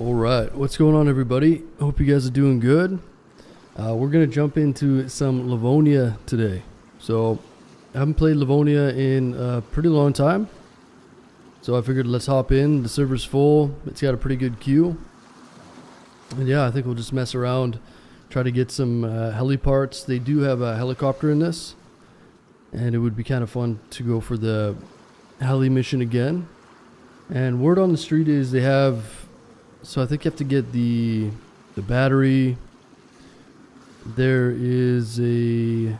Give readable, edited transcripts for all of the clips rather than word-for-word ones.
All right, what's going on, everybody? Hope you guys are doing good. We're gonna jump into some Livonia today. So, I haven't played Livonia in a pretty long time, so I figured let's hop in. The server's full. It's got a pretty good queue, and yeah, I think we'll just mess around, try to get some heli parts. They do have a helicopter in this, and it would be kind of fun to go for the heli mission again. And word on the street is they have. So I think you have to get the battery. There is I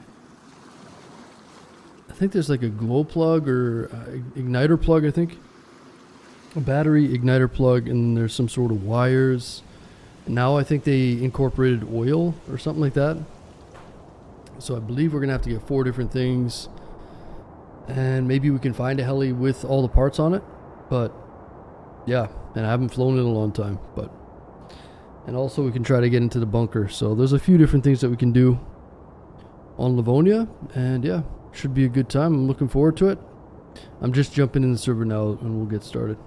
think there's like a glow plug or igniter plug, I think. A battery igniter plug, and there's some sort of wires. Now I think they incorporated oil or something like that. So I believe we're gonna have to get 4 different things. And maybe we can find a heli with all the parts on it. But yeah, and I haven't flown in a long time, and also we can try to get into the bunker. So there's a few different things that we can do on Livonia, and yeah, should be a good time. I'm looking forward to it. I'm just jumping in the server now and we'll get started.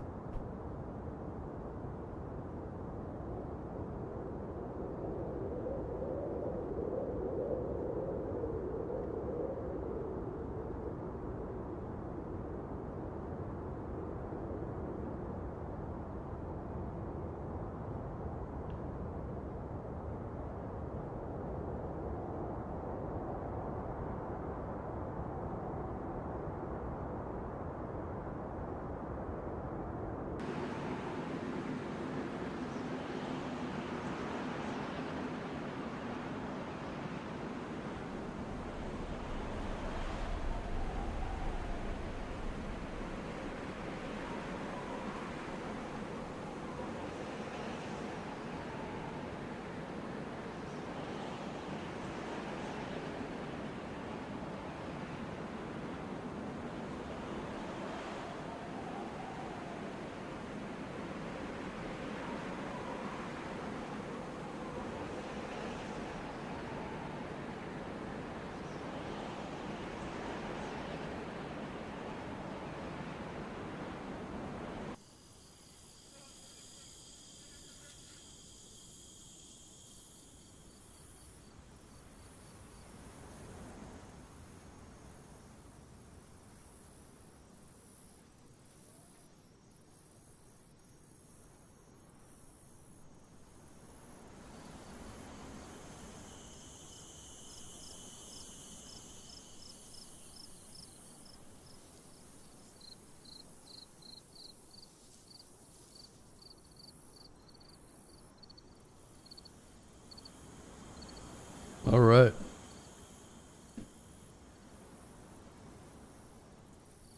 All right.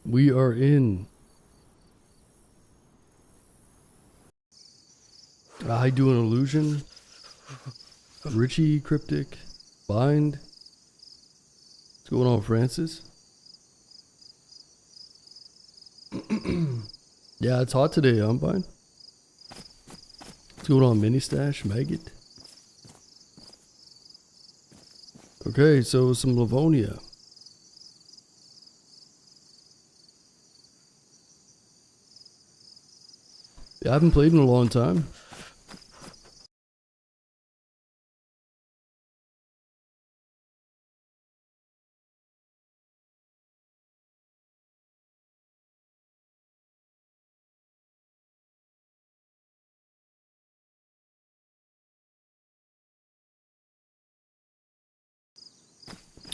We are in. I do an illusion. Richie cryptic. Bind. What's going on, Francis? Yeah, it's hot today, I'm fine. What's going on, Mini Stash? Maggot? Okay, so some Livonia. Yeah, I haven't played in a long time.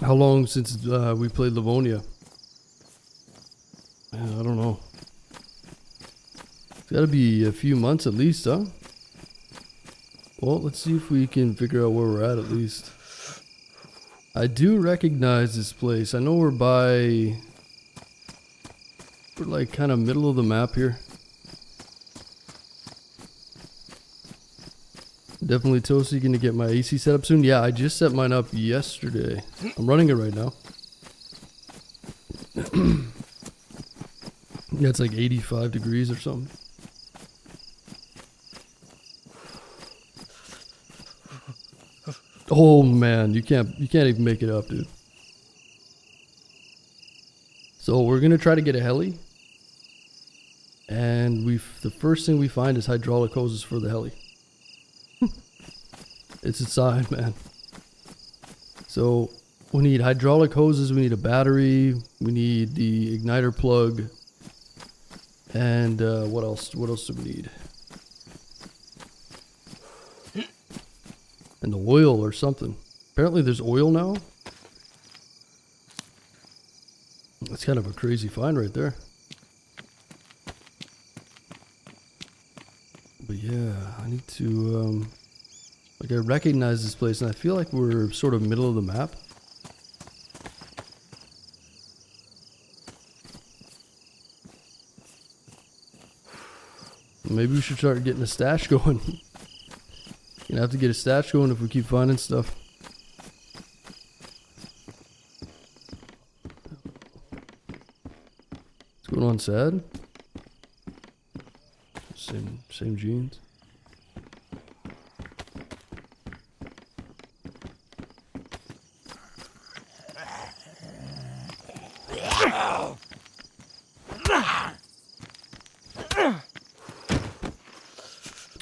How long since we played Livonia? I don't know. It's gotta be a few months at least, huh? Well, let's see if we can figure out where we're at least. I do recognize this place. I know we're like kind of middle of the map here. Definitely Toasty gonna get my AC set up soon. Yeah, I just set mine up yesterday. I'm running it right now. Yeah, it's like 85 degrees or something. Oh man, you can't even make it up, dude. So we're gonna try to get a heli. And the first thing we find is hydraulic hoses for the heli. It's inside, man. So we need hydraulic hoses, we need a battery, we need the igniter plug, and what else? What else do we need? And the oil or something. Apparently there's oil now. That's kind of a crazy find right there. But yeah, I need to, like, I recognize this place and I feel like we're sort of middle of the map. Maybe we should start getting a stash going. Gonna have to get a stash going if we keep finding stuff. What's going on, Sad? Same jeans.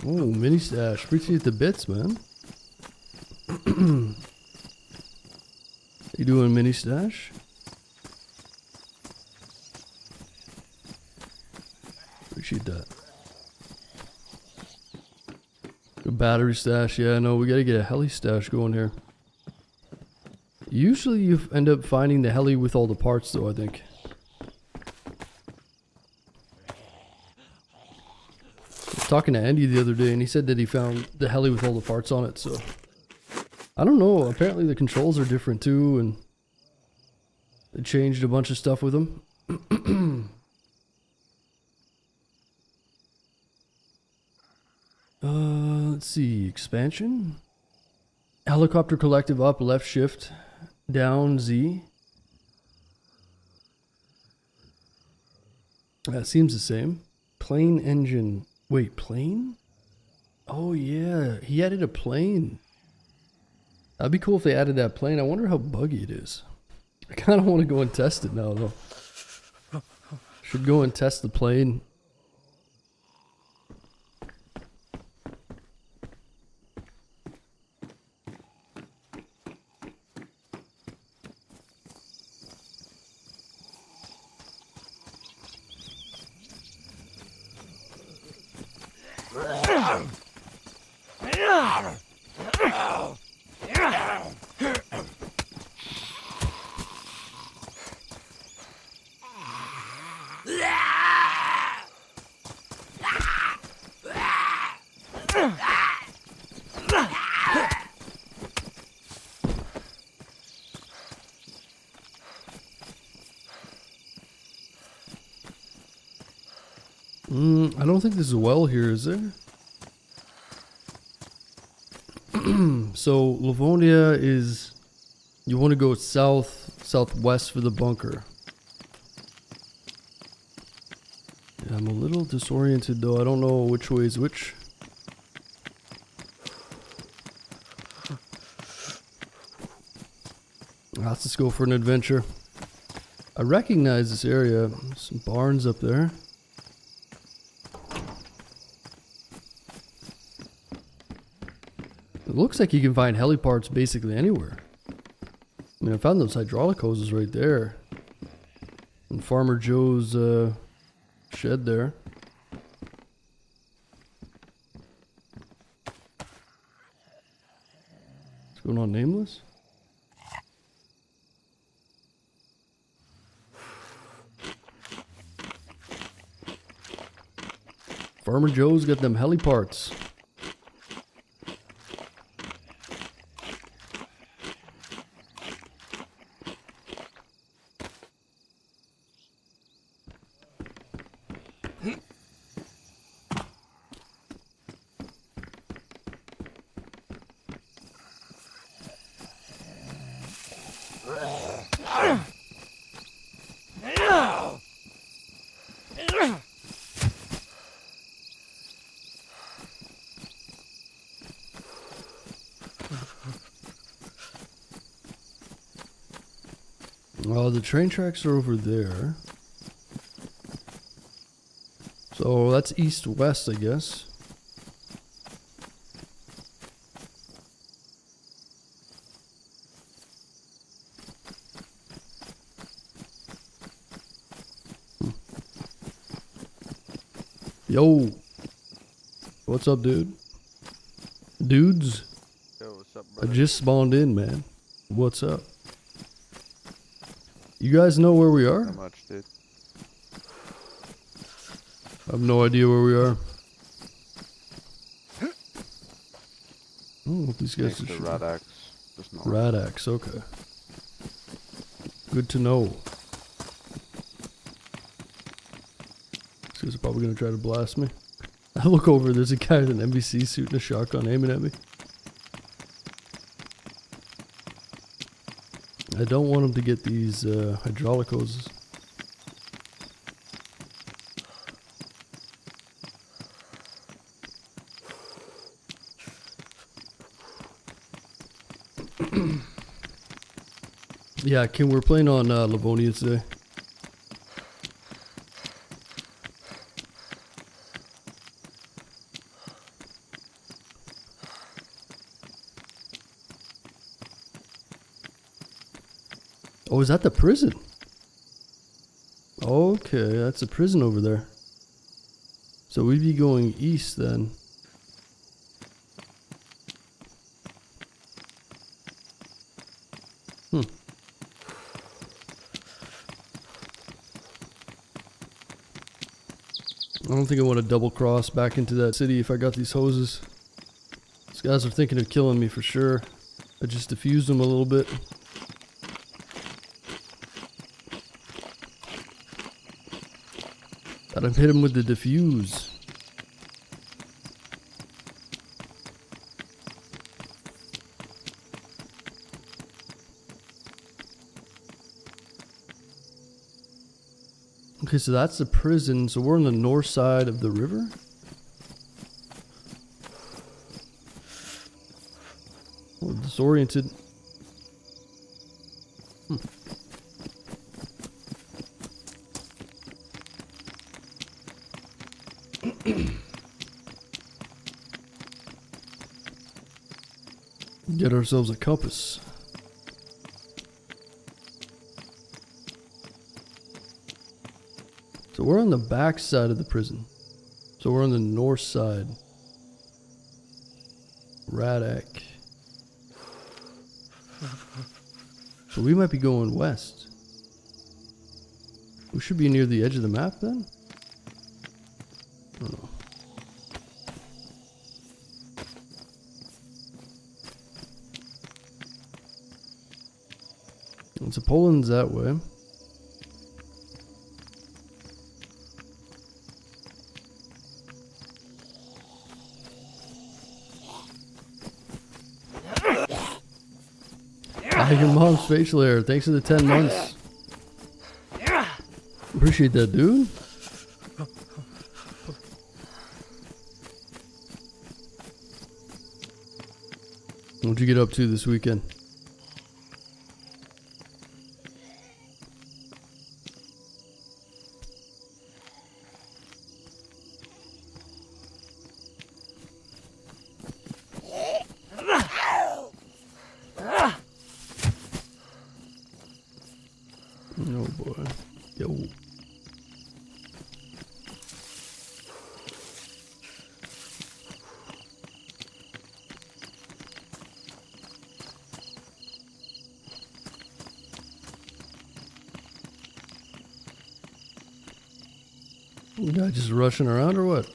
Oh, mini stash. Appreciate the bits, man. You doing mini stash? Appreciate that. A battery stash. Yeah, no, we gotta get a heli stash going here. Usually you end up finding the heli with all the parts, though, I think. Talking to Andy the other day and he said that he found the heli with all the parts on it, so I don't know, apparently the controls are different too and they changed a bunch of stuff with them. Let's see, expansion, helicopter collective up, left shift, down Z. That seems the same. Plane engine. Wait, plane? Oh yeah, he added a plane. That'd be cool if they added that plane. I wonder how buggy it is. I kind of want to go and test it now though. Should go and test the plane. I don't think there's a well here, is there? So Livonia is, you want to go southwest for the bunker. Yeah, I'm a little disoriented though. I don't know which way is which. Let's just go for an adventure. I recognize this area. Some barns up there. It looks like you can find heli parts basically anywhere. I mean, I found those hydraulic hoses right there. And Farmer Joe's shed there. What's going on, Nameless? Farmer Joe's got them heli parts. Oh, the train tracks are over there. So that's east-west, I guess. Yo. What's up, dude? Dudes? Yo, what's up, I brother? just spawned in, man. What's up? You guys know where we are? Not much, dude. I have no idea where we are. Oh, these guys Thanks are to Rat Axe. Just not. Rat Axe, okay. Good to know. These guys are probably gonna try to blast me. I look over, there's a guy in an NBC suit and a shotgun aiming at me. I don't want him to get these hydraulic hoses. Yeah, Kim, we're playing on Livonia today. Oh, is that the prison? Okay, that's a prison over there. So we'd be going east then. I don't think I want to double cross back into that city if I got these hoses. These guys are thinking of killing me for sure. I just diffused them a little bit. Thought I'd hit him with the diffuse. Okay, so that's the prison. So we're on the north side of the river? Oh, disoriented. Get ourselves a compass. So we're on the back side of the prison. So we're on the north side. Radak. So we might be going west. We should be near the edge of the map then? I don't know. And so Poland's that way. Your mom's facial hair. Thanks for the 10 months. Appreciate that, dude. What'd you get up to this weekend? Oh boy. Yo. You guys just rushing around or what?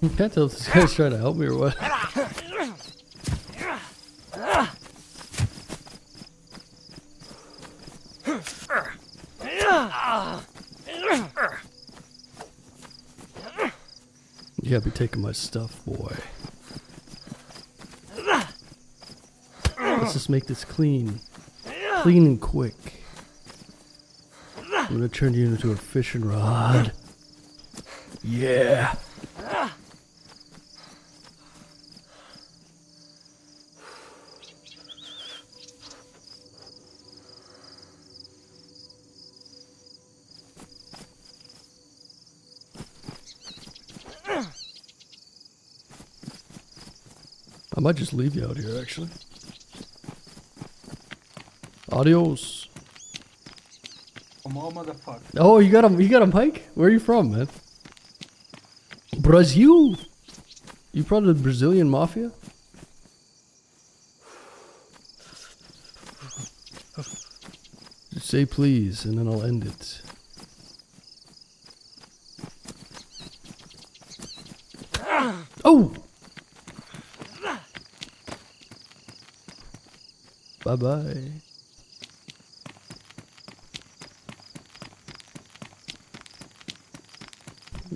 I can't tell if this guy's trying to help me or what. You gotta be taking my stuff, boy. Let's just make this clean. Clean and quick. I'm gonna turn you into a fishing rod. Yeah. I might just leave you out here, actually. Adios. Come on, motherfucker. Oh, you got a mic? Where are you from, man? Brazil? You part of the Brazilian mafia? Just say please, and then I'll end it. Oh! Bye-bye.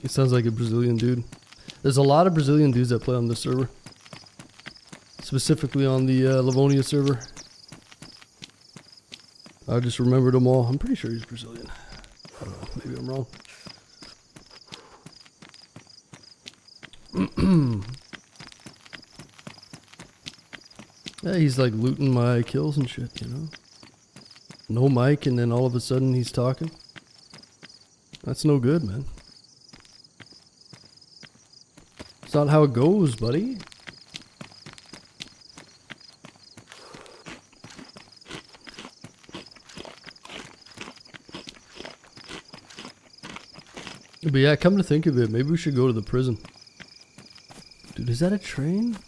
It sounds like a Brazilian dude. There's a lot of Brazilian dudes that play on this server. Specifically on the Livonia server. I just remembered them all. I'm pretty sure he's Brazilian. I don't know. Maybe I'm wrong. Yeah, he's like looting my kills and shit, you know? No mic, and then all of a sudden he's talking. That's no good, man. It's not how it goes, buddy. But yeah, come to think of it, maybe we should go to the prison. Dude, is that a train?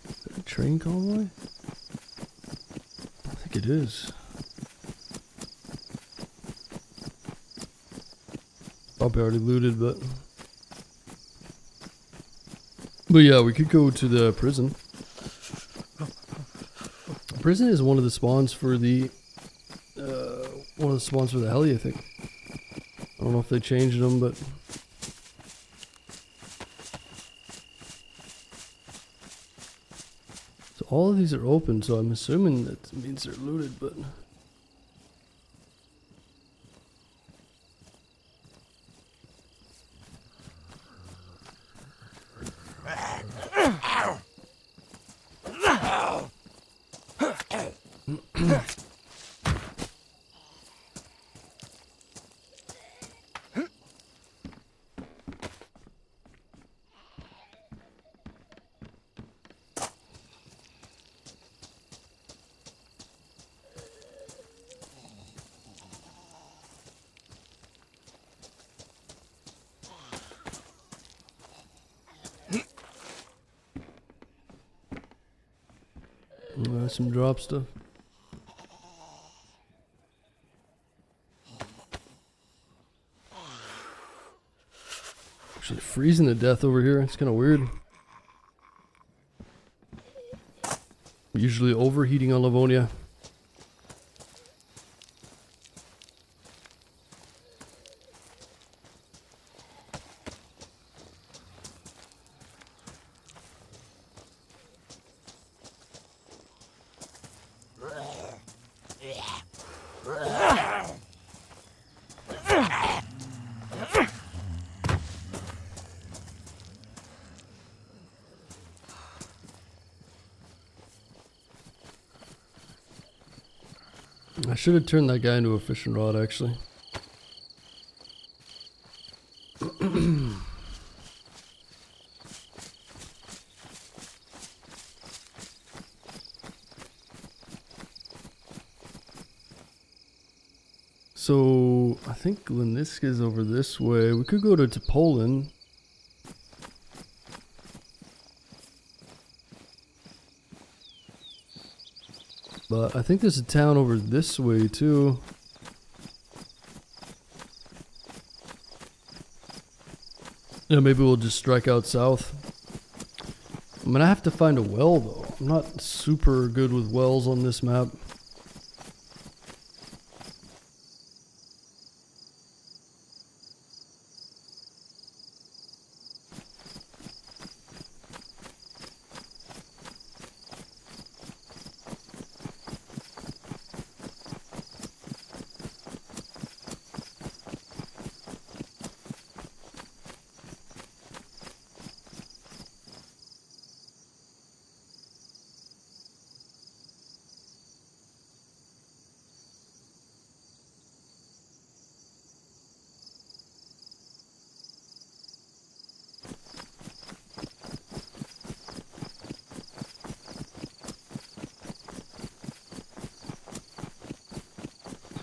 Is that a train convoy? I think it is. Probably already looted, but yeah, we could go to the prison. Prison is one of the spawns for the heli, I think. I don't know if they changed them, but so all of these are open, so I'm assuming that means they're looted, but some drop stuff. Actually freezing to death over here. It's kind of weird. Usually overheating on Livonia. I should have turned that guy into a fishing rod, actually. So, I think Linisk is over this way. We could go to Poland. But I think there's a town over this way too. Yeah, maybe we'll just strike out south. I'm gonna have to find a well though. I'm not super good with wells on this map.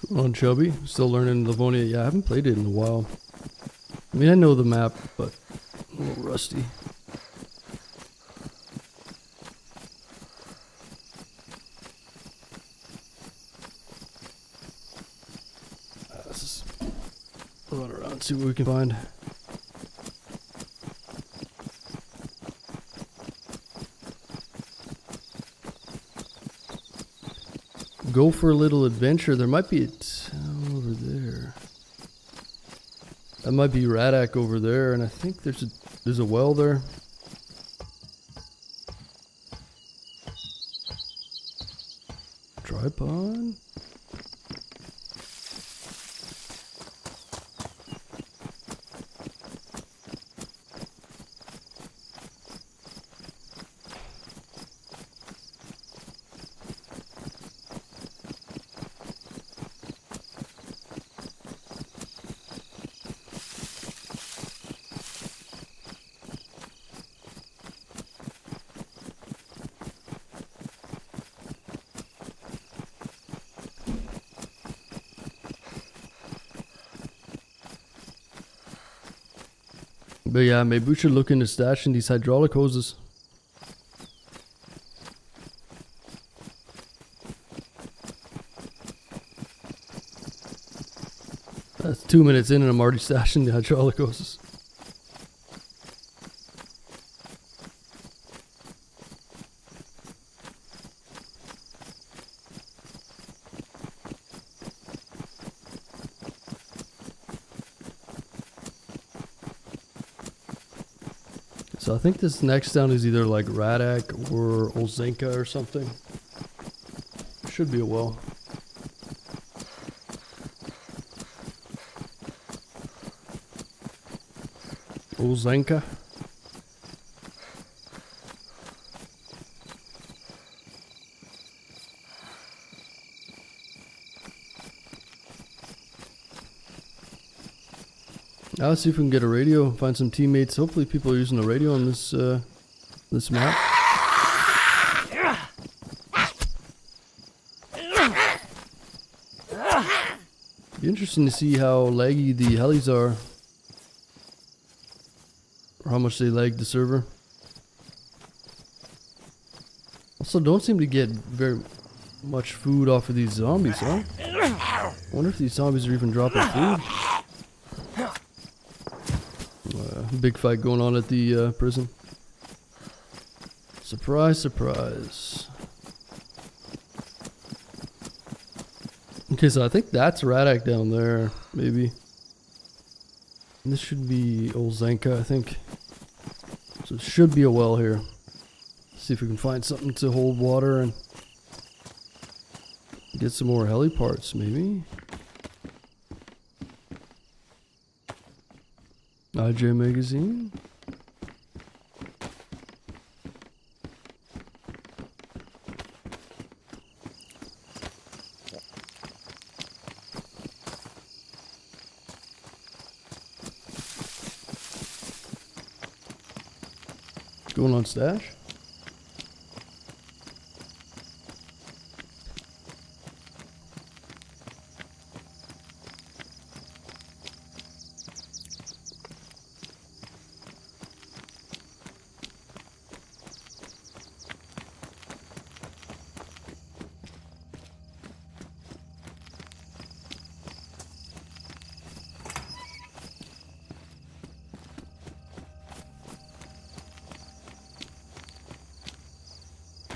On Chubby, still learning Livonia. Yeah, I haven't played it in a while. I mean, I know the map, but a little rusty. Let's just run around, see what we can find. Go for a little adventure. There might be a town over there. That might be Radak over there, and I think there's a well there. Tripod? But yeah, maybe we should look into stashing these hydraulic hoses. That's 2 minutes in and I'm already stashing the hydraulic hoses. So I think this next town is either like Radak or Olzenka or something. Should be a well. Olzenka. Now let's see if we can get a radio, find some teammates. Hopefully people are using the radio on this this map. Be interesting to see how laggy the helis are. Or how much they lag the server. Also don't seem to get very much food off of these zombies, huh? I wonder if these zombies are even dropping food. Big fight going on at the prison. Surprise, surprise. Okay, so I think that's Radak down there, maybe. And this should be Olzenka, I think. So it should be a well here. See if we can find something to hold water and get some more heli parts, maybe. IJ magazine. Going on stash.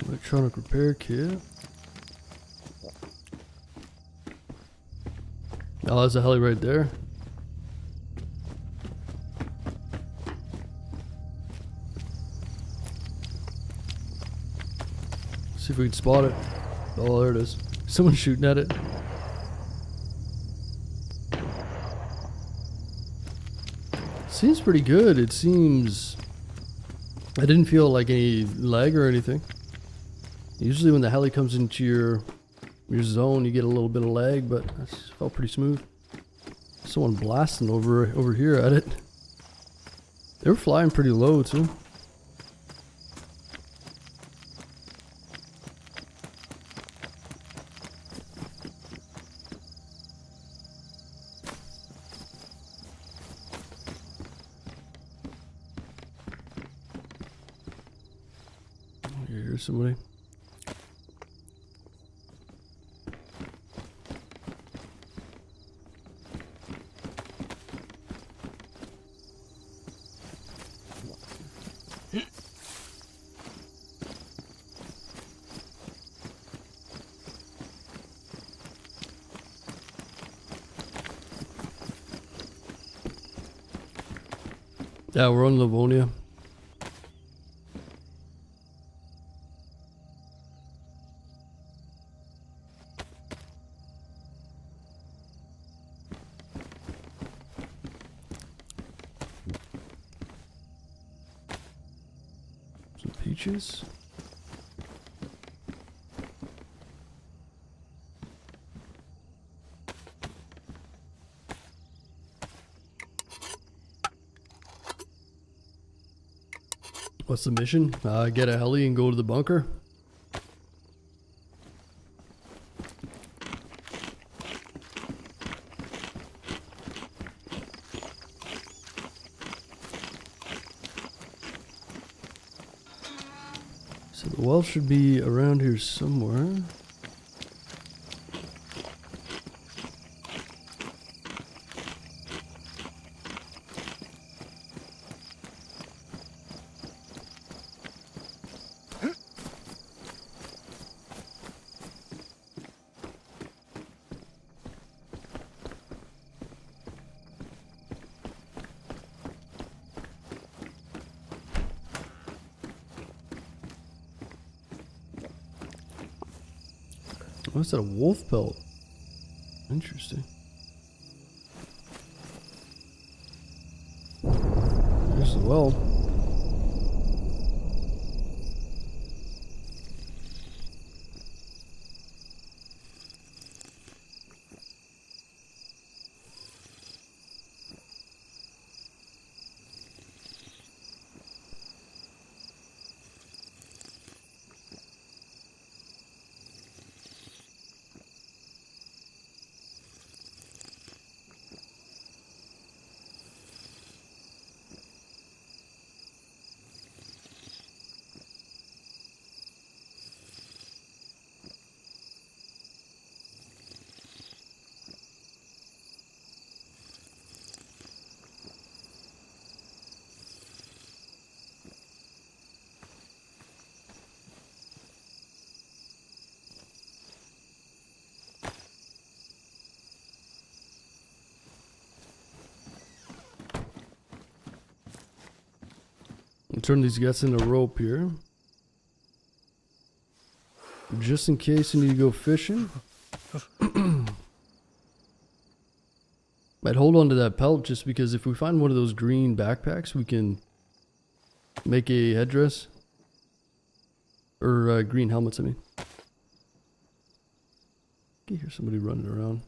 Electronic repair kit. Oh, there's a heli right there. See if we can spot it. Oh, there it is. Someone's shooting at it. Seems pretty good. It seems... I didn't feel like any lag or anything. Usually when the heli comes into your zone, you get a little bit of lag, but that felt pretty smooth. Someone blasting over here at it. They were flying pretty low too. hear somebody. Yeah, we're on Livonia. Some peaches. What's the mission? Get a heli and go to the bunker. So the well should be around here somewhere. Oh, is that a wolf pelt? Interesting. There's the well. Turn these guys into rope here. Just in case you need to go fishing. Might hold on to that pelt just because if we find one of those green backpacks, we can make a headdress. Or green helmets, I mean. I can hear somebody running around.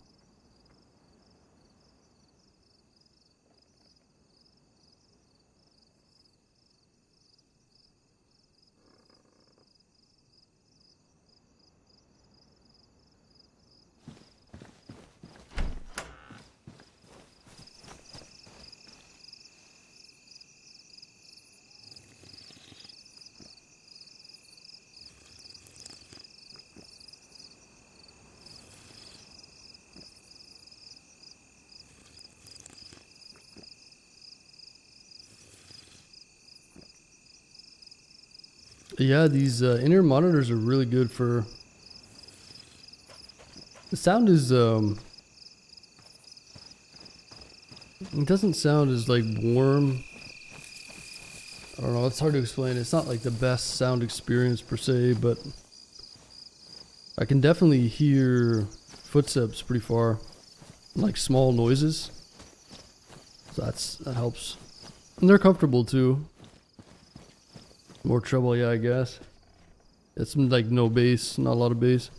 Yeah, these inner monitors are really good for... The sound is, it doesn't sound as like warm. I don't know, it's hard to explain. It's not like the best sound experience per se, but I can definitely hear footsteps pretty far. Like small noises. So that helps. And they're comfortable too. More trouble, yeah, I guess. It's like no bass, not a lot of bass.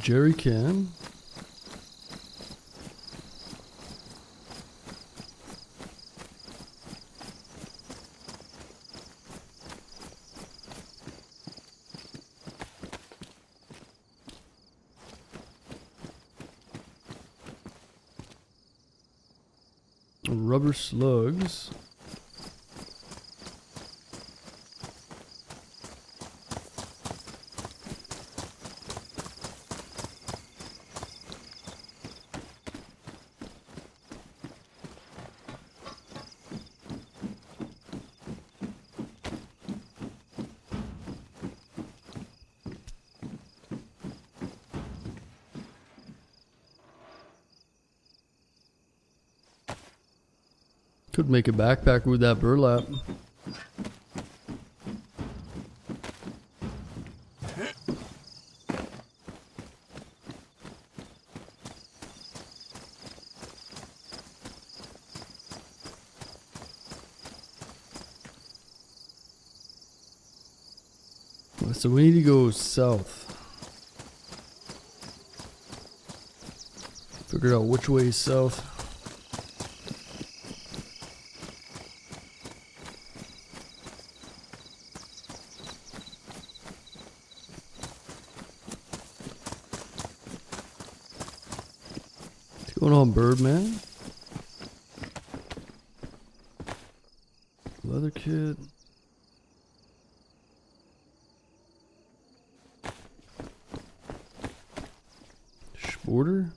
Jerry can. Rubber slugs. Could make a backpack with that burlap. So we need to go south. Figure out which way is south. What's going on, Birdman? Leather kit. Border.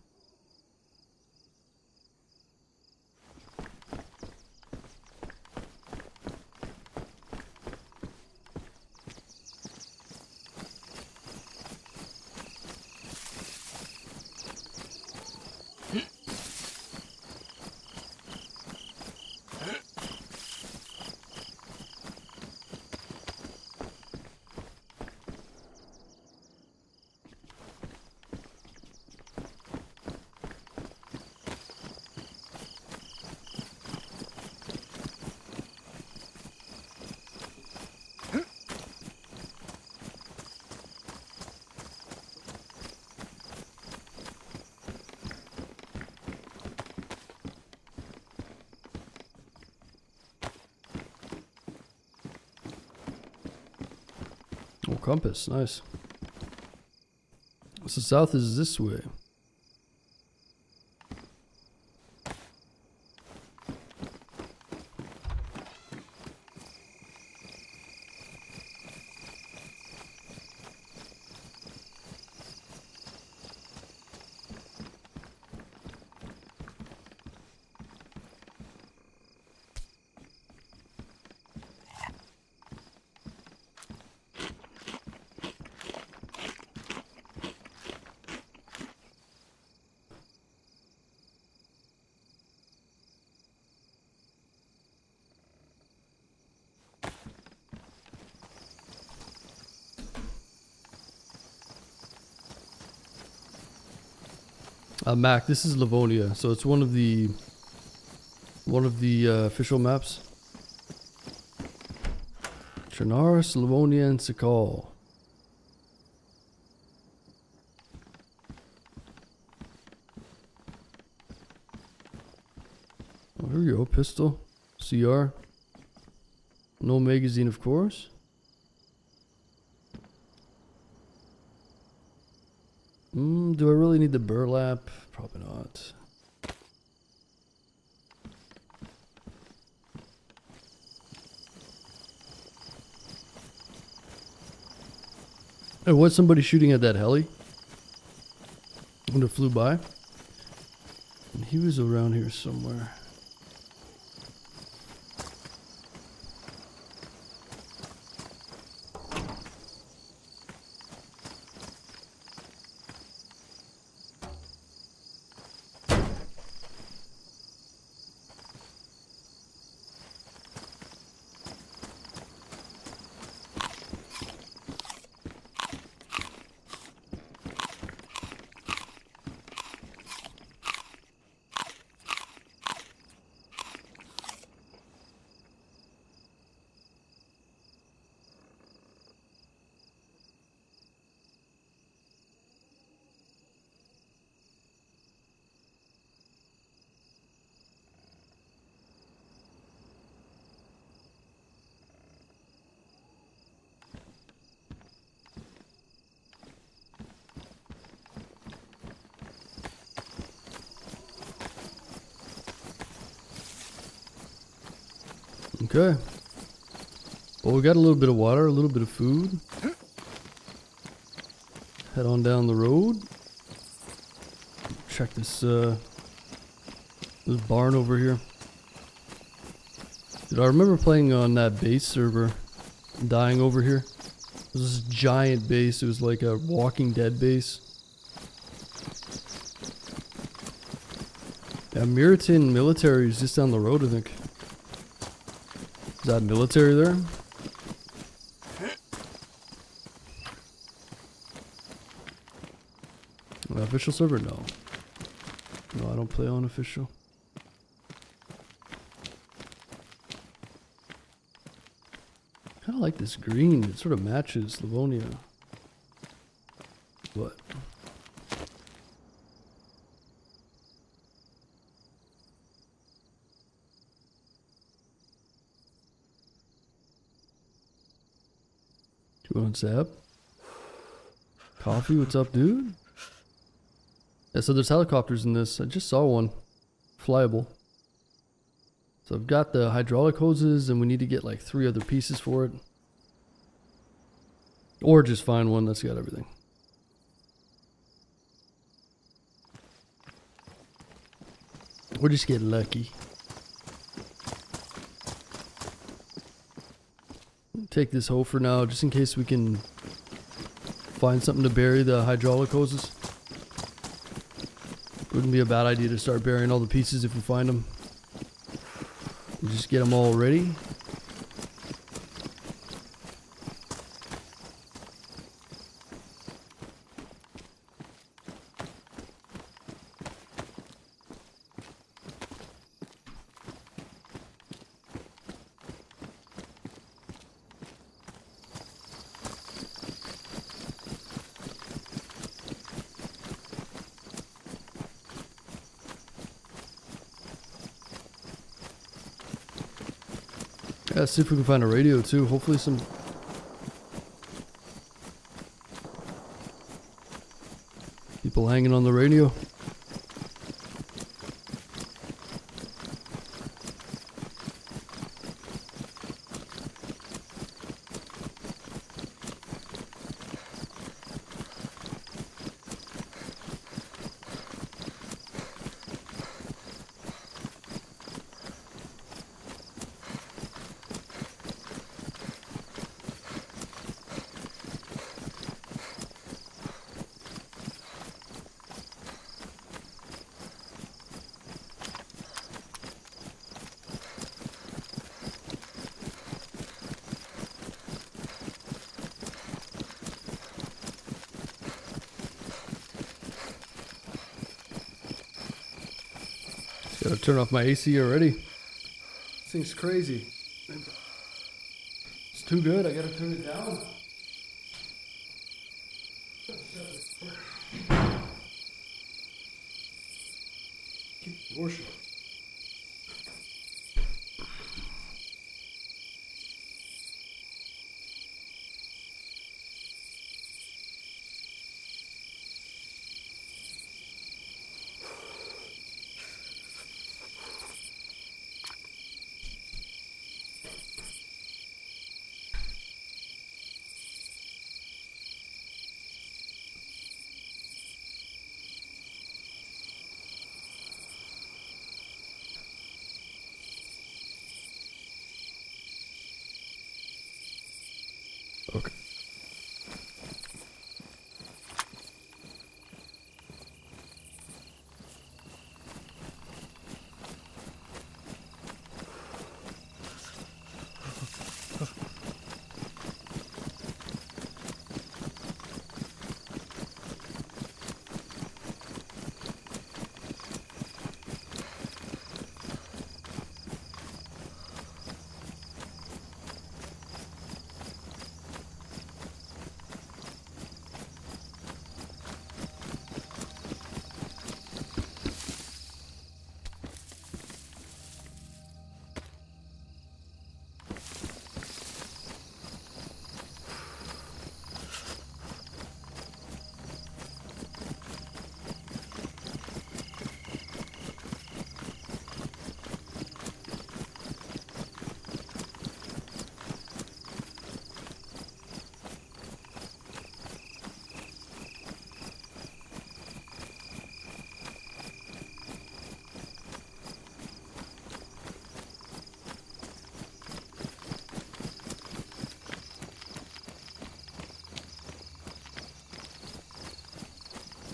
Oh, compass, nice. So south is this way. Mac, this is Livonia, so it's one of the official maps. Chernarus, Livonia, and Sikal. Oh, here we go. Pistol, CR. No magazine, of course. Do I really need the burlap? Probably not. There was somebody shooting at that heli when it flew by. And he was around here somewhere. Okay. Well, we got a little bit of water, a little bit of food. Head on down the road. Check this this barn over here. Dude, I remember playing on that base server, dying over here. It was this giant base. It was like a Walking Dead base. Yeah, Meriton military is just down the road, I think. Is that military there? Official server? No. No, I don't play on official. I like this green. It sort of matches Livonia. What? You want Zap? Coffee? What's up, dude? Yeah, so there's helicopters in this. I just saw one. Flyable. So I've got the hydraulic hoses and we need to get like 3 other pieces for it. Or just find one that's got everything. Or just get lucky. Take this hoe for now, just in case we can find something to bury the hydraulic hoses. Wouldn't be a bad idea to start burying all the pieces if we find them. Just get them all ready. Yeah, see if we can find a radio too. Hopefully some people hanging on the radio. Gotta turn off my AC already. This thing's crazy. It's too good, I gotta turn it down. Keep the door shut. Okay.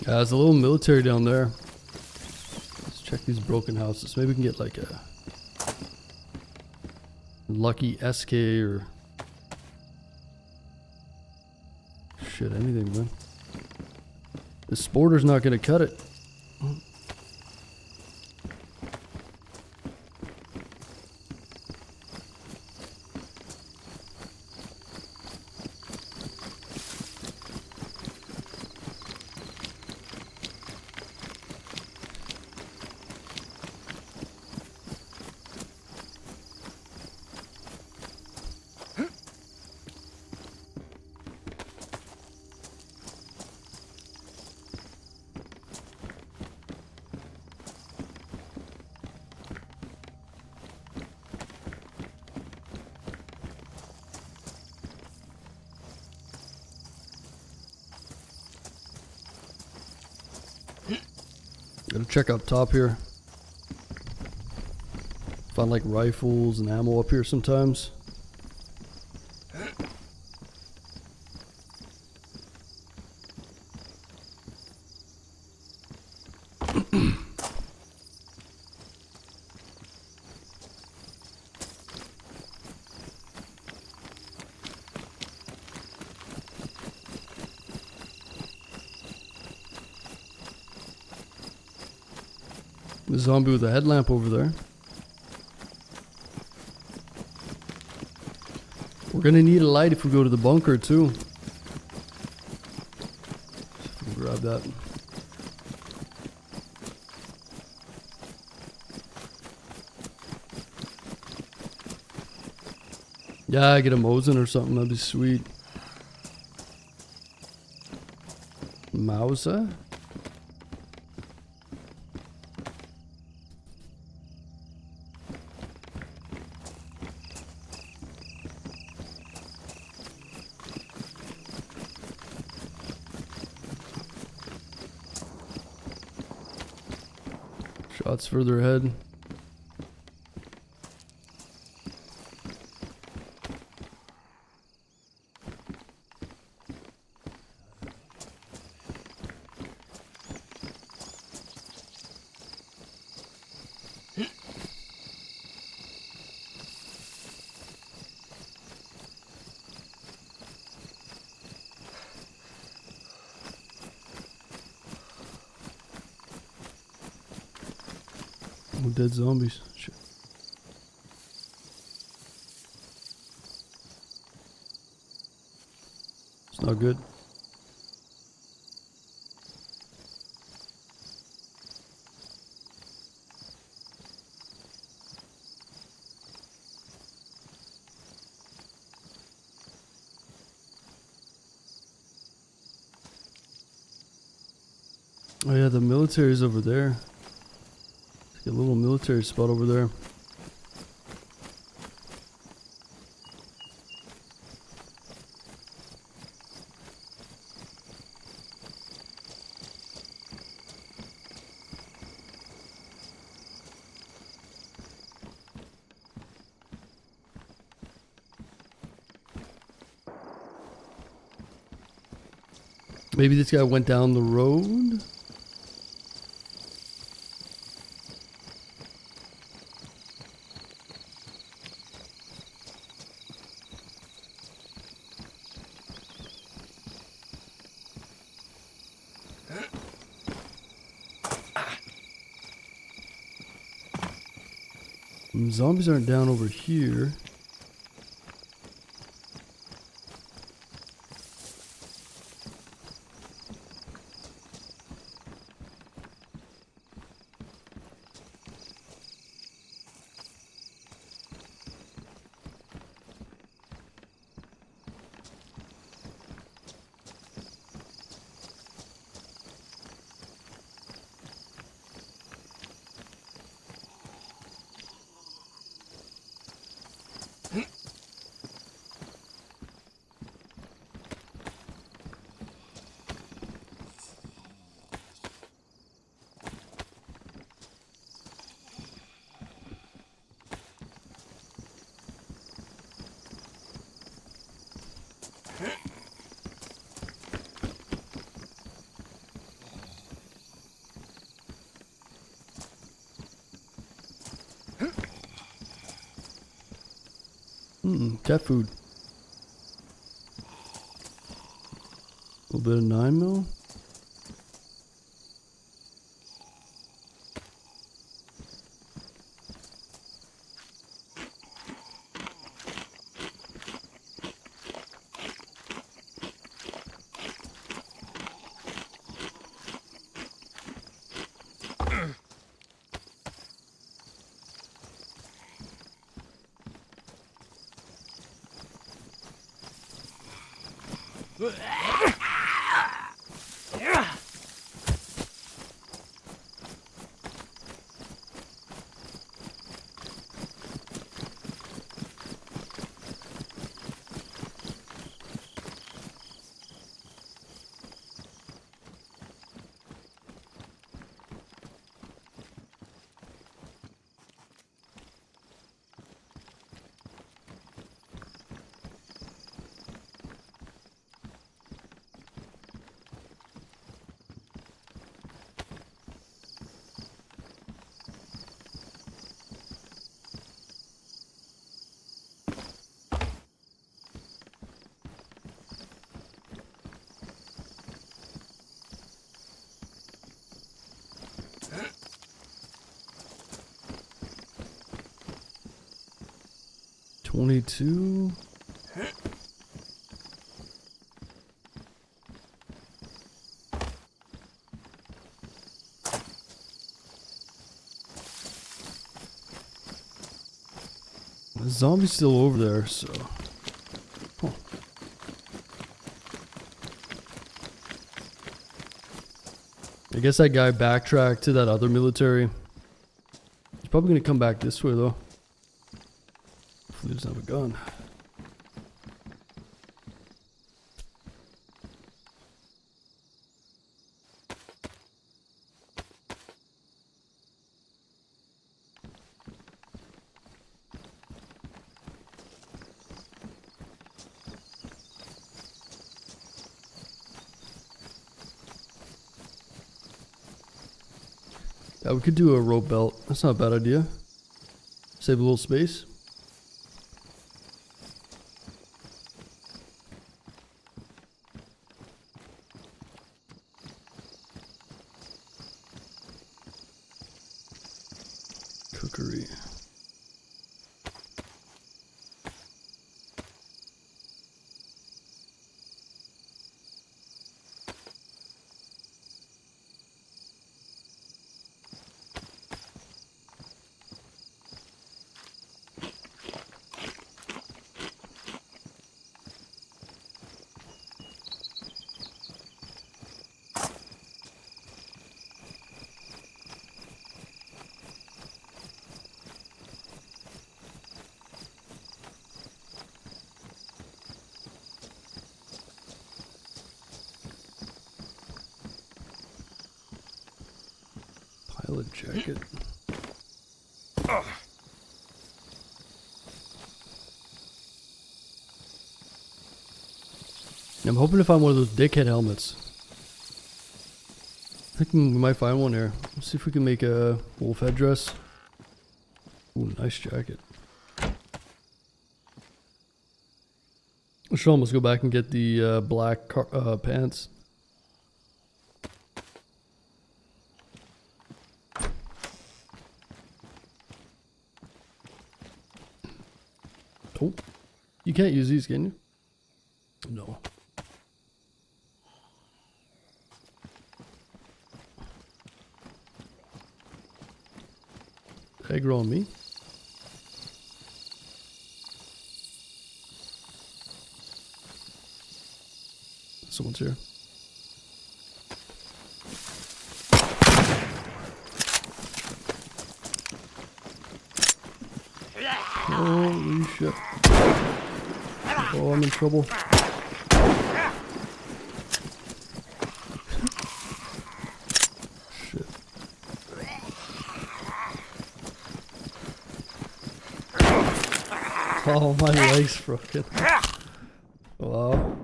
There's a little military down there. Let's check these broken houses. Maybe we can get like a lucky SK or shit, anything, man. This sporter's not gonna cut it. Gotta check up top here. Find like rifles and ammo up here sometimes. The zombie with a headlamp over there. We're gonna need a light if we go to the bunker too. Grab that. Yeah, get a Mosin or something, that'd be sweet. Mausa? Shots further ahead. Dead zombies. Shit. It's not good. Oh yeah, the military's over there. A little military spot over there. Maybe this guy went down the road? Zombies aren't down over here. Cat food. A little bit of 9mm. $22. The zombie's still over there, so. Huh. I guess that guy backtracked to that other military. He's probably gonna come back this way though. Hopefully he doesn't have a gun. Yeah, we could do a rope belt. That's not a bad idea. Save a little space. Cookery. Pilot jacket. I'm hoping to find one of those dickhead helmets. I think we might find one here. Let's see if we can make a wolf headdress. Ooh, nice jacket. I should almost go back and get the black pants. Oh, you can't use these, can you? No. Aggro on me? Someone's here. Holy shit. Oh, I'm in trouble. Shit. Oh, my leg's broken. Wow.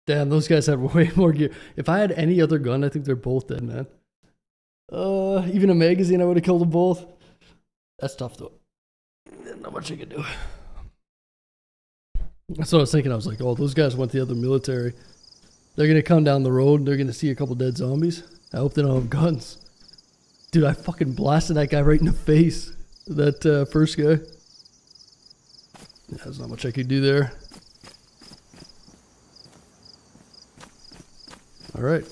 Damn, those guys had way more gear. If I had any other gun, I think they're both dead, man. Even a magazine, I would have killed them both. That's tough, though. Not much I can do. That's what I was thinking. I was like, oh, those guys went the other military. They're going to come down the road. They're going to see a couple dead zombies. I hope they don't have guns. Dude, I fucking blasted that guy right in the face. That first guy. Yeah, there's not much I could do there. Alright.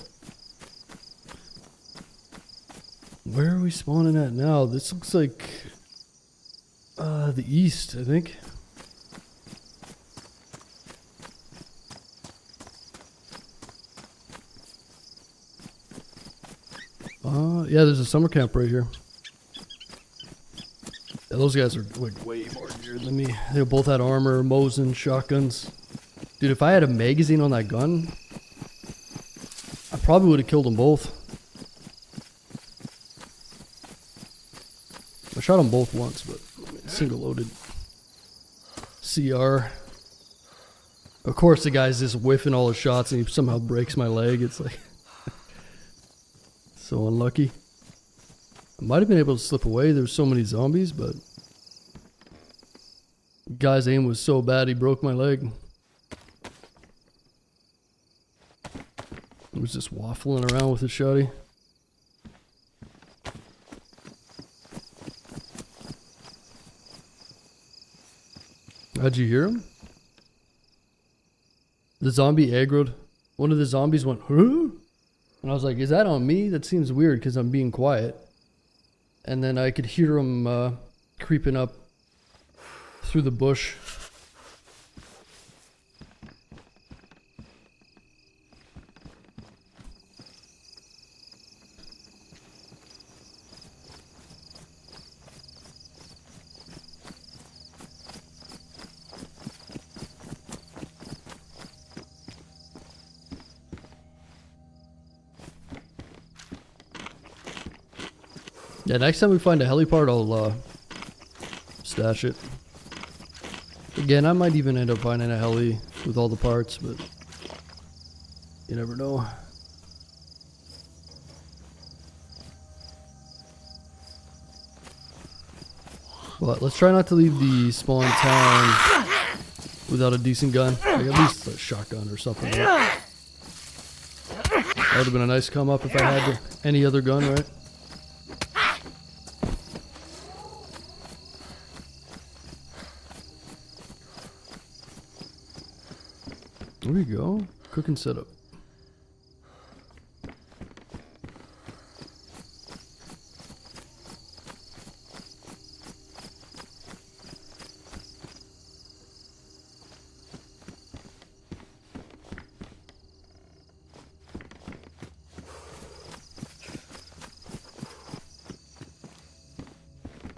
Where are we spawning at now? This looks like the east, I think. Yeah, there's a summer camp right here. Yeah, those guys are like way more geared than me. They both had armor, Mosin, shotguns. Dude, if I had a magazine on that gun, I probably would have killed them both. I shot them both once, but single loaded CR. Of course, the guy's just whiffing all his shots and he somehow breaks my leg. It's like so unlucky. I might have been able to slip away. There's so many zombies, but the guy's aim was so bad he broke my leg. He was just waffling around with his shotty. How'd you hear him? The zombie aggroed. One of the zombies went, huh? And I was like, is that on me? That seems weird because I'm being quiet. And then I could hear him creeping up through the bush. Yeah, next time we find a heliport, I'll stash it. Again, I might even end up finding a heli with all the parts, but you never know. But let's try not to leave the spawn town without a decent gun. Like at least a shotgun or something. That would have been a nice come up if I had any other gun, right? There we go. Cooking setup.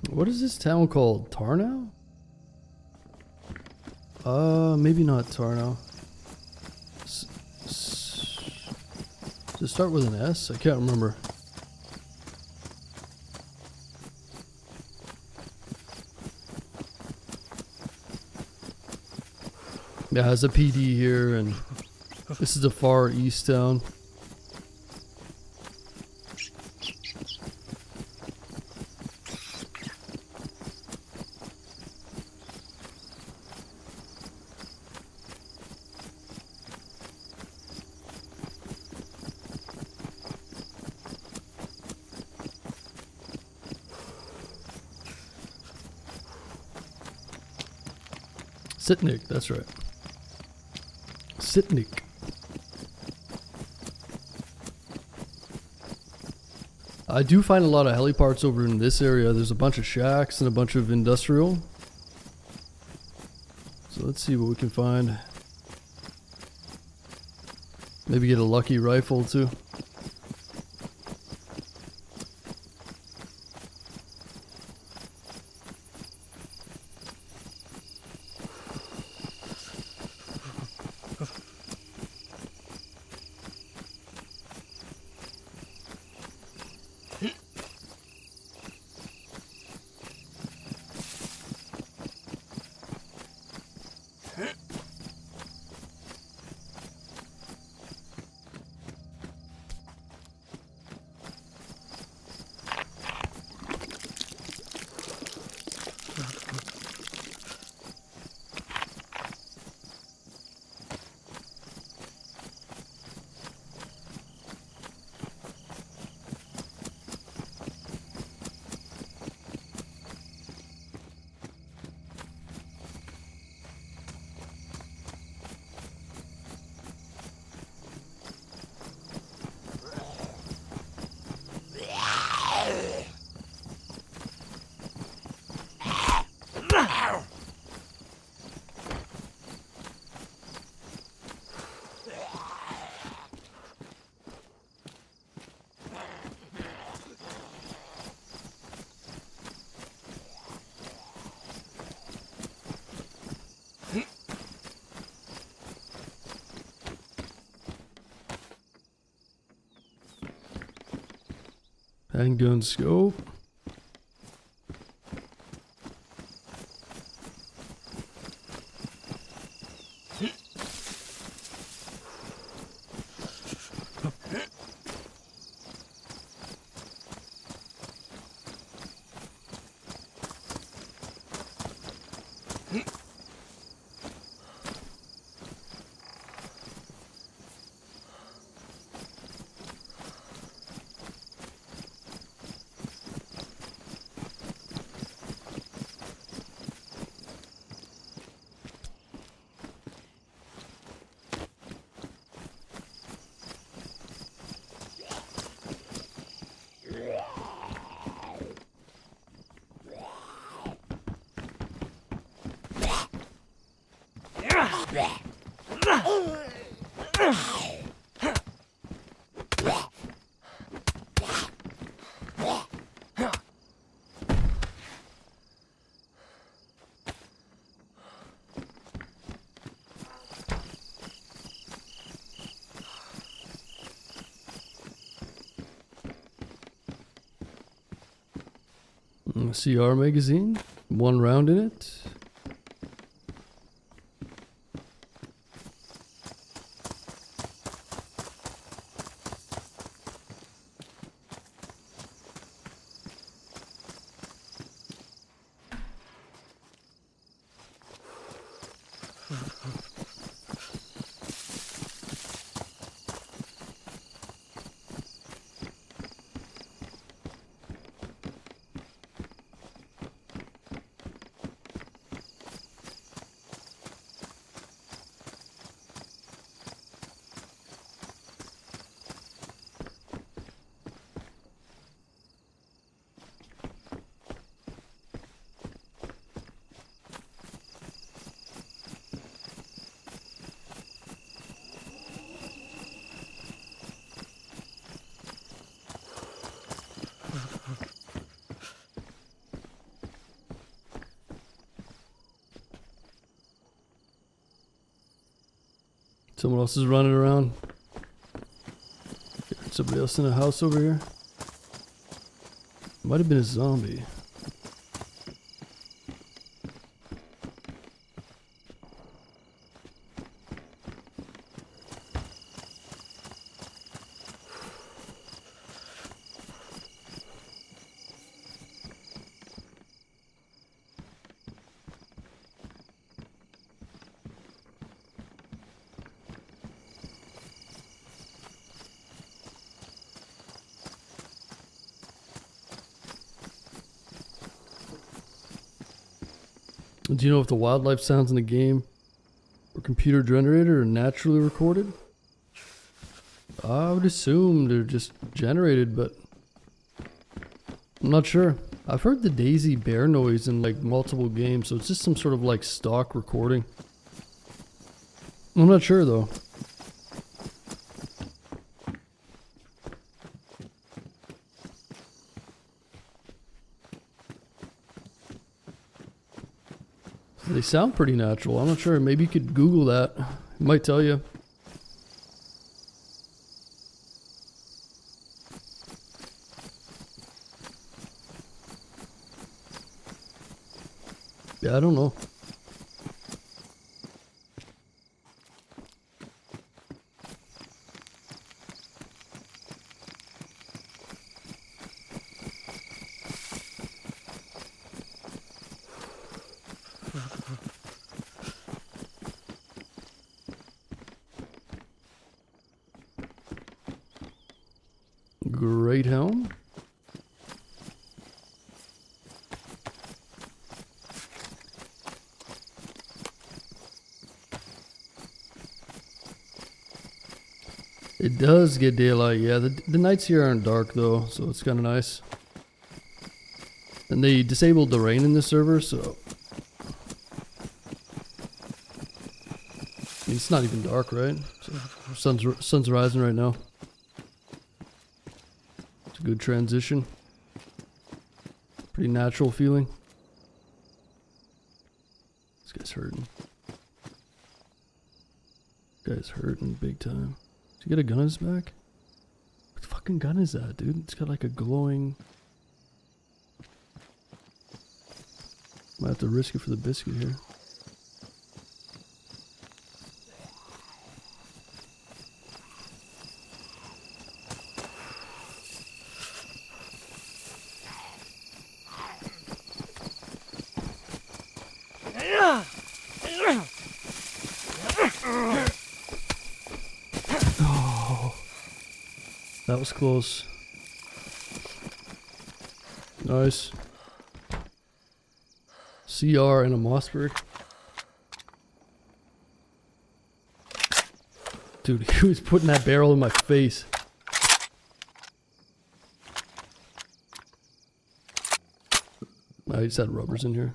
What is this town called? Tarnow? Maybe not Tarnow. Does it start with an S? I can't remember. Yeah, it has a PD here, and this is a far east town. Sitnik, that's right. Sitnik. I do find a lot of heliparts over in this area. There's a bunch of shacks and a bunch of industrial. So let's see what we can find. Maybe get a lucky rifle too. Handgun scope. CR magazine, 1 round in it. Someone else is running around. Somebody else in a house over here. Might have been a zombie. Do you know if the wildlife sounds in the game are computer generated or naturally recorded? I would assume they're just generated, but I'm not sure. I've heard the DayZ bear noise in like multiple games, so it's just some sort of like stock recording. I'm not sure though. They sound pretty natural. I'm not sure. Maybe you could Google that. It might tell you. Yeah, I don't know. Great helm. It does get daylight, yeah. The nights here aren't dark though, so it's kind of nice. And they disabled the rain in this server, so I mean, it's not even dark, right? So sun's rising right now. It's a good transition. Pretty natural feeling. This guy's hurting. This guy's hurting big time. Does he get a gun in his back? What the fuck fucking gun is that, dude? It's got like a glowing... Might have to risk it for the biscuit here. Oh, that was close. Nice. CR and a Mossberg. Dude, he was putting that barrel in my face. I just had rubbers in here.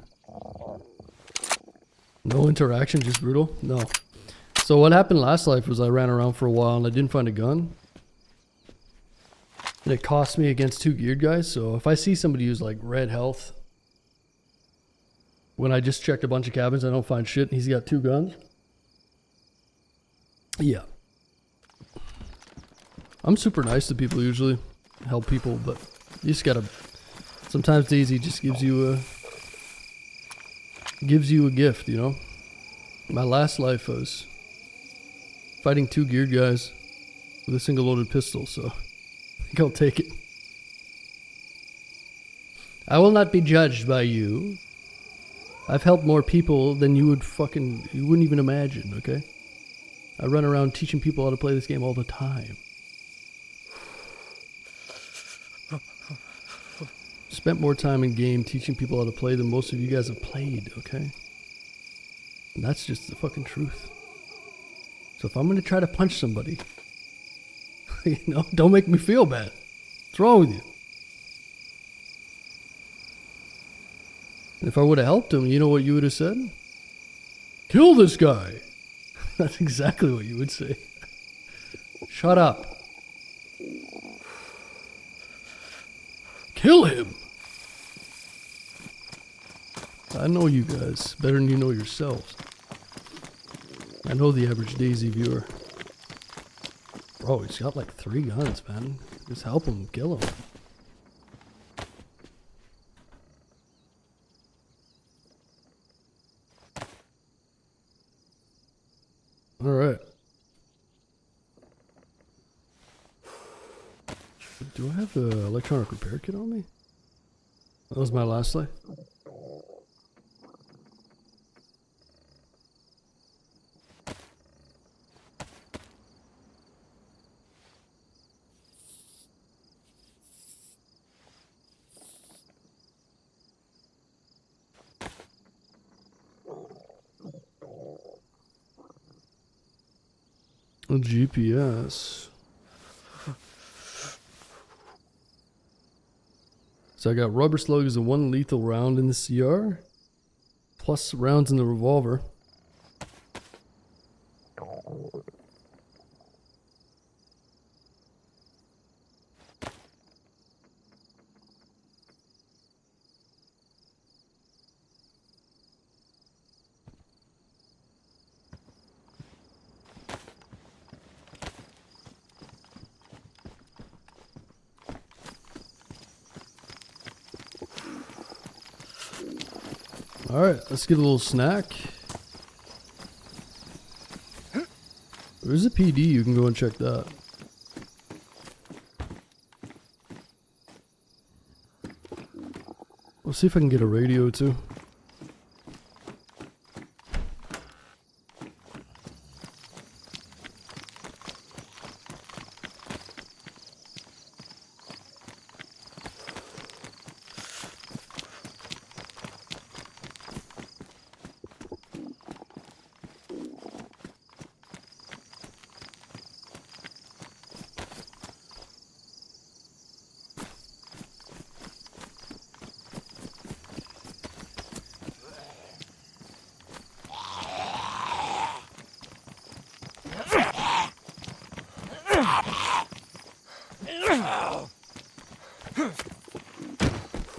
No interaction, just brutal? No. So what happened last life was I ran around for a while and I didn't find a gun. And it cost me against 2 geared guys, so if I see somebody who's like red health, when I just checked a bunch of cabins, I don't find shit and he's got 2 guns. Yeah. I'm super nice to people usually. Help people, but you just gotta... Sometimes DayZ just gives you a gift, you know? My last life I was fighting 2 geared guys with a single loaded pistol, so I think I'll take it. I will not be judged by you. I've helped more people than you wouldn't even imagine, okay? I run around teaching people how to play this game all the time. Spent more time in game teaching people how to play than most of you guys have played, okay? And that's just the fucking truth. So if I'm gonna try to punch somebody, you know, don't make me feel bad. What's wrong with you? And if I would have helped him, you know what you would have said? Kill this guy! That's exactly what you would say. Shut up. Kill him! I know you guys better than you know yourselves. I know the average DayZ viewer. Bro, he's got like 3 guns, man. Just help him, kill him. Alright. Do I have the electronic repair kit on me? That was my last life. A GPS. So I got rubber slugs and 1 lethal round in the CR, plus rounds in the revolver. Alright, let's get a little snack. There's a PD, you can go and check that. We'll see if I can get a radio too.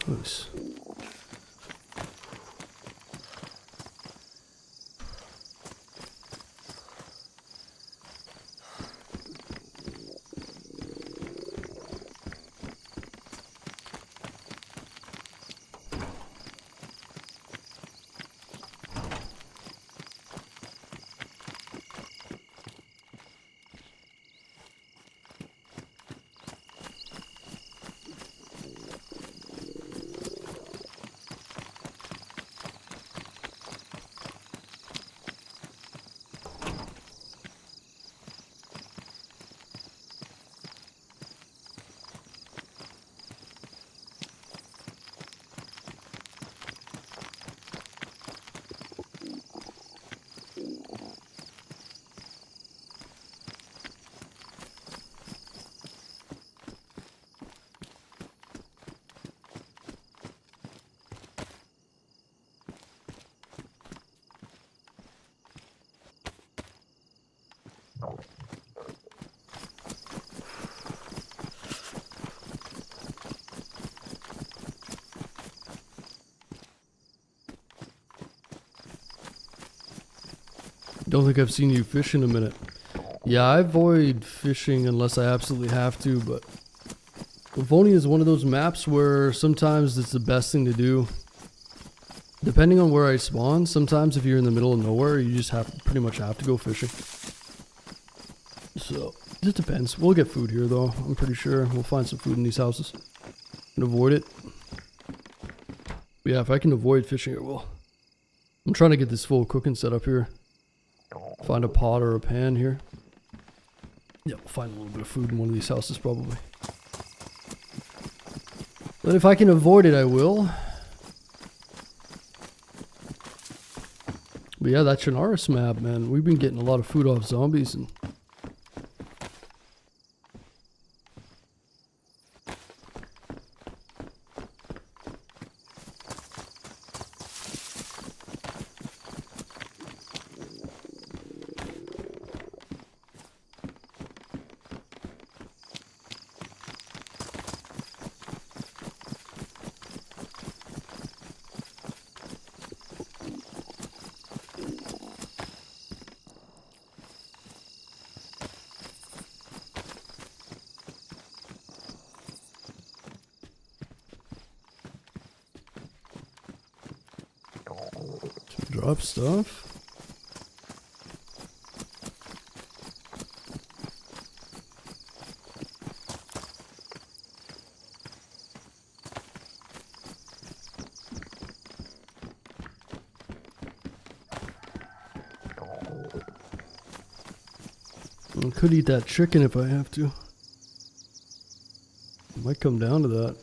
Nice. Don't think I've seen you fish in a minute. Yeah, I avoid fishing unless I absolutely have to, but Livonia is one of those maps where sometimes it's the best thing to do. Depending on where I spawn, sometimes if you're in the middle of nowhere, you just pretty much have to go fishing. So, it just depends. We'll get food here though, I'm pretty sure. We'll find some food in these houses. And avoid it. But yeah, if I can avoid fishing, I will. I'm trying to get this full cooking setup here. Find a pot or a pan here. Yeah, we'll find a little bit of food in one of these houses probably. But if I can avoid it, I will. But yeah, that Chernarus map, man. We've been getting a lot of food off zombies and... Drop stuff. I could eat that chicken if I have to. It might come down to that.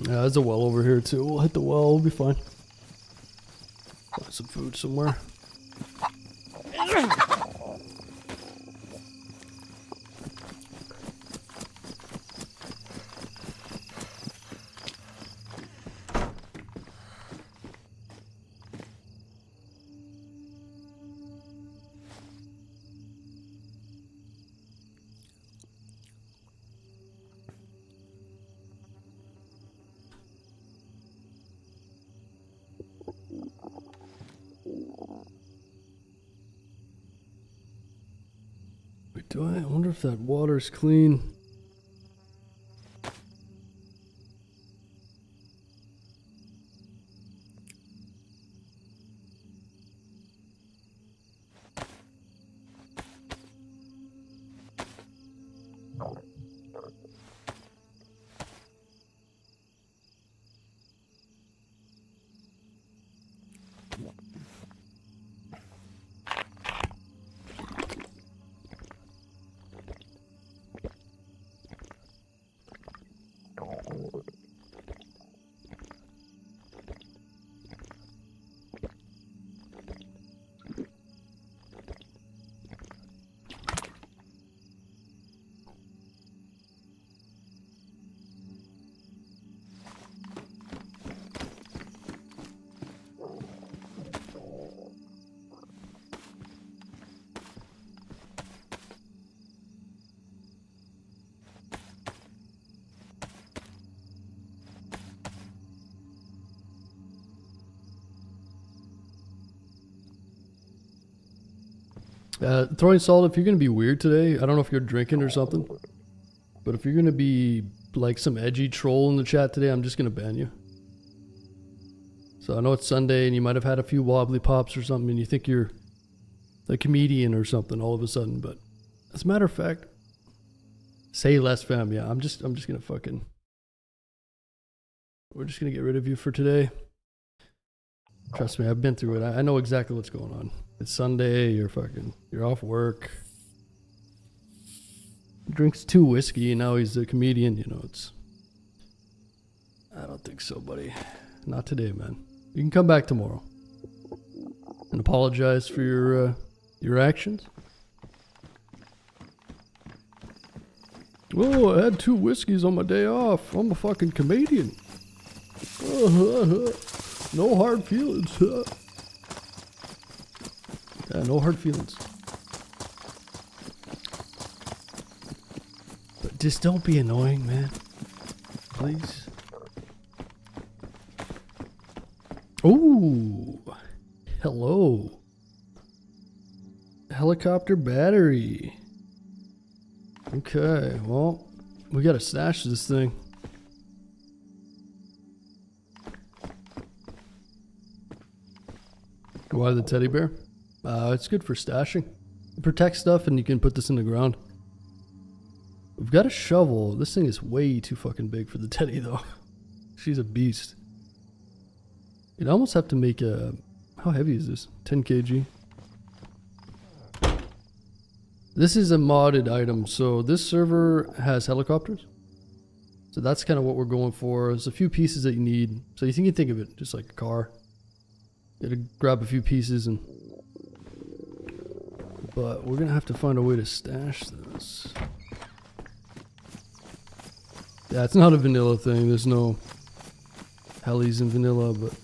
Yeah, there's a well over here too. We'll hit the well, we'll be fine. Find some food somewhere. I wonder if that water's clean. Throwing salt, if you're going to be weird today, I don't know if you're drinking or something, but if you're going to be like some edgy troll in the chat today, I'm just going to ban you. So I know it's Sunday and you might have had a few wobbly pops or something and you think you're a comedian or something all of a sudden, but as a matter of fact, say less, fam. Yeah, I'm just going to fucking, we're just going to get rid of you for today. Trust me, I've been through it. I know exactly what's going on. It's Sunday, you're off work. Drinks 2 whiskey and now he's a comedian, you know, I don't think so, buddy. Not today, man. You can come back tomorrow. And apologize for your actions. Oh, I had 2 whiskeys on my day off. I'm a fucking comedian. No hard feelings. Yeah, no hard feelings. But just don't be annoying, man. Please. Ooh. Hello. Helicopter battery. Okay, well, we gotta stash this thing. Why the teddy bear? It's good for stashing. It protects stuff and you can put this in the ground. We've got a shovel. This thing is way too fucking big for the teddy though. She's a beast. You'd almost have to make a... How heavy is this? 10 kg. This is a modded item. So this server has helicopters. So that's kind of what we're going for. There's a few pieces that you need. So you can think of it just like a car. You gotta grab a few pieces and... But we're gonna have to find a way to stash this. Yeah, it's not a vanilla thing. There's no helis in vanilla, but...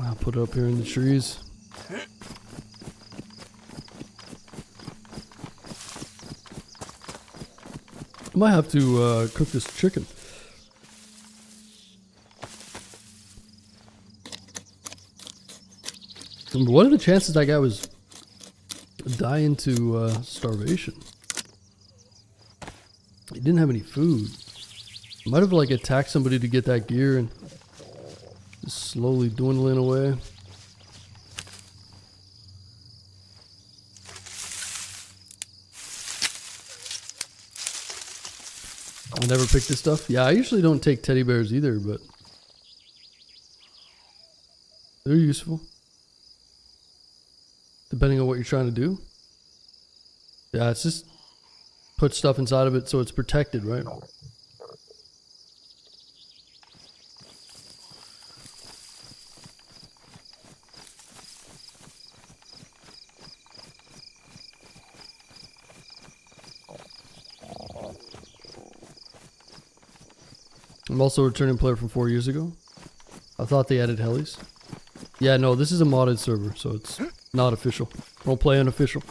I'll put it up here in the trees. I might have to cook this chicken. What are the chances that guy was dying to starvation? He didn't have any food. Might have like attacked somebody to get that gear and just slowly dwindling away. I never pick this stuff. Yeah, I usually don't take teddy bears either, but they're useful. Depending on what you're trying to do. Yeah, it's just put stuff inside of it so it's protected, right? I'm also a returning player from 4 years ago. I thought they added helis. Yeah, no, this is a modded server, so it's not official. Don't play unofficial.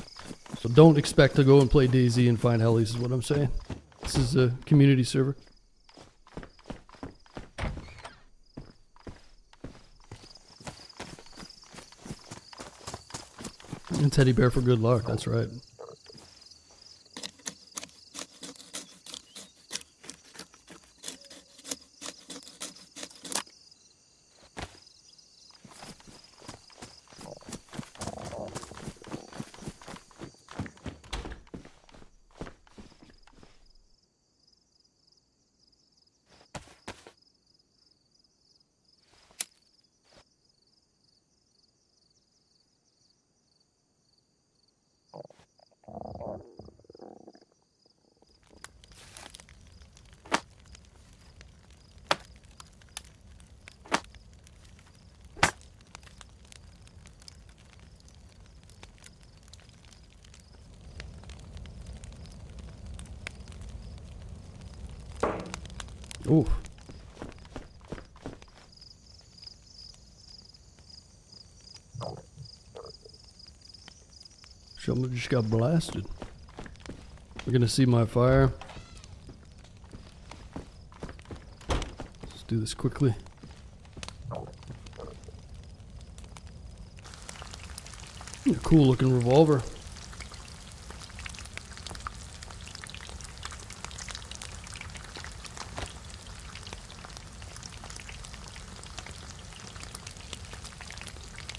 So don't expect to go and play DayZ and find helis is what I'm saying. This is a community server. And teddy bear for good luck, that's right. Ooh. Someone just got blasted. We're gonna see my fire. Let's do this quickly. A cool looking revolver.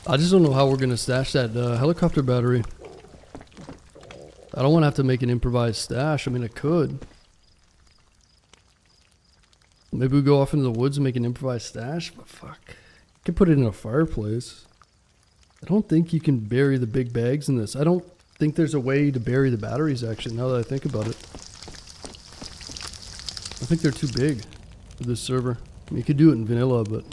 I just don't know how we're gonna stash that helicopter battery. I don't want to have to make an improvised stash. I mean, I could. Maybe we go off into the woods and make an improvised stash, but fuck. I could put it in a fireplace. I don't think you can bury the big bags in this. I don't think there's a way to bury the batteries, actually, now that I think about it. I think they're too big for this server. I mean, you could do it in vanilla, but...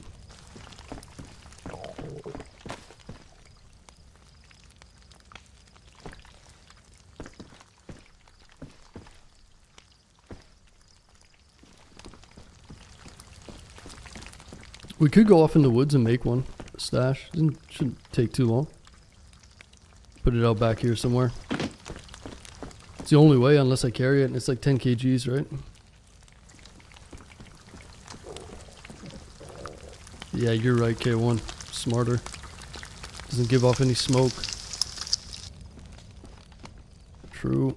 We could go off in the woods and make one. A stash. Shouldn't take too long. Put it out back here somewhere. It's the only way unless I carry it, and it's like 10 kgs, right? Yeah, you're right, K1. Smarter. Doesn't give off any smoke. True.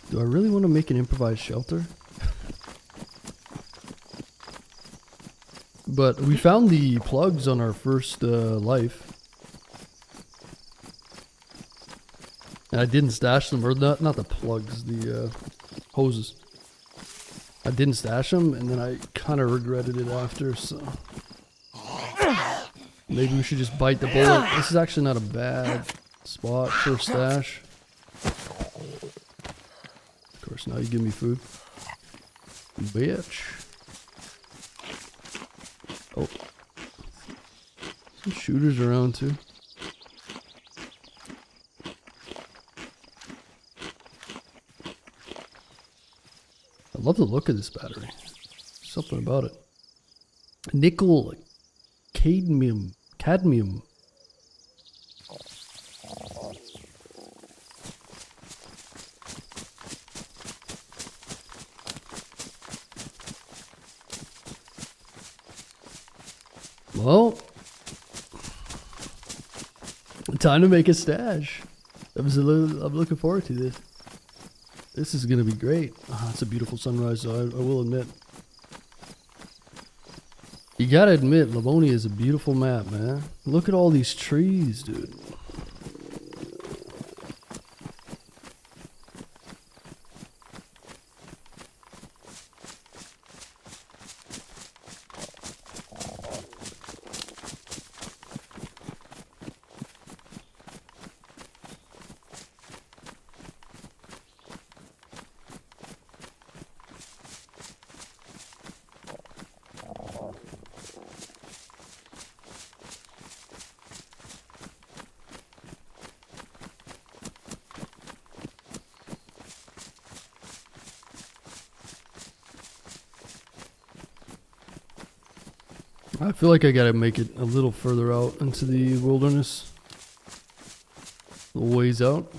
Do I really want to make an improvised shelter? But we found the plugs on our first life. And I didn't stash them, or not the plugs, the hoses. I didn't stash them, and then I kind of regretted it after, so... Maybe we should just bite the bullet. This is actually not a bad spot for a stash. Of course, now you give me food. Bitch. Oh. Some shooters around too. I love the look of this battery. Something about it. Nickel cadmium. Well, time to make a stash. I'm looking forward to this. This is gonna be great. Oh, it's a beautiful sunrise, though, I will admit. You gotta admit, Livonia is a beautiful map, man. Look at all these trees, dude. I feel like I gotta make it a little further out into the wilderness. A little ways out.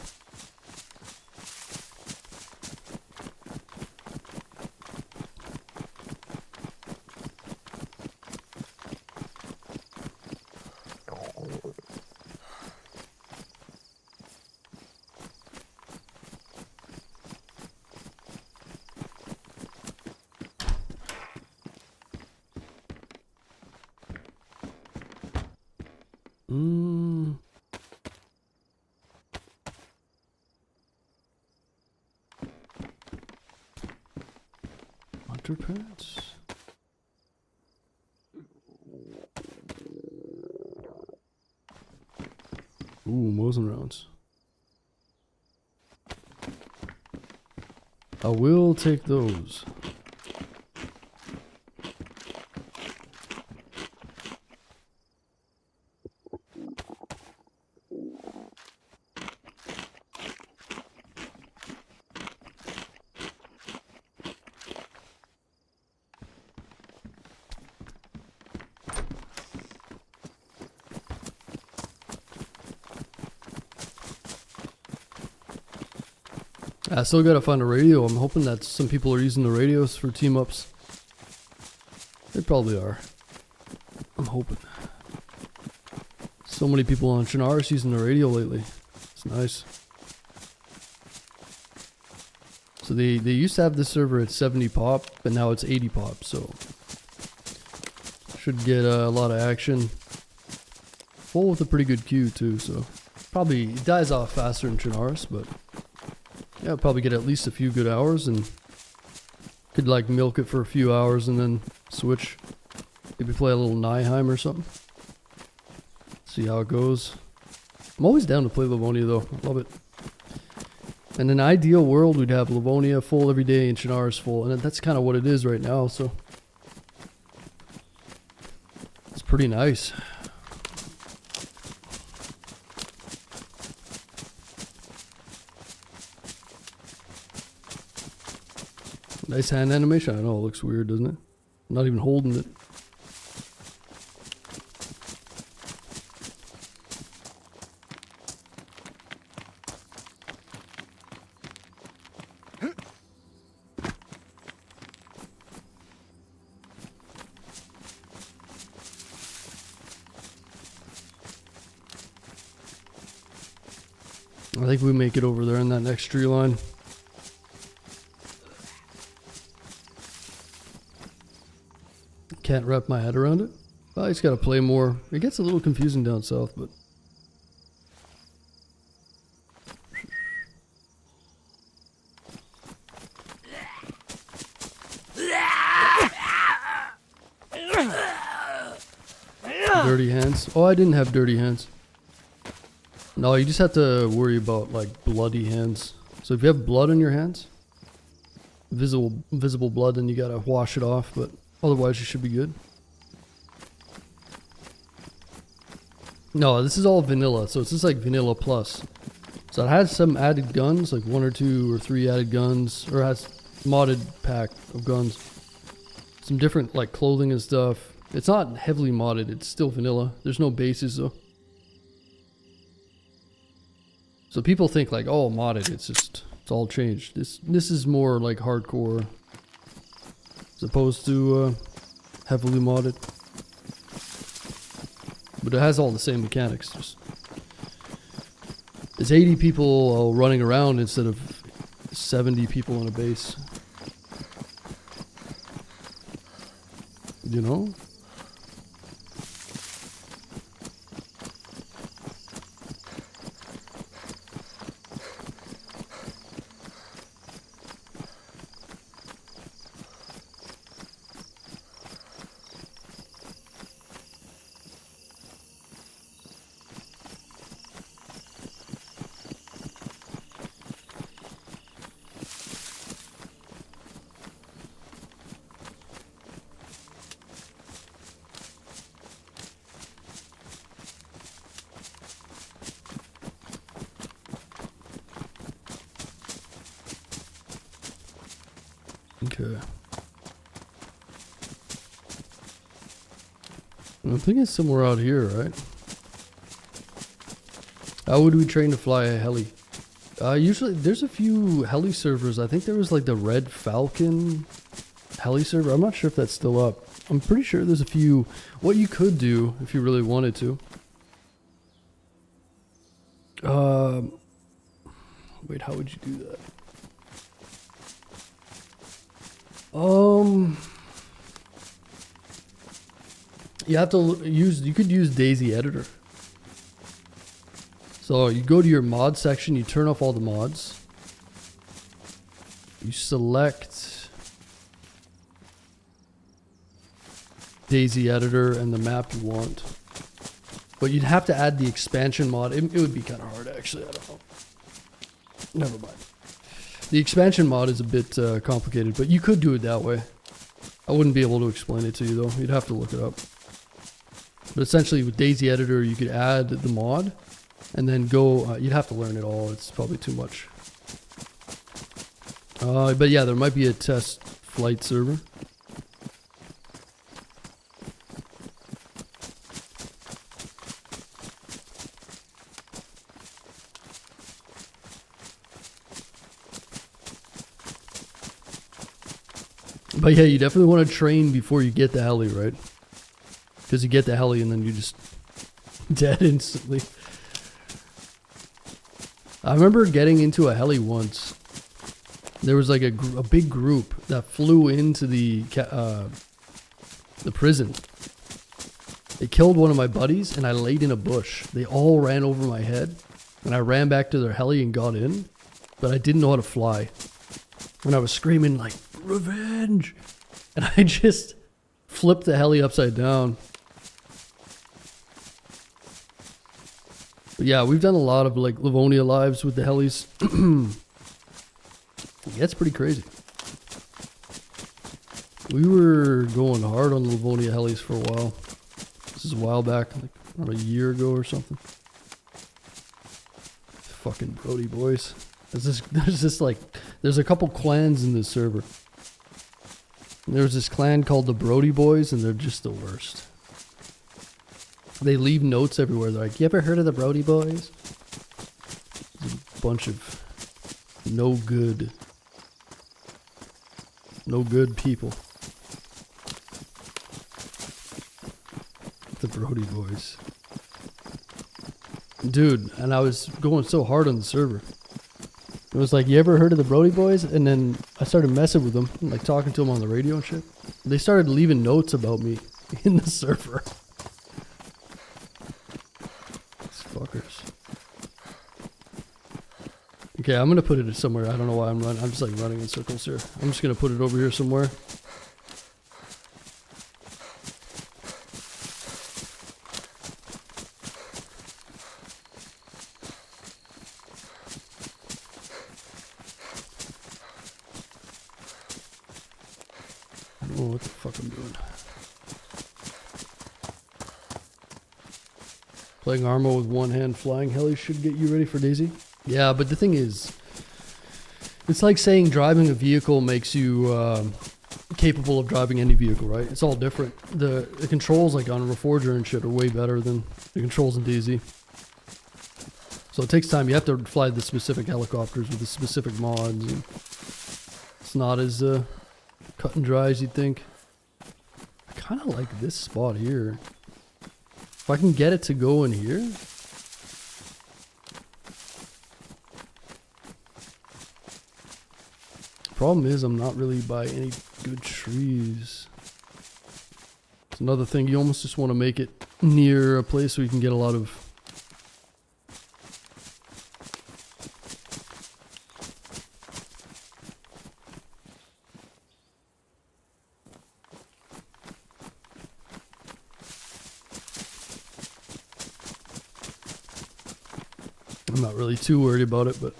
Hunter pants. Ooh, Mosin rounds. I will take those. I still gotta find a radio. I'm hoping that some people are using the radios for team ups. They probably are. I'm hoping. So many people on Chernarus using the radio lately. It's nice. So they used to have this server at 70 pop, but now it's 80 pop. So should get a lot of action. Full with a pretty good queue too. So probably it dies off faster in Chernarus, but. Yeah, I'll probably get at least a few good hours and could like milk it for a few hours and then switch. Maybe play a little Nihheim or something. See how it goes. I'm always down to play Livonia though. I love it. In an ideal world, we'd have Livonia full every day and Chernarus full. And that's kind of what it is right now, so. It's pretty nice. Nice hand animation. I know it looks weird, doesn't it? I'm not even holding it. I think we make it over there in that next tree line. Can't wrap my head around it. I just gotta play more. It gets a little confusing down south, but... Dirty hands. Oh, I didn't have dirty hands. No, you just have to worry about like bloody hands. So if you have blood on your hands, visible blood, then you gotta wash it off, but otherwise you should be good. No, this is all vanilla, so it's just like vanilla plus. So it has some added guns, like 1 or 2 or 3 added guns, or it has modded pack of guns. Some different like clothing and stuff. It's not heavily modded, it's still vanilla. There's no bases though. So people think like, oh, modded, it's all changed. This is more like hardcore as opposed to heavily modded. But it has all the same mechanics. Just there's 80 people running around instead of 70 people in a base. You know? Okay. I'm thinking somewhere out here, right? How would we train to fly a heli? Usually, there's a few heli servers. I think there was like the Red Falcon heli server. I'm not sure if that's still up. I'm pretty sure there's a few. What you could do if you really wanted to. Wait, how would you do that? You have to you could use DayZ editor. So you go to your mod section, you turn off all the mods. You select DayZ editor and the map you want. But you'd have to add the expansion mod. It would be kind of hard actually, I don't know. Never mind. The expansion mod is a bit complicated, but you could do it that way. I wouldn't be able to explain it to you though. You'd have to look it up. But essentially with DayZ editor, you could add the mod and then go, you'd have to learn it all. It's probably too much. But yeah, there might be a test flight server. But yeah, you definitely want to train before you get the heli, right? Because you get the heli and then you just dead instantly. I remember getting into a heli once. There was like a big group that flew into the prison. They killed one of my buddies and I laid in a bush. They all ran over my head and I ran back to their heli and got in. But I didn't know how to fly. And I was screaming like, revenge! And I just flipped the heli upside down. But yeah, we've done a lot of like Livonia lives with the helis. Yeah, it's pretty crazy. We were going hard on the Livonia helis for a while. This is a while back, like around a year ago or something. Fucking Brody boys. There's a couple clans in this server. There's this clan called the Brody Boys, and they're just the worst. They leave notes everywhere. They're like, "You ever heard of the Brody Boys?" It's a bunch of no good people. The Brody Boys. Dude, and I was going so hard on the server. It was like, "You ever heard of the Brody Boys?" And then I started messing with them, like talking to them on the radio and shit. They started leaving notes about me in the server. These fuckers. Okay, I'm gonna put it somewhere. I don't know why I'm running. I'm just like running in circles here. I'm just gonna put it over here somewhere. I don't know what the fuck I'm doing. Playing armor with one hand flying heli should get you ready for DayZ. Yeah, but the thing is, it's like saying driving a vehicle makes you capable of driving any vehicle, right? It's all different. The controls like on a Reforger and shit are way better than the controls in DayZ. So it takes time. You have to fly the specific helicopters with the specific mods. And it's not as cut and dry as you'd think. I kind of like this spot here. If I can get it to go in here. Problem is, I'm not really by any good trees. It's another thing. You almost just want to make it near a place where you can get a lot of. I'm not really too worried about it, but.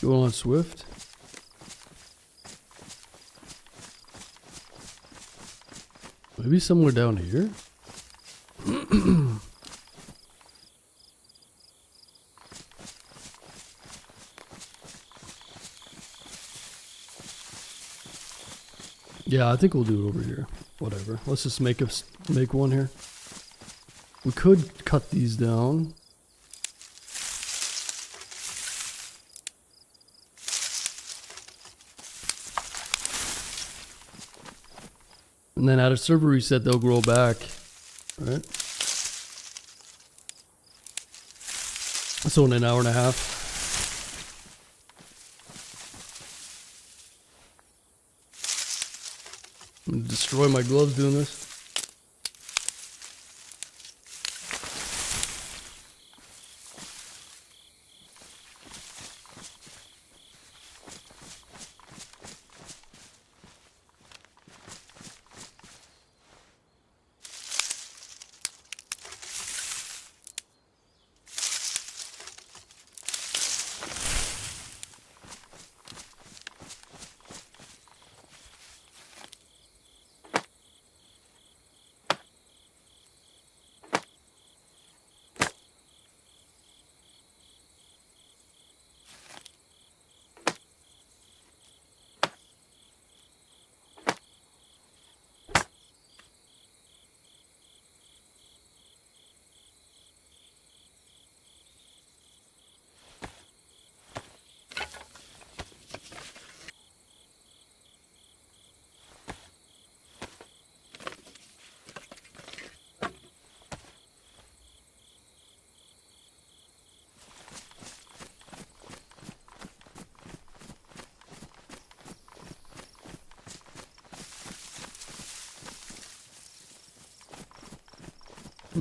You want on Swift? Maybe somewhere down here? Yeah, I think we'll do it over here. Whatever. Let's just make one here. We could cut these down. And then at a server reset, they'll grow back. Right? So in an hour and a half. I'm gonna destroy my gloves doing this.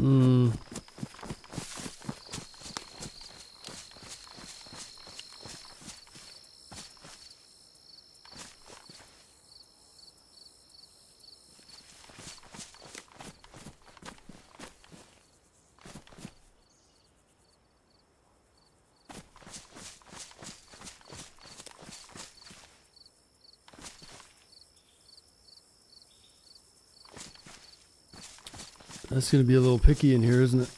Hmm. That's gonna be a little picky in here, isn't it?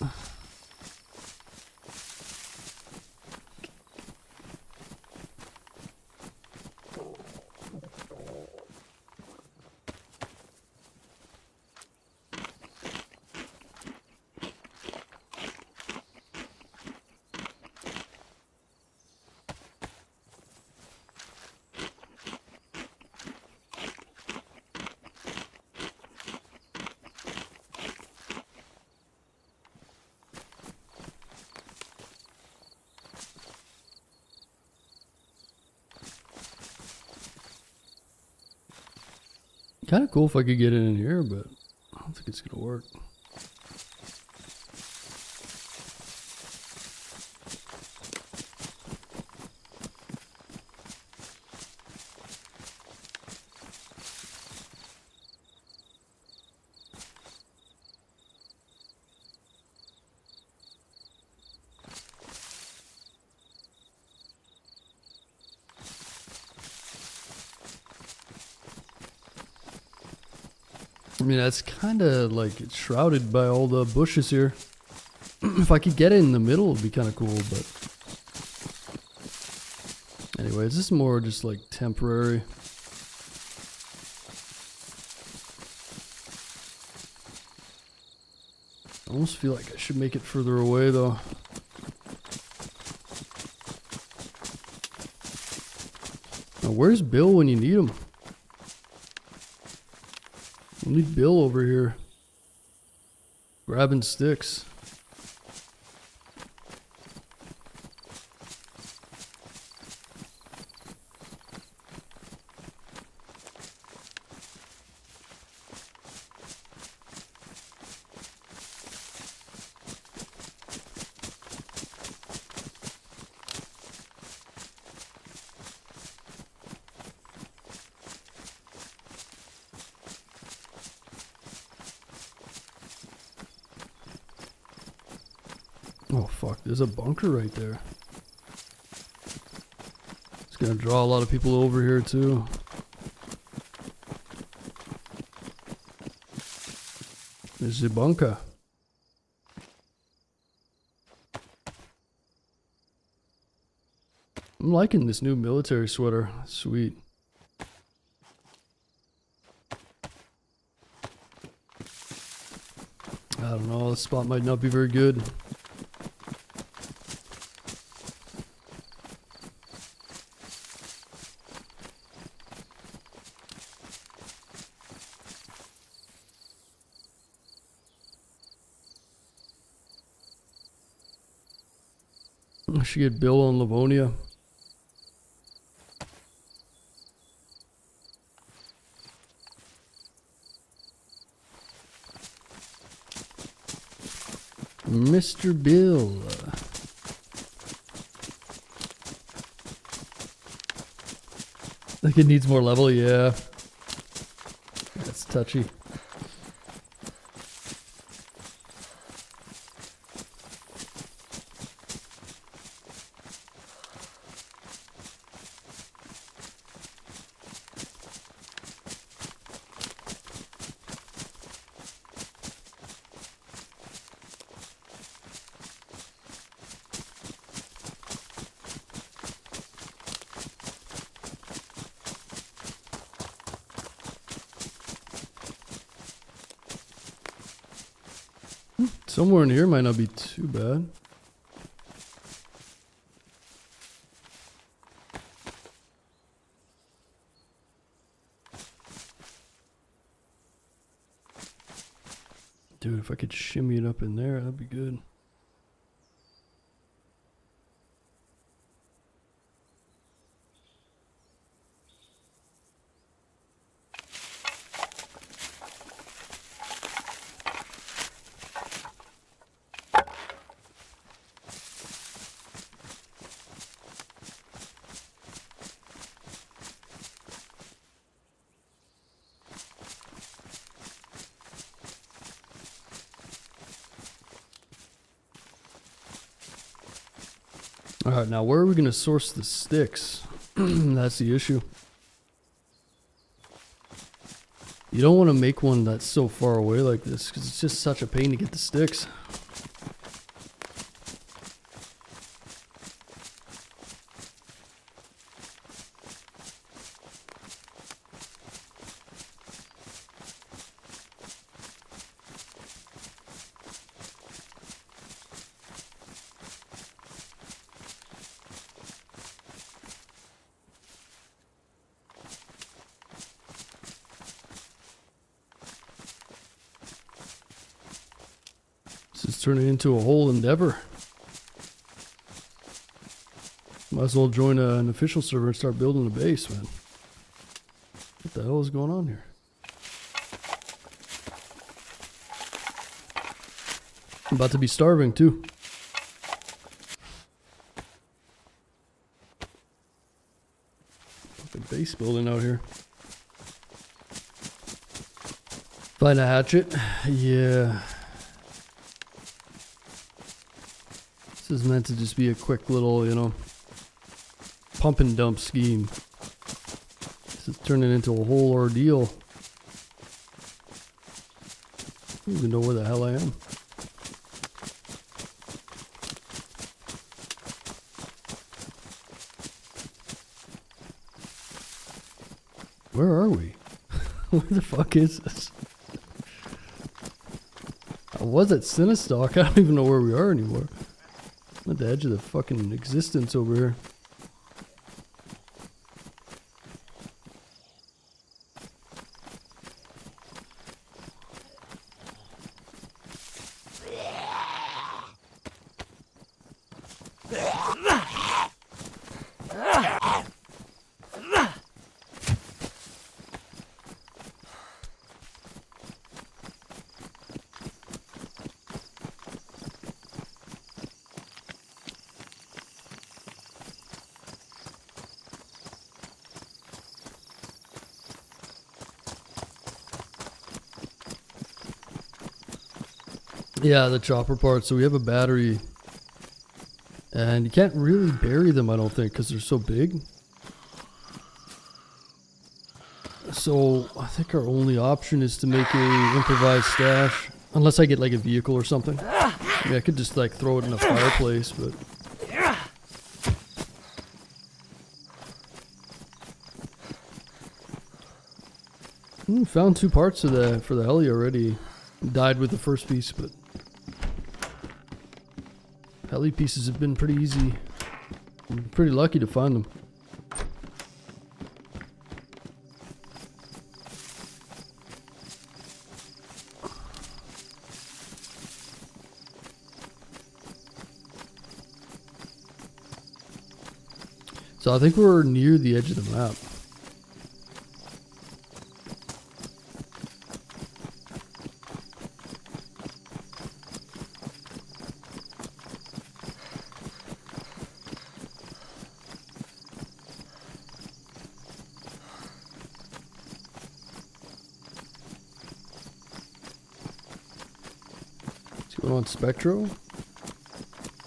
Kind of cool if I could get it in here, but I don't think it's gonna work. I mean, that's kind of like it's shrouded by all the bushes here. If I could get it in the middle, it'd be kind of cool, but anyways, this is more just like temporary. I almost feel like I should make it further away though. Now, where's Bill when you need him? We need Bill over here grabbing sticks. Oh fuck, there's a bunker right there. It's gonna draw a lot of people over here too. There's the bunker. I'm liking this new military sweater. Sweet. I don't know, this spot might not be very good. I should get Bill on Livonia. Mr. Bill. I think it needs more level, yeah. That's touchy. Somewhere in here might not be too bad. Dude, if I could shimmy it up in there, that'd be good. Alright, now where are we going to source the sticks? That's the issue. You don't want to make one that's so far away like this, because it's just such a pain to get the sticks. This is turning into a whole endeavor. Might as well join an official server and start building a base, man. What the hell is going on here? I'm about to be starving too. Fucking base building out here. Find a hatchet. Yeah. This is meant to just be a quick little, you know, pump and dump scheme. This is turning into a whole ordeal. I don't even know where the hell I am. Where are we? Where the fuck is this? I was at Sinistock. I don't even know where we are anymore. I'm at the edge of the fucking existence over here. Yeah, the chopper part. So we have a battery. And you can't really bury them, I don't think, because they're so big. So I think our only option is to make a improvised stash. Unless I get like a vehicle or something. Yeah, I could just like throw it in a fireplace, but... found 2 parts of the for the heli already. Died with the first piece, but... heli pieces have been pretty easy. I'm pretty lucky to find them. So I think we're near the edge of the map. Going on Spectro.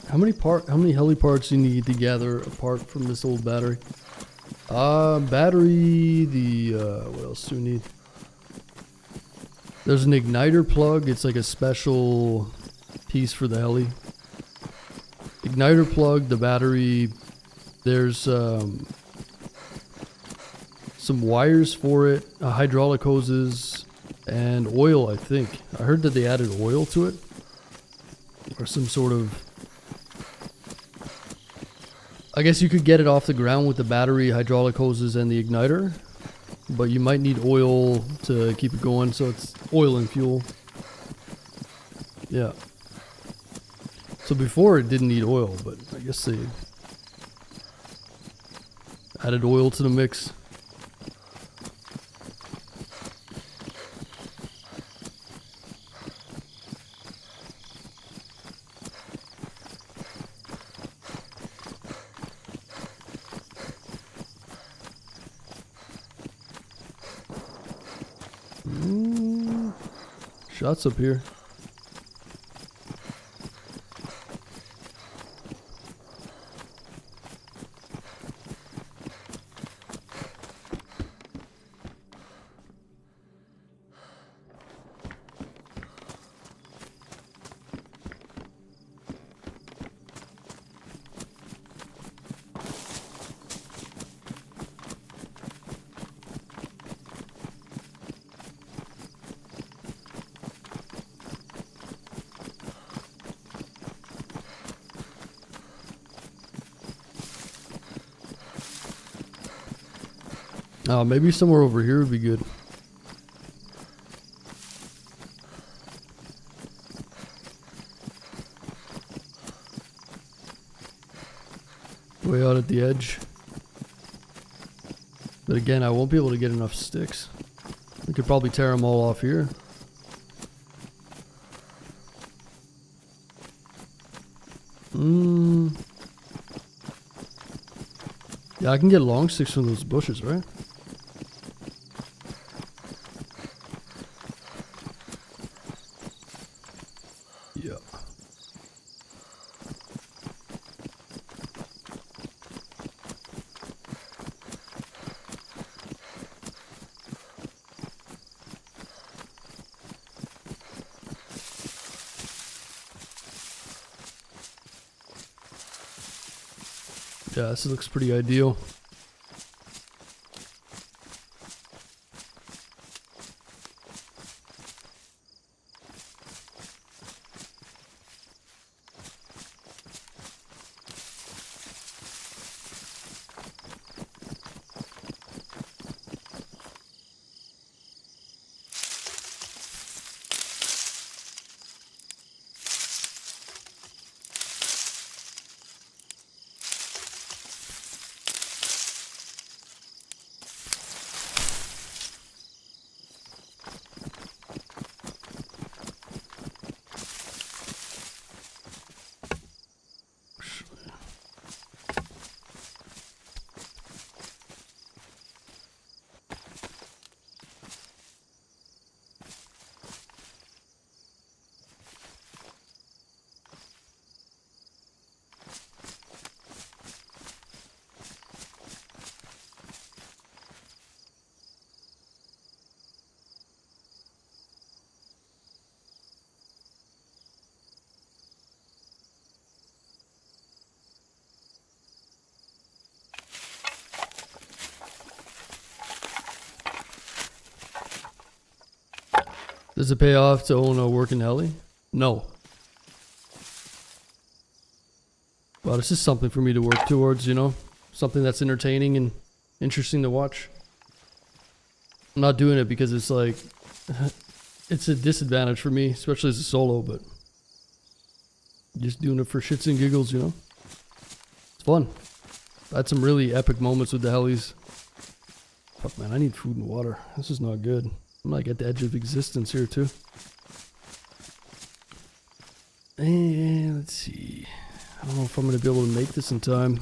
How many heli parts do you need to gather apart from this old battery? Battery, what else do we need? There's an igniter plug. It's like a special piece for the heli. Igniter plug, the battery. There's some wires for it, hydraulic hoses, and oil, I think. I heard that they added oil to it. Or some sort of... I guess you could get it off the ground with the battery, hydraulic hoses, and the igniter. But you might need oil to keep it going, so it's oil and fuel. Yeah. So before it didn't need oil, but I guess they added oil to the mix. Shots up here. Maybe somewhere over here would be good. Way out at the edge. But again, I won't be able to get enough sticks. We could probably tear them all off here. Yeah, I can get long sticks from those bushes, right? Yeah. Yeah, this looks pretty ideal. Does it pay off to own a working heli? No. Well, it's just something for me to work towards, you know? Something that's entertaining and interesting to watch. I'm not doing it because it's like, it's a disadvantage for me, especially as a solo, but just doing it for shits and giggles, you know? It's fun. I had some really epic moments with the helis. Fuck, man, I need food and water. This is not good. I'm like at the edge of existence here too. And let's see. I don't know if I'm going to be able to make this in time.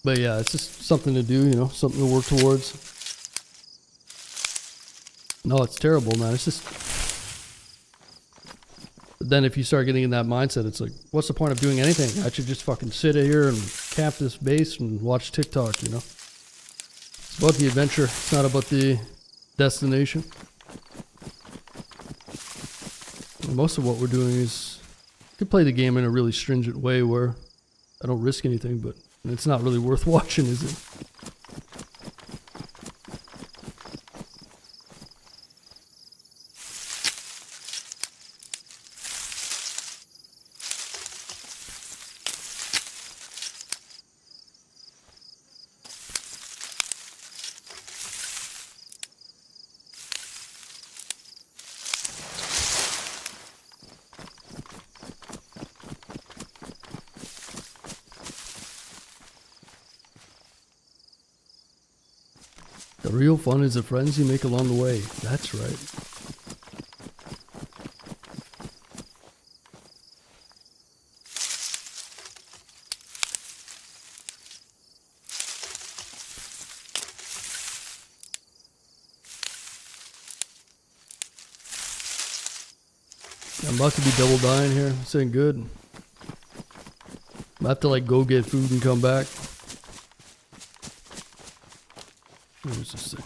But yeah, it's just something to do, you know, something to work towards. No, it's terrible, man. It's just... But then if you start getting in that mindset, it's like, what's the point of doing anything? I should just fucking sit here and camp this base and watch TikTok, you know? It's about the adventure. It's not about the destination. And most of what we're doing is... You could play the game in a really stringent way where I don't risk anything, but it's not really worth watching, is it? The real fun is the friends you make along the way. That's right. I'm about to be double dying here. This ain't good. I have to like go get food and come back. Where's this thing?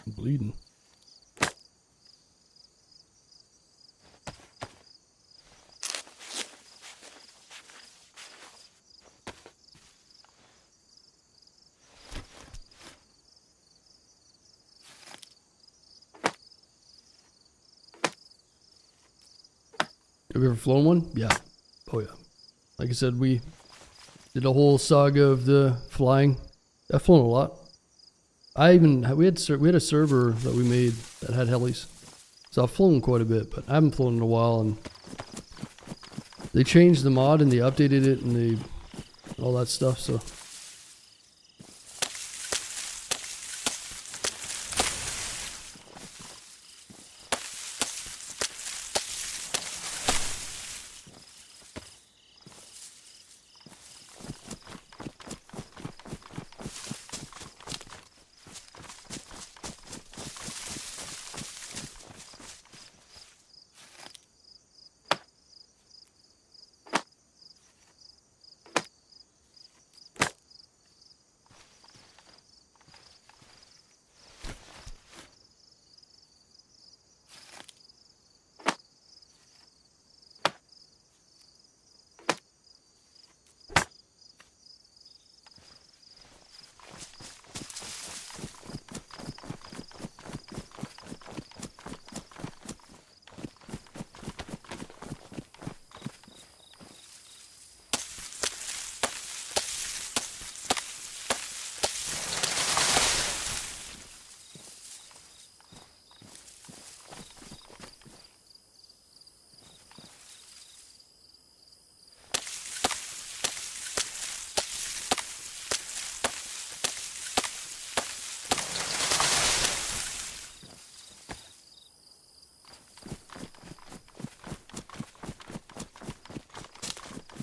I'm bleeding. Have you ever flown one? Yeah. Oh yeah. Like I said, we did a whole saga of the flying. I've flown a lot. We had a server that we made that had helis, so I've flown quite a bit, but I haven't flown in a while. And they changed the mod and they updated it and all that stuff. So.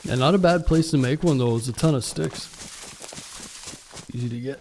And not a bad place to make one though. It's a ton of sticks. Easy to get.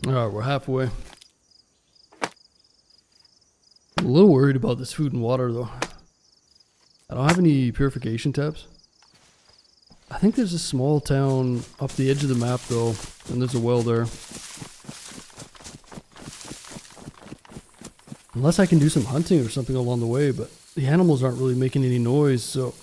Alright, we're halfway. I'm a little worried about this food and water though. I don't have any purification tabs. I think there's a small town off the edge of the map though, and there's a well there. Unless I can do some hunting or something along the way, but the animals aren't really making any noise, so...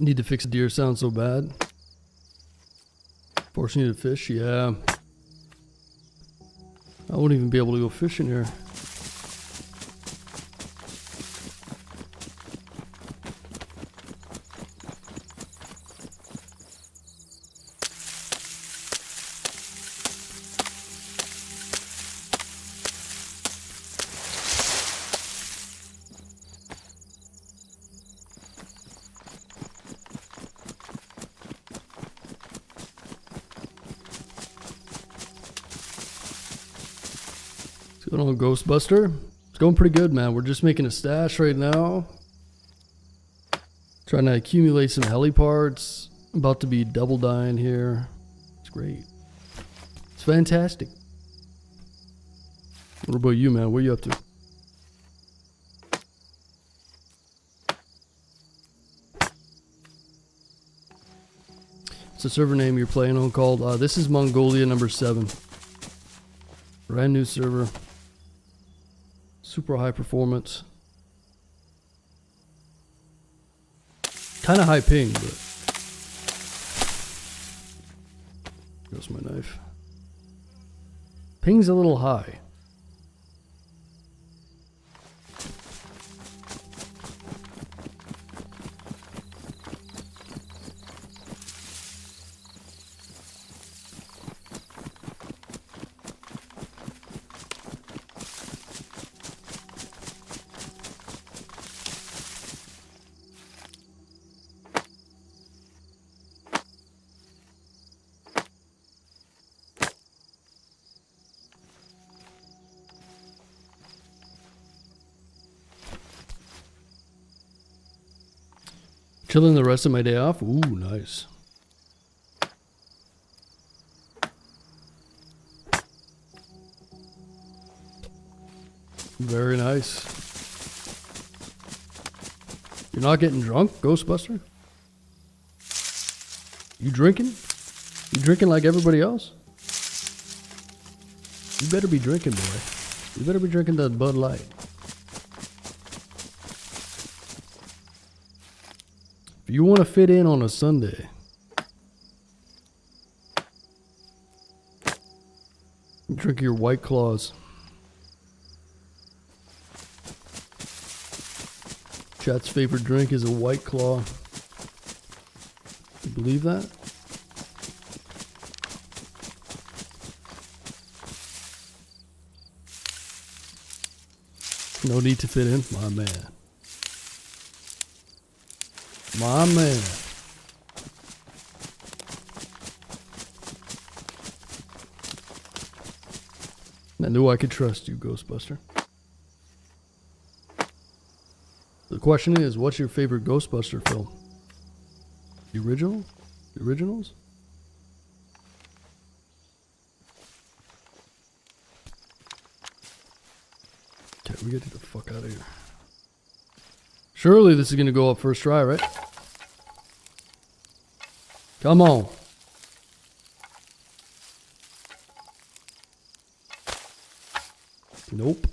Need to fix a deer sound so bad. Forcing you to fish, yeah. I wouldn't even be able to go fishing here. What's going on, Ghostbuster? It's going pretty good, man. We're just making a stash right now. Trying to accumulate some heli parts. About to be double dying here. It's great. It's fantastic. What about you, man? What are you up to? What's the server name you're playing on called? This is Mongolia number 7. Brand new server. Super high performance. Kind of high ping, but... Goes my knife. Ping's a little high. Chilling the rest of my day off. Ooh, nice. Very nice. You're not getting drunk, Ghostbuster? You drinking? You drinking like everybody else? You better be drinking, boy. You better be drinking that Bud Light. If you want to fit in on a Sunday, drink your White Claws. Chat's favorite drink is a White Claw. You believe that? No need to fit in, my man. My man. I knew I could trust you, Ghostbuster. The question is, what's your favorite Ghostbuster film? The original? The originals? Okay, we gotta get the fuck out of here. Surely this is gonna go up first try, right? Come on. Nope.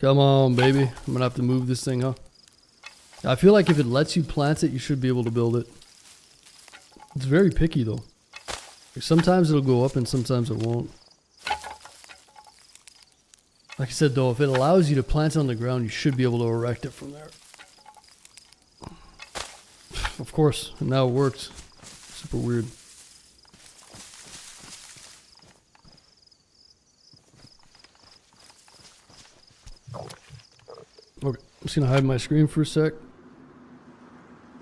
Come on, baby. I'm gonna have to move this thing, huh? I feel like if it lets you plant it, you should be able to build it. It's very picky, though. Like sometimes it'll go up and sometimes it won't. Like I said, though, if it allows you to plant it on the ground, you should be able to erect it from there. Of course, and now it works. Super weird. Okay, I'm just gonna hide my screen for a sec.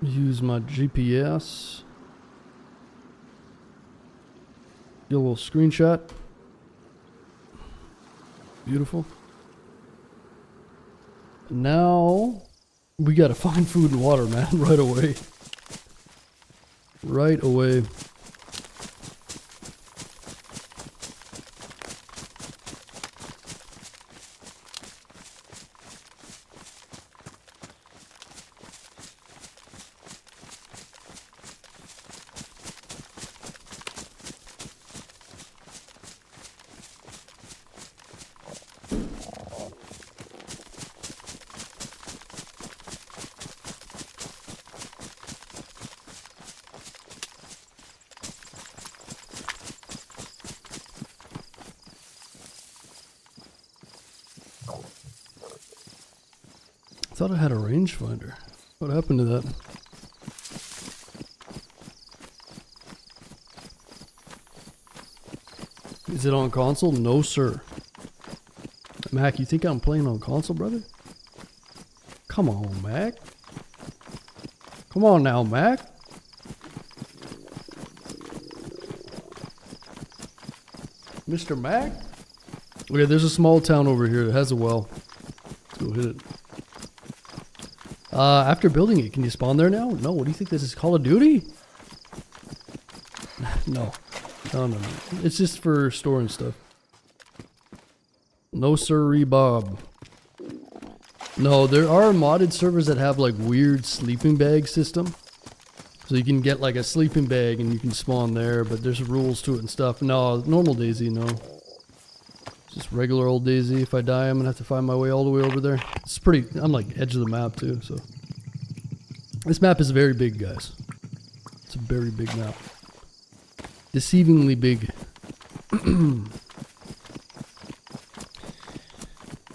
Use my GPS. Get a little screenshot. Beautiful. Now we gotta find food and water, man, right away. Right away. I thought I had a rangefinder. What happened to that? Is it on console? No, sir. Mac, you think I'm playing on console, brother? Come on, Mac. Come on now, Mac. Mr. Mac? Okay, there's a small town over here that has a well. Let's go hit it. After building it, can you spawn there now? No, what do you think this is, Call of Duty? No. No. It's just for storing stuff. No sirree, Bob. No, there are modded servers that have like weird sleeping bag system. So you can get like a sleeping bag and you can spawn there, but there's rules to it and stuff. No, normal DayZ, no. Just regular old DayZ. If I die, I'm gonna have to find my way all the way over there. It's pretty, I'm like edge of the map too, so. This map is very big, guys. It's a very big map. Deceivingly big.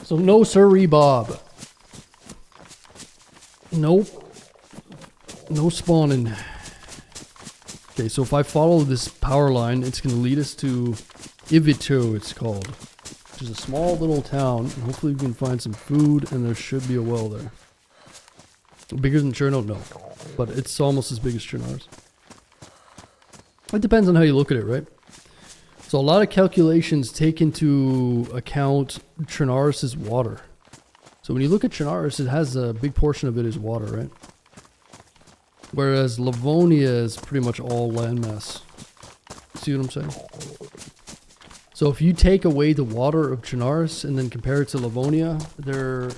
So no sirree, Bob. Nope. No spawning. Okay, so if I follow this power line, it's going to lead us to Ivito, it's called. Which is a small little town. And hopefully we can find some food, and there should be a well there. Bigger than Cherno? No. But it's almost as big as Chernar's. It depends on how you look at it, right? So a lot of calculations take into account Chernarus' water. So when you look at Chernarus, it has a big portion of it is water, right? Whereas Livonia is pretty much all landmass. See what I'm saying? So if you take away the water of Chernarus and then compare it to Livonia, they're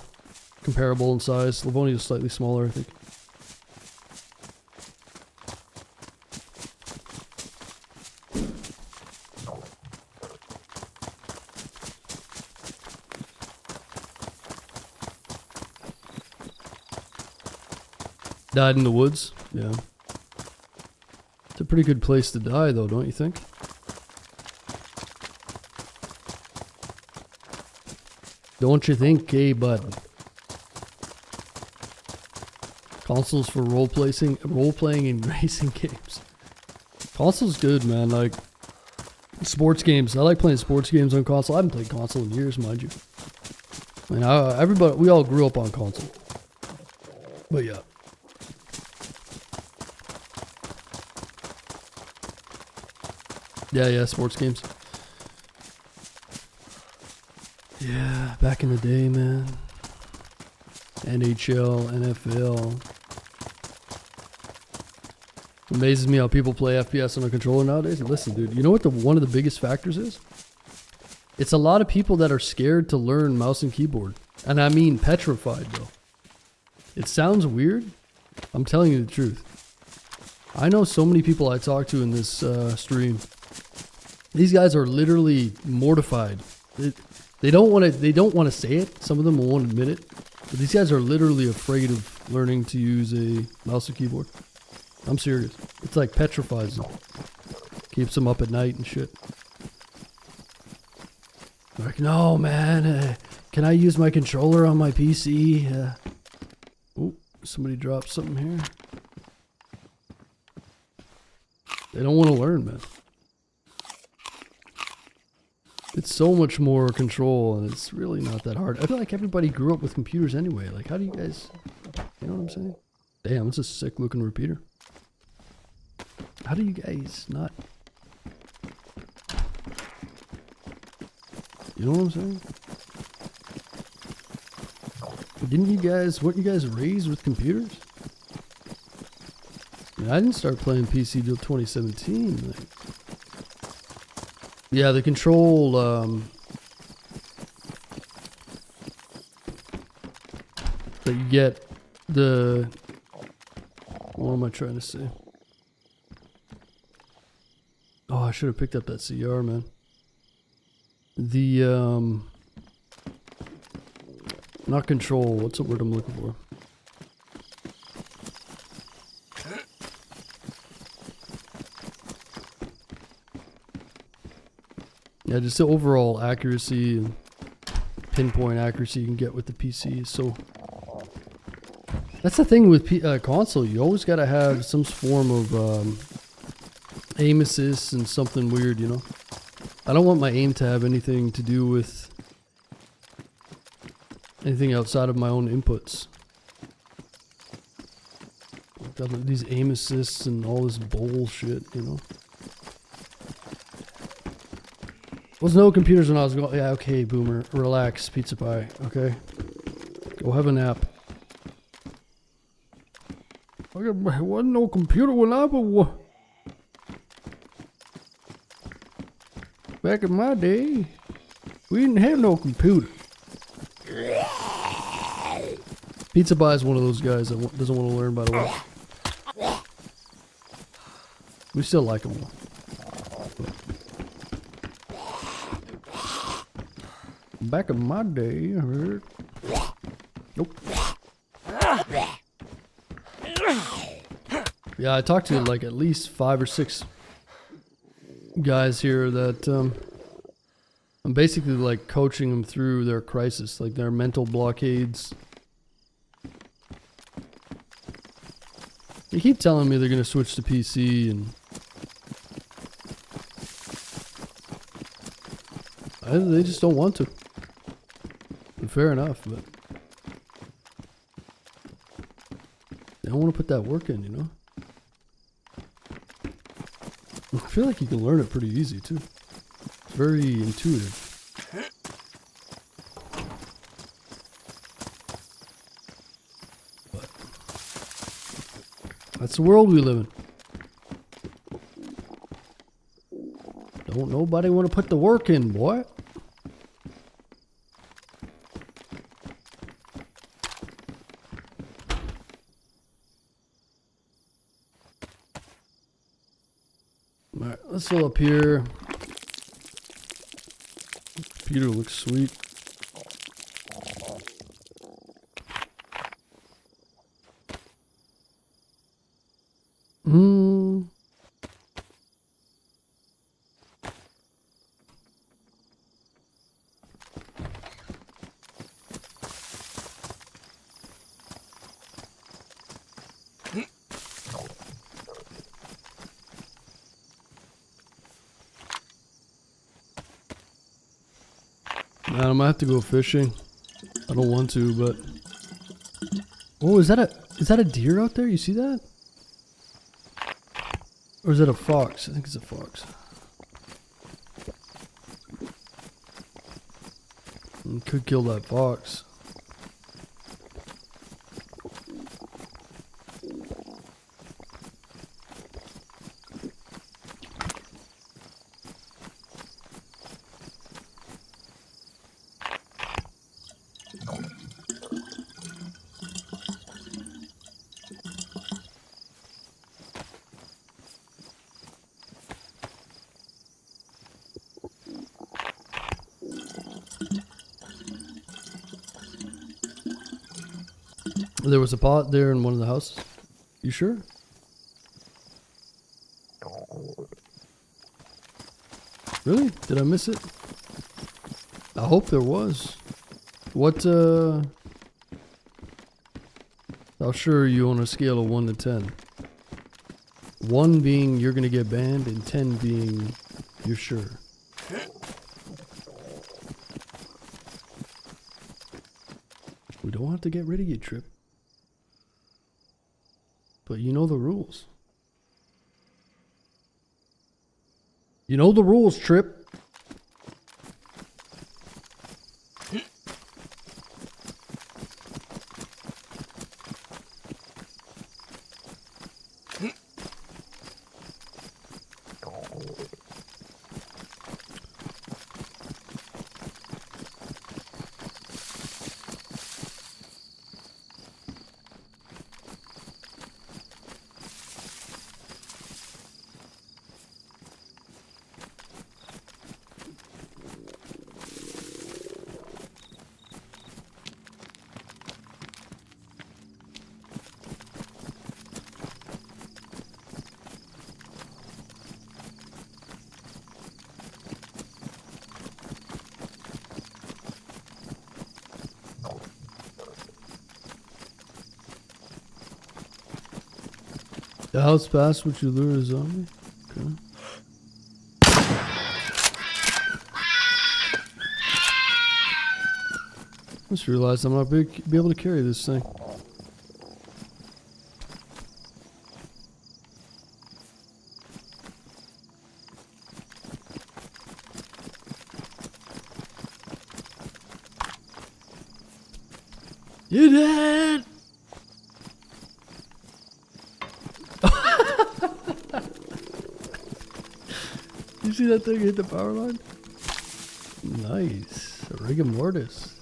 comparable in size. Livonia is slightly smaller, I think. Died in the woods? Yeah. It's a pretty good place to die though, don't you think? Don't you think, bud? Consoles for role-playing and racing games. Console's good, man. Like, sports games. I like playing sports games on console. I haven't played console in years, mind you. I mean, everybody, we all grew up on console. But yeah. Yeah, sports games. Yeah, back in the day, man. NHL, NFL. Amazes me how people play FPS on a controller nowadays. Listen, dude, you know what one of the biggest factors is? It's a lot of people that are scared to learn mouse and keyboard. And I mean petrified, though. It sounds weird. I'm telling you the truth. I know so many people I talk to in this stream. These guys are literally mortified. They don't want to say it. Some of them won't admit it. But these guys are literally afraid of learning to use a mouse and keyboard. I'm serious. It's like petrifies them. Keeps them up at night and shit. They're like, no, man. Can I use my controller on my PC? Oh, somebody dropped something here. They don't want to learn, man. It's so much more control, and it's really not that hard. I feel like everybody grew up with computers anyway. Like, how do you guys... You know what I'm saying? Damn, it's a sick-looking repeater. How do you guys not... You know what I'm saying? Weren't you guys raised with computers? I mean, I didn't start playing PC till 2017. Like, yeah, the control, that you get, what am I trying to say? Oh, I should have picked up that CR, man. Not control, what's the word I'm looking for? Yeah, just the overall accuracy and pinpoint accuracy you can get with the PC. So that's the thing with console. You always got to have some form of aim assist and something weird, you know. I don't want my aim to have anything to do with anything outside of my own inputs. Got these aim assists and all this bullshit, you know. Was no computers when I was going. Yeah, okay, boomer. Relax, pizza pie. Okay, go have a nap. There wasn't no computer when I was. Back in my day, we didn't have no computer. Pizza Pie is one of those guys that doesn't want to learn, by the way. We still like him. Back in my day, I heard. Nope. Yeah, I talked to like at least 5 or 6 guys here that I'm basically like coaching them through their crisis, like their mental blockades. They keep telling me they're gonna switch to PC, and they just don't want to. And fair enough, but they don't want to put that work in, you know? I feel like you can learn it pretty easy too. It's very intuitive. But that's the world we live in. Don't nobody want to put the work in, boy. Alright, let's fill up here. Computer looks sweet. Man, I might have to go fishing. I don't want to, but oh, is that a deer out there? You see that? Or is that a fox? I think it's a fox. Could kill that fox. There was a pot there in one of the houses. You sure? Really? Did I miss it? I hope there was. What, I'll sure you on a scale of 1 to 10. 1 being you're gonna get banned, and 10 being you're sure. We don't have to get rid of you, Trip. But you know the rules. You know the rules, Trip. The house past which you lure a zombie? Okay. Just realized I'm not be able to carry this thing. You dead! see that thing hit the power line? Nice. A rigor mortis.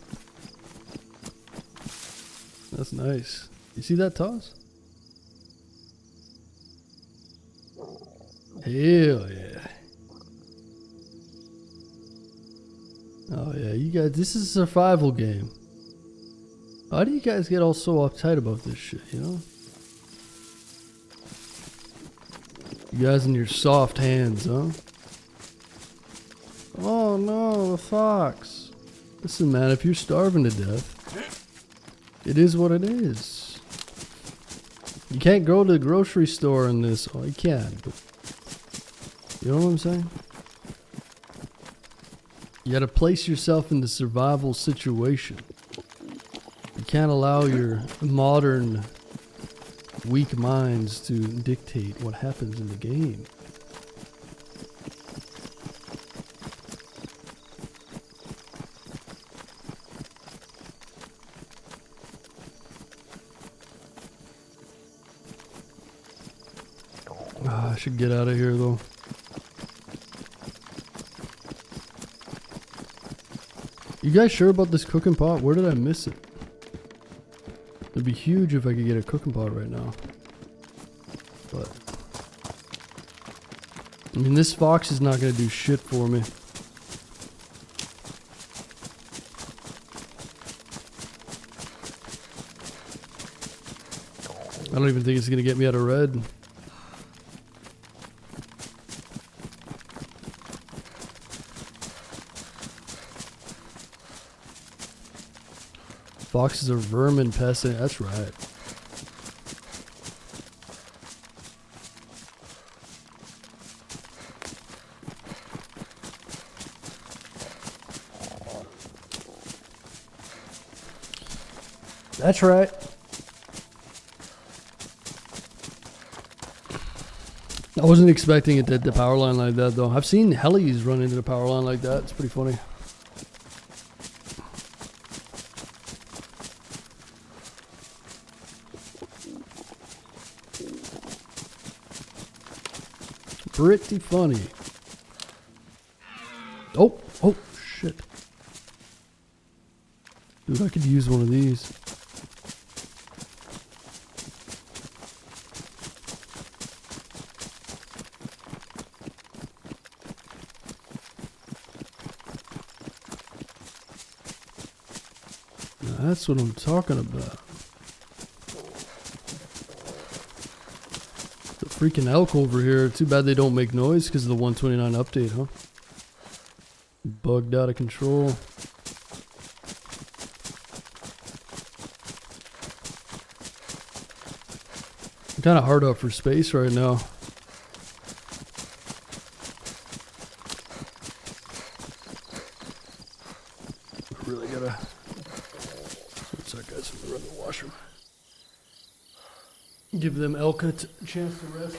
That's nice. You see that toss? Hell yeah. Oh yeah, you guys, this is a survival game. Why do you guys get all so uptight about this shit, you know? You guys in your soft hands, huh? Oh no, the fox. Listen man, if you're starving to death, it is what it is. You can't go to the grocery store in this. Oh, you can, but you know what I'm saying? You gotta place yourself in the survival situation. You can't allow your modern weak minds to dictate what happens in the game. I should get out of here though. You guys sure about this cooking pot? Where did I miss it? It'd be huge if I could get a cooking pot right now. But I mean, this fox is not gonna do shit for me. I don't even think it's gonna get me out of red. Foxes are vermin pesting. That's right. That's right. I wasn't expecting it to hit the power line like that though. I've seen helis run into the power line like that. It's pretty funny. Pretty funny. Oh, oh, shit. Dude, I could use one of these. Now that's what I'm talking about. Freaking elk over here. Too bad they don't make noise because of the 129 update, huh? Bugged out of control. I'm kind of hard up for space right now. Really gotta... What's that, guys? I'm gonna run the washroom. Give them elk a chance to rest.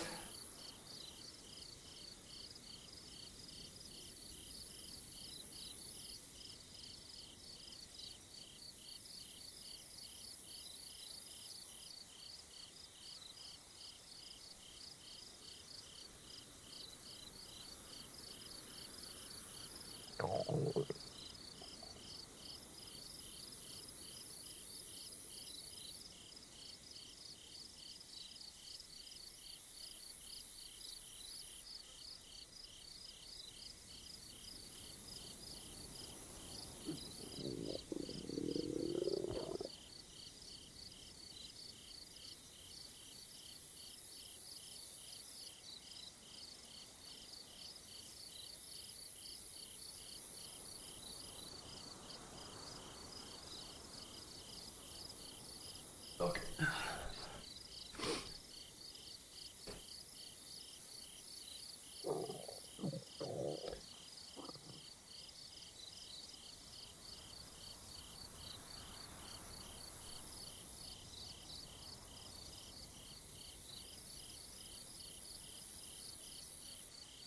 Okay.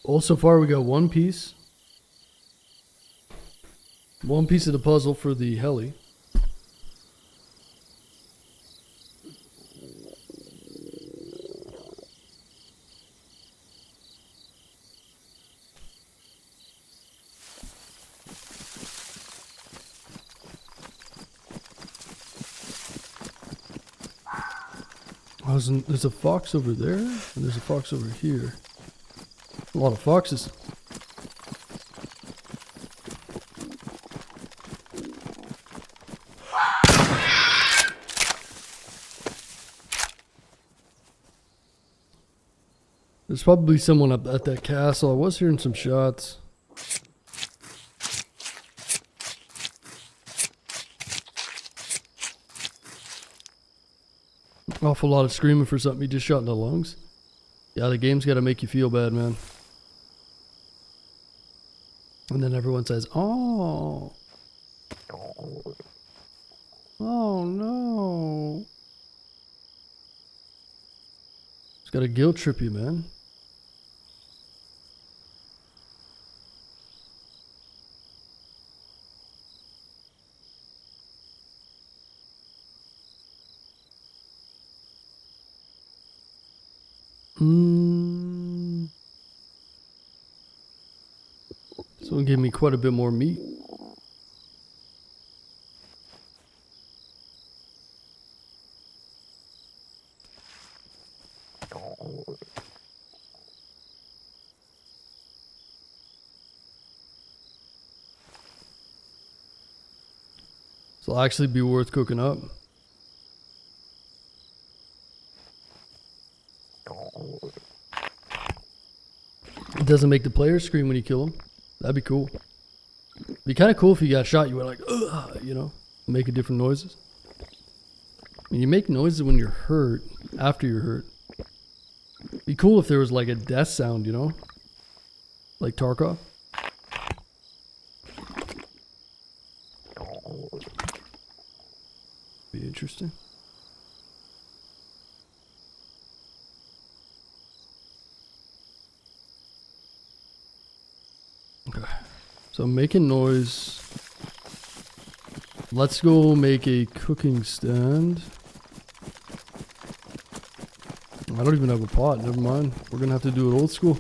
Well, so far we got one piece. One piece of the puzzle for the heli. There's a fox over there, and there's a fox over here. A lot of foxes. There's probably someone up at that castle. I was hearing some shots. Awful lot of screaming for something you just shot in the lungs. Yeah, the game's got to make you feel bad, man. And then everyone says, "Oh, oh no!" It's got to guilt trip you, man. Someone gave me quite a bit more meat. So it'll actually be worth cooking up. It doesn't make the player scream when you kill them. That'd be cool. Be kind of cool if you got shot. You were like, ugh, you know, making different noises. I mean, you make noises when you're hurt, after you're hurt. Be cool if there was like a death sound, you know, like Tarkov. Be interesting. Okay, so I'm making noise. Let's go make a cooking stand. I don't even have a pot, never mind. We're gonna have to do it old school.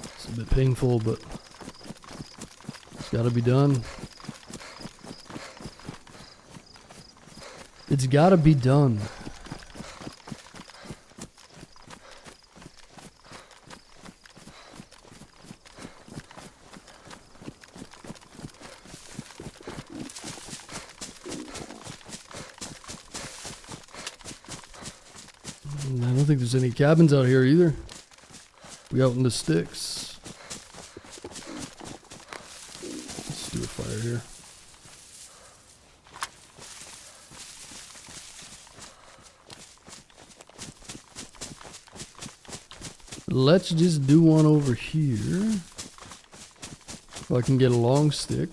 It's a bit painful, but it's gotta be done. It's gotta be done. I don't think there's any cabins out here either. We out in the sticks. Let's do a fire here. Let's just do one over here. If I can get a long stick.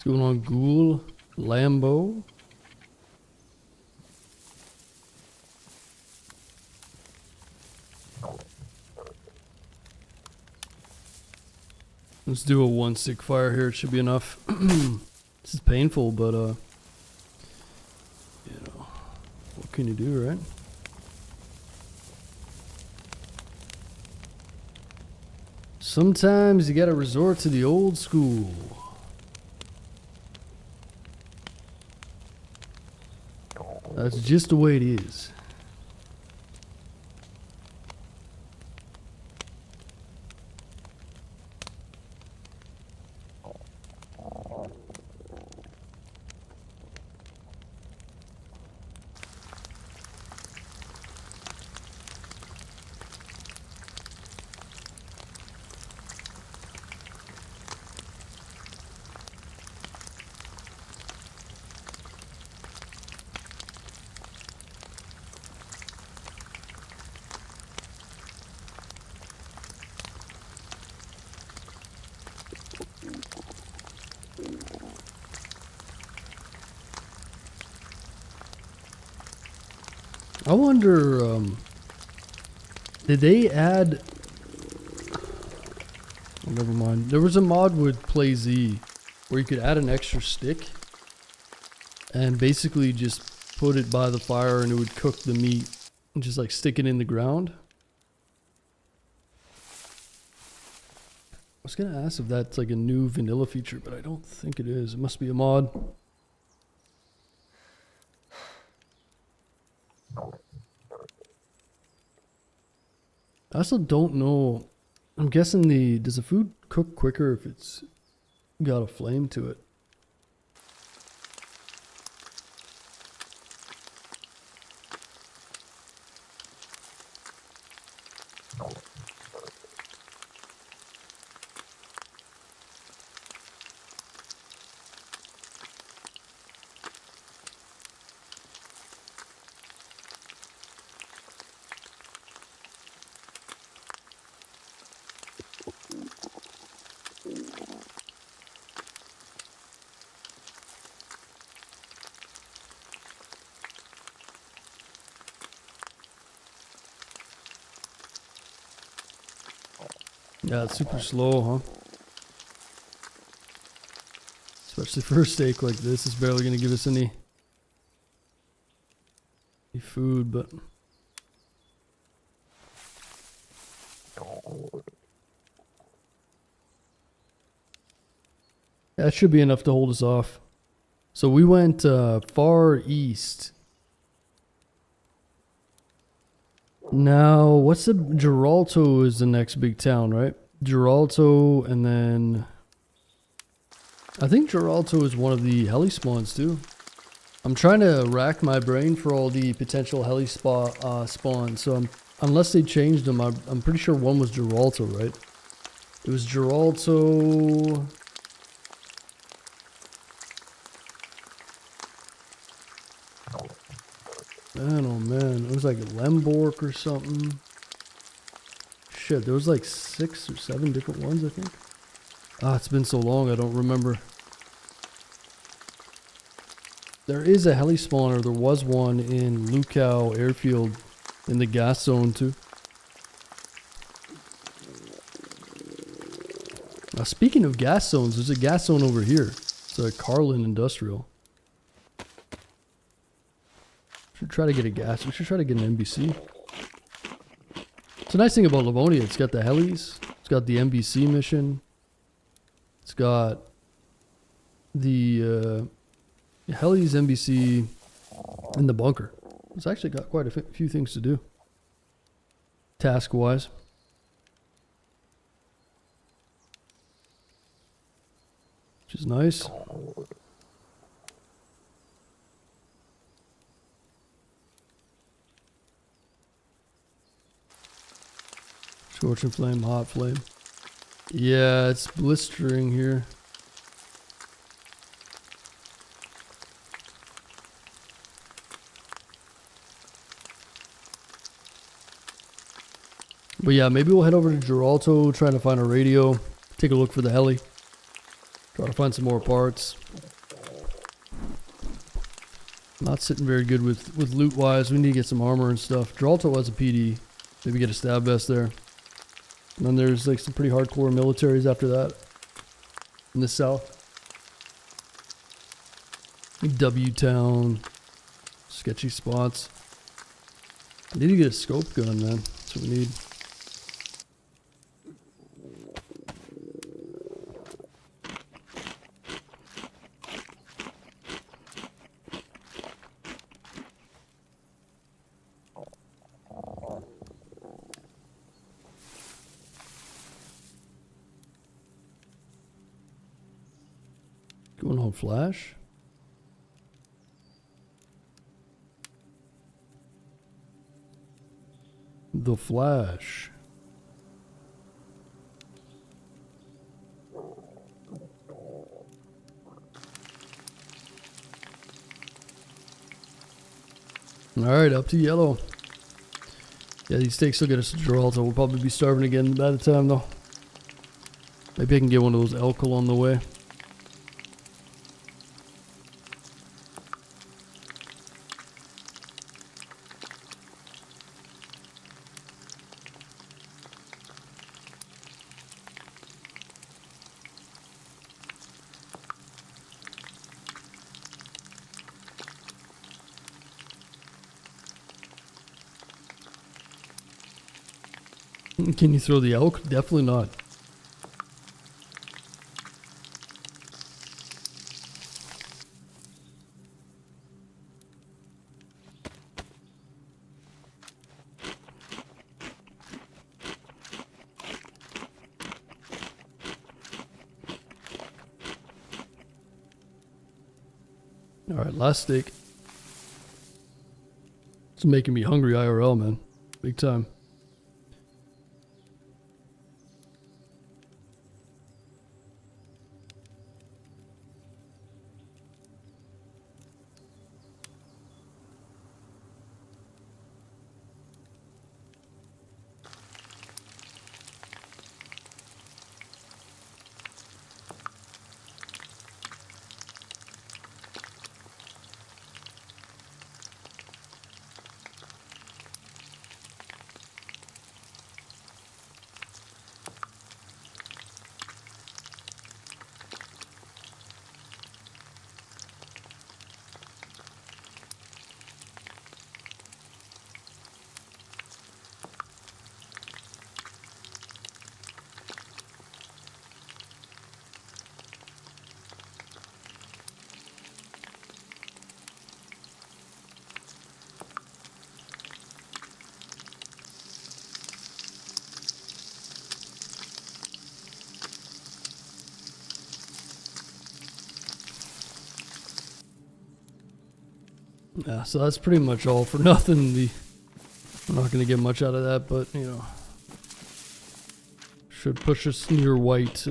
going on, Ghoul? Lambo? Let's do a 1 stick fire here. It should be enough. This is painful, but you know, what can you do, right? Sometimes you gotta resort to the old school. That's just the way it is. I wonder, did they add... Oh, never mind. There was a mod with DayZ where you could add an extra stick and basically just put it by the fire and it would cook the meat and just like stick it in the ground. I was gonna ask if that's like a new vanilla feature, but I don't think it is. It must be a mod. I also don't know. I'm guessing does the food cook quicker if it's got a flame to it? Yeah, it's super slow, huh? Especially for a steak like this, it's barely gonna give us any food, but that should be enough to hold us off. So we went far east. Now, what's the Geraltto is the next big town, right? Geraltto, and then I think Geraltto is one of the heli spawns too. I'm trying to rack my brain for all the potential heli spawns. So unless they changed them, I'm pretty sure one was Geraltto, right? It was Geraltto. Man, oh man, it was like Lembork or something. Shit, there was like 6 or 7 different ones, I think. Ah, it's been so long, I don't remember. There is a heli spawner. There was one in Lukow Airfield in the gas zone too. Now, speaking of gas zones, there's a gas zone over here. It's a Carlin Industrial. Should try to get a gas. We should try to get an NBC. It's a nice thing about Livonia. It's got the helis. It's got the NBC mission. It's got the helis, NBC, and the bunker. It's actually got quite a few things to do, task-wise. Which is nice. Scorching flame, hot flame. Yeah, it's blistering here. But yeah, maybe we'll head over to Geraltto, try to find a radio, take a look for the heli, try to find some more parts. Not sitting very good with loot wise. We need to get some armor and stuff. Geraltto has a PD. Maybe get a stab vest there. And then there's like some pretty hardcore militaries after that. In the south. W Town. Sketchy spots. I need to get a scope gun, man. That's what we need. Going on flash. The Flash. Alright, up to yellow. Yeah, these steaks will get us to Geraltto. We'll probably be starving again by the time though. Maybe I can get one of those elk along the way. Can you throw the elk? Definitely not. Alright, last steak. It's making me hungry IRL, man. Big time. Yeah, so that's pretty much all for nothing. I'm not going to get much out of that, but, you know, should push us near white.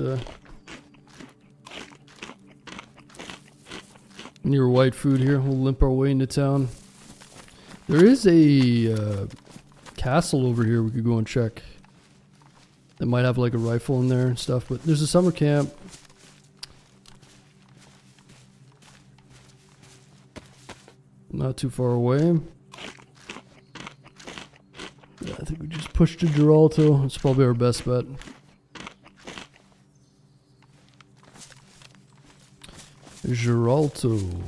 Near white food here. We'll limp our way into town. There is a castle over here we could go and check. That might have like a rifle in there and stuff, but there's a summer camp. Not too far away. Yeah, I think we just pushed to Geraltto. It's probably our best bet. Geraltto.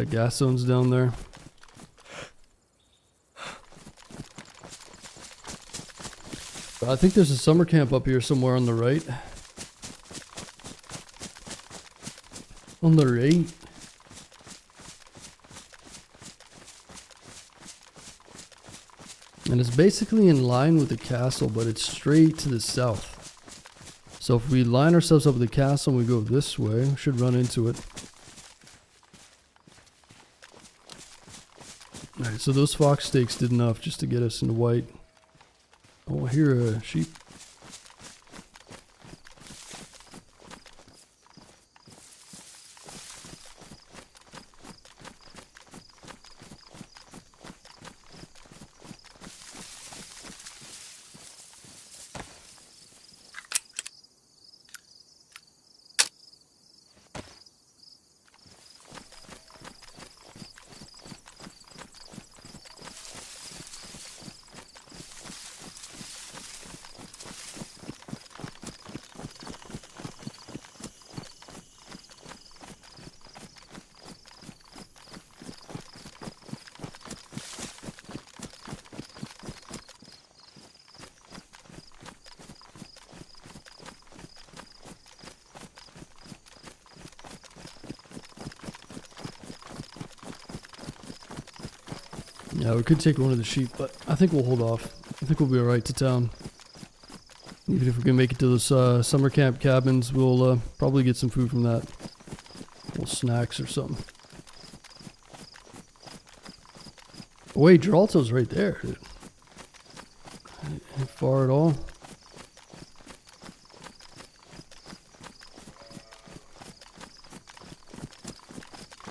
Gas zones down there. But I think there's a summer camp up here somewhere on the right. On the right. And it's basically in line with the castle, but it's straight to the south. So if we line ourselves up with the castle and we go this way, we should run into it. Alright, so those fox steaks did enough just to get us into white. Oh, I hear a sheep. Yeah, we could take one of the sheep, but I think we'll hold off. I think we'll be alright to town. Even if we can make it to those summer camp cabins, we'll probably get some food from that. Little snacks or something. Oh, wait, Geraltto's right there, dude. Ain't far at all.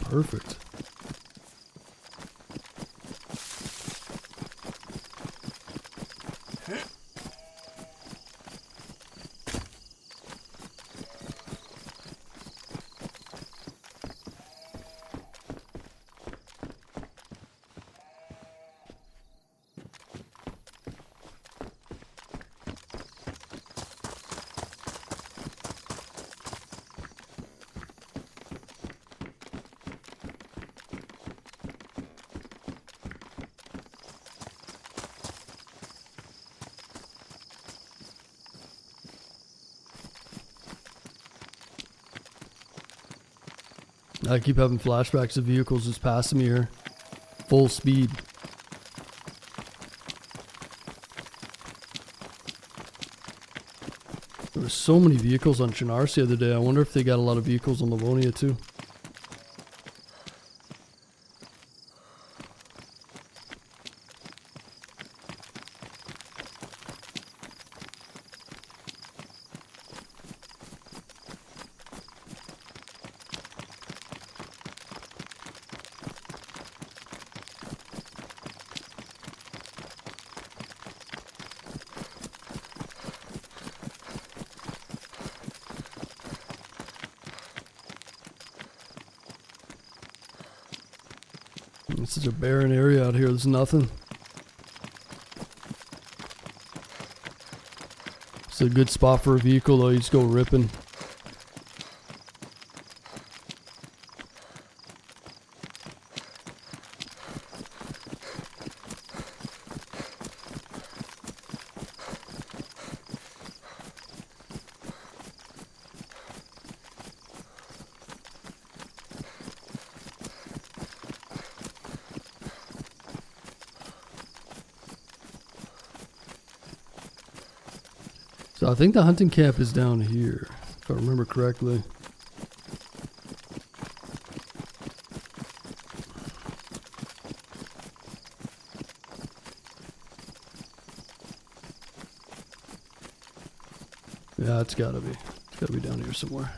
Perfect. I keep having flashbacks of vehicles just passing me here. Full speed. There were so many vehicles on Chinars the other day. I wonder if they got a lot of vehicles on Livonia too. This is a barren area out here. There's nothing. It's a good spot for a vehicle though. You just go ripping. So I think the hunting camp is down here, if I remember correctly. Yeah, it's gotta be. It's gotta be down here somewhere.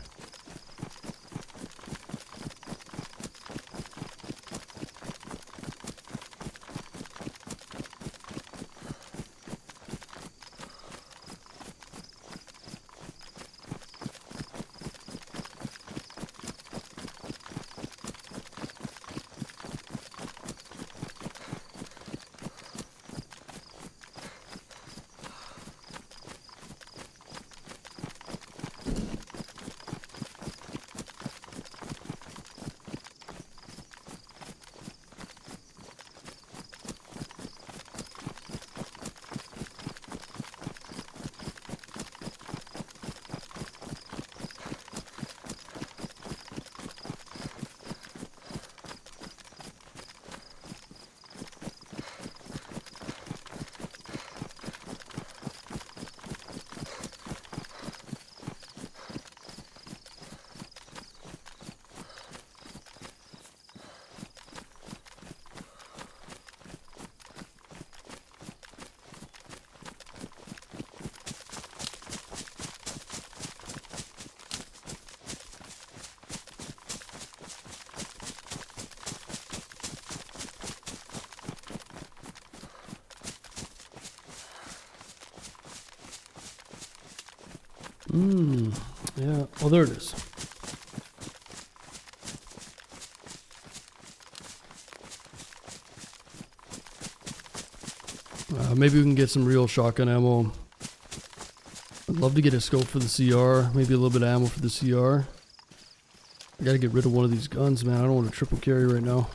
Yeah. Oh, there it is. Maybe we can get some real shotgun ammo. I'd love to get a scope for the CR. Maybe a little bit of ammo for the CR. I gotta get rid of one of these guns, man. I don't want to triple carry right now.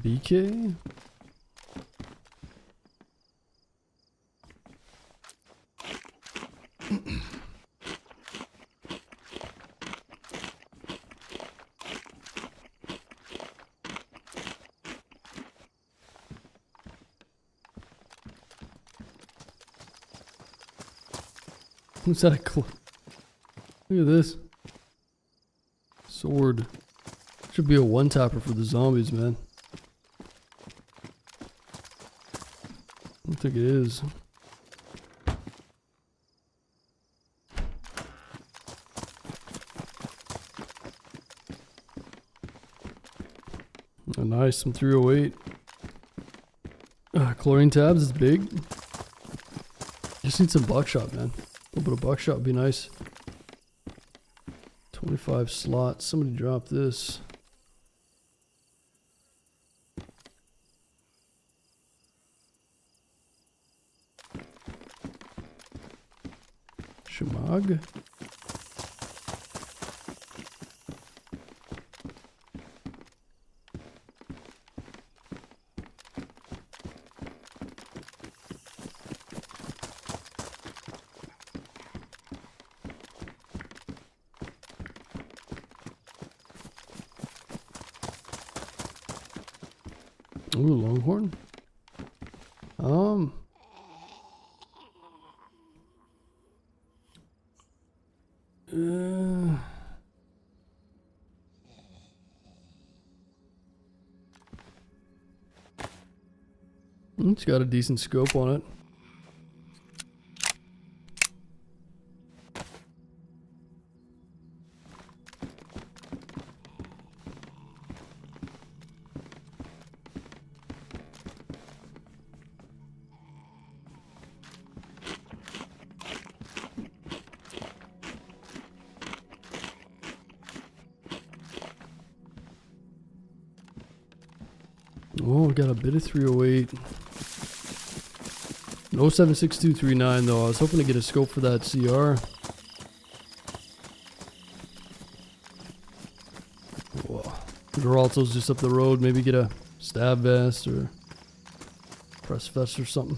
BK? Who's that? Look at this. Sword. Should be a one-tapper for the zombies, man. I don't think it is. Oh, nice, some 308. Chlorine tabs is big. Just need some buckshot, man. A little bit of buckshot would be nice. 25 slots. Somebody drop this. Shemag. Ooh, longhorn. It's got a decent scope on it. Oh, got a bit of 308. No 76239 though. I was hoping to get a scope for that CR. Whoa. Geraltto's just up the road. Maybe get a stab vest or press vest or something.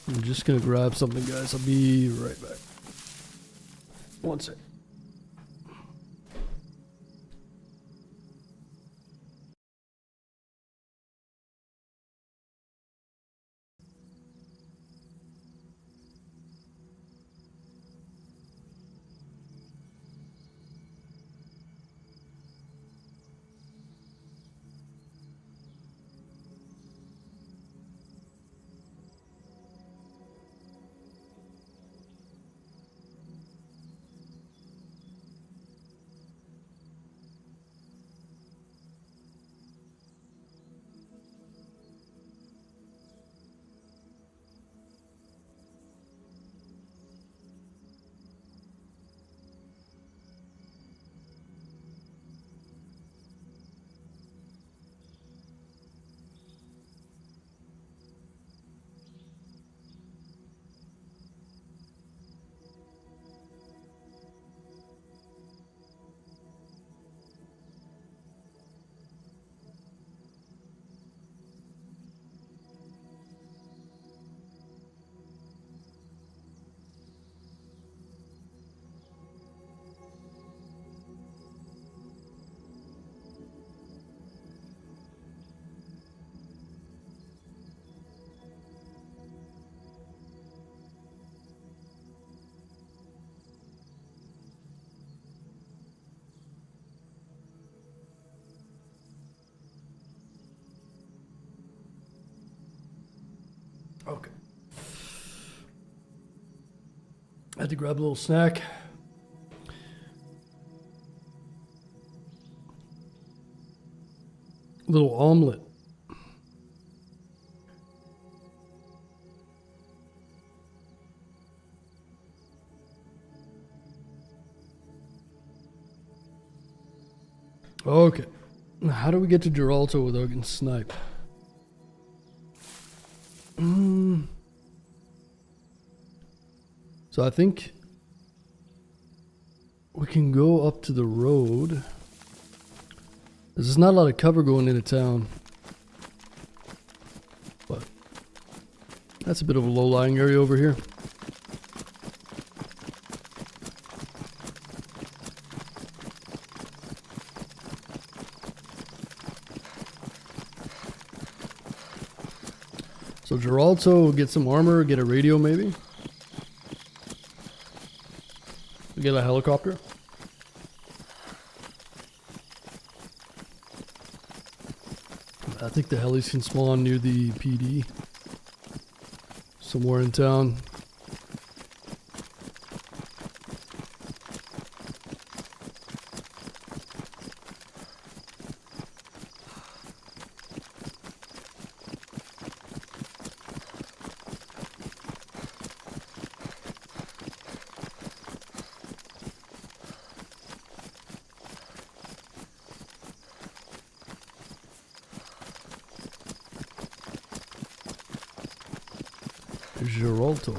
I'm just gonna grab something, guys. I'll be right back. One sec. Had to grab a little snack. Little omelet. Okay. How do we get to Geraltto without getting sniped? So I think we can go up to the road. There's not a lot of cover going into town. But that's a bit of a low-lying area over here. So Geraltto, get some armor, get a radio maybe. Get a helicopter. I think the helis can spawn near the PD. Somewhere in town. Geraltto.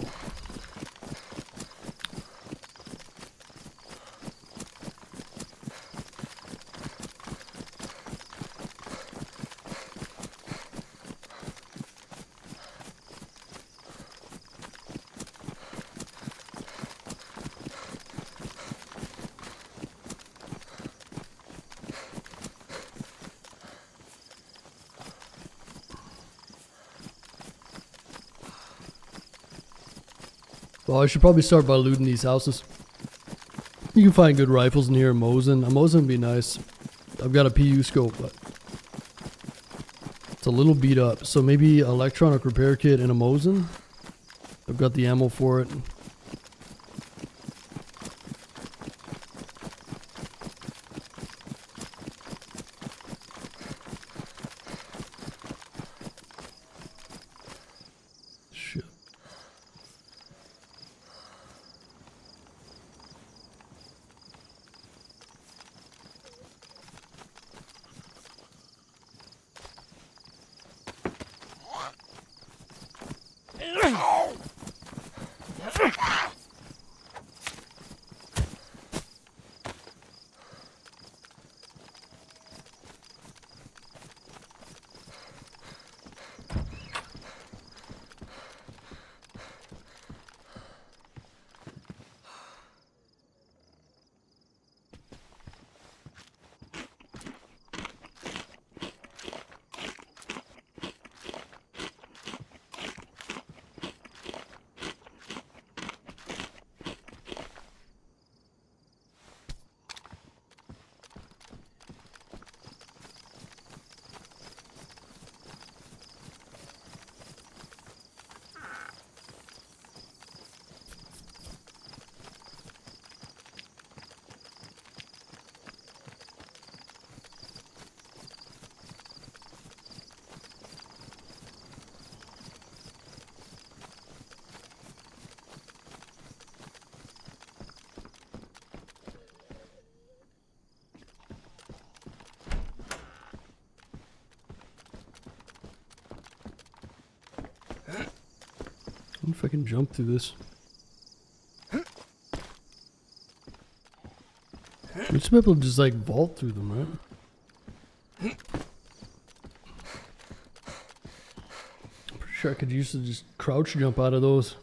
Well, I should probably start by looting these houses. You can find good rifles in here, a Mosin. A Mosin would be nice. I've got a PU scope, but it's a little beat up. So maybe electronic repair kit and a Mosin. I've got the ammo for it. Shit. I wonder if I can jump through this. We should be able to just like vault through them, right? I'm pretty sure I could use to just crouch jump out of those.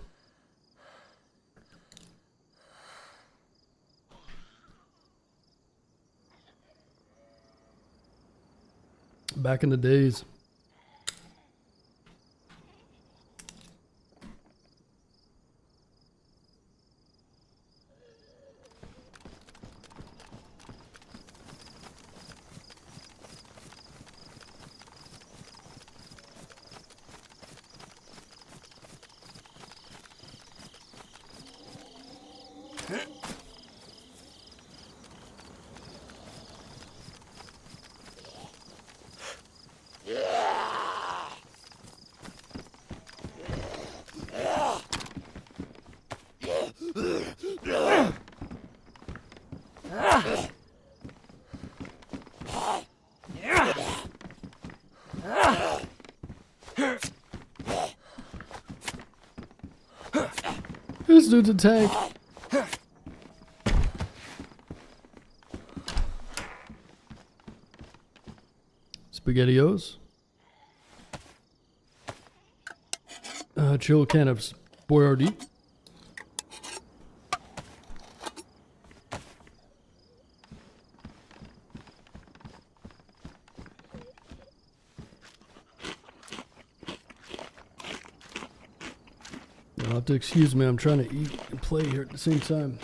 Back in the days. This dude's a tank. SpaghettiOs. Chill can of Boyardee. You'll have to excuse me, I'm trying to eat and play here at the same time.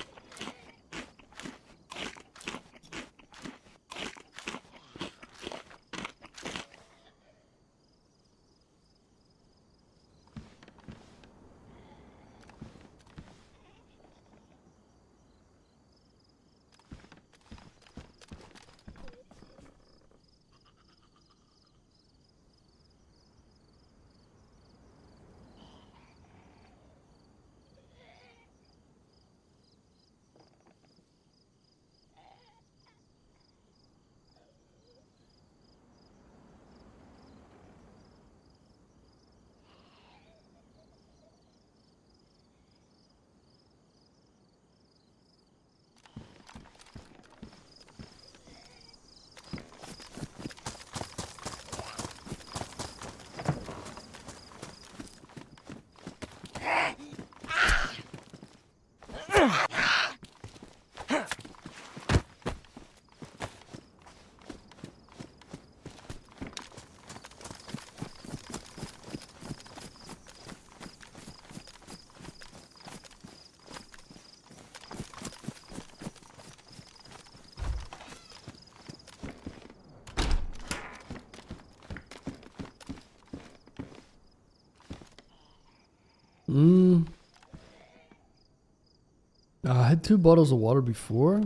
I had 2 bottles of water before.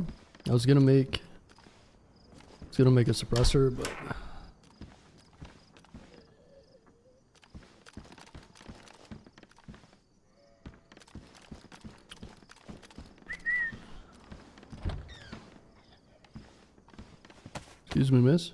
I was gonna make a suppressor, but excuse me, miss.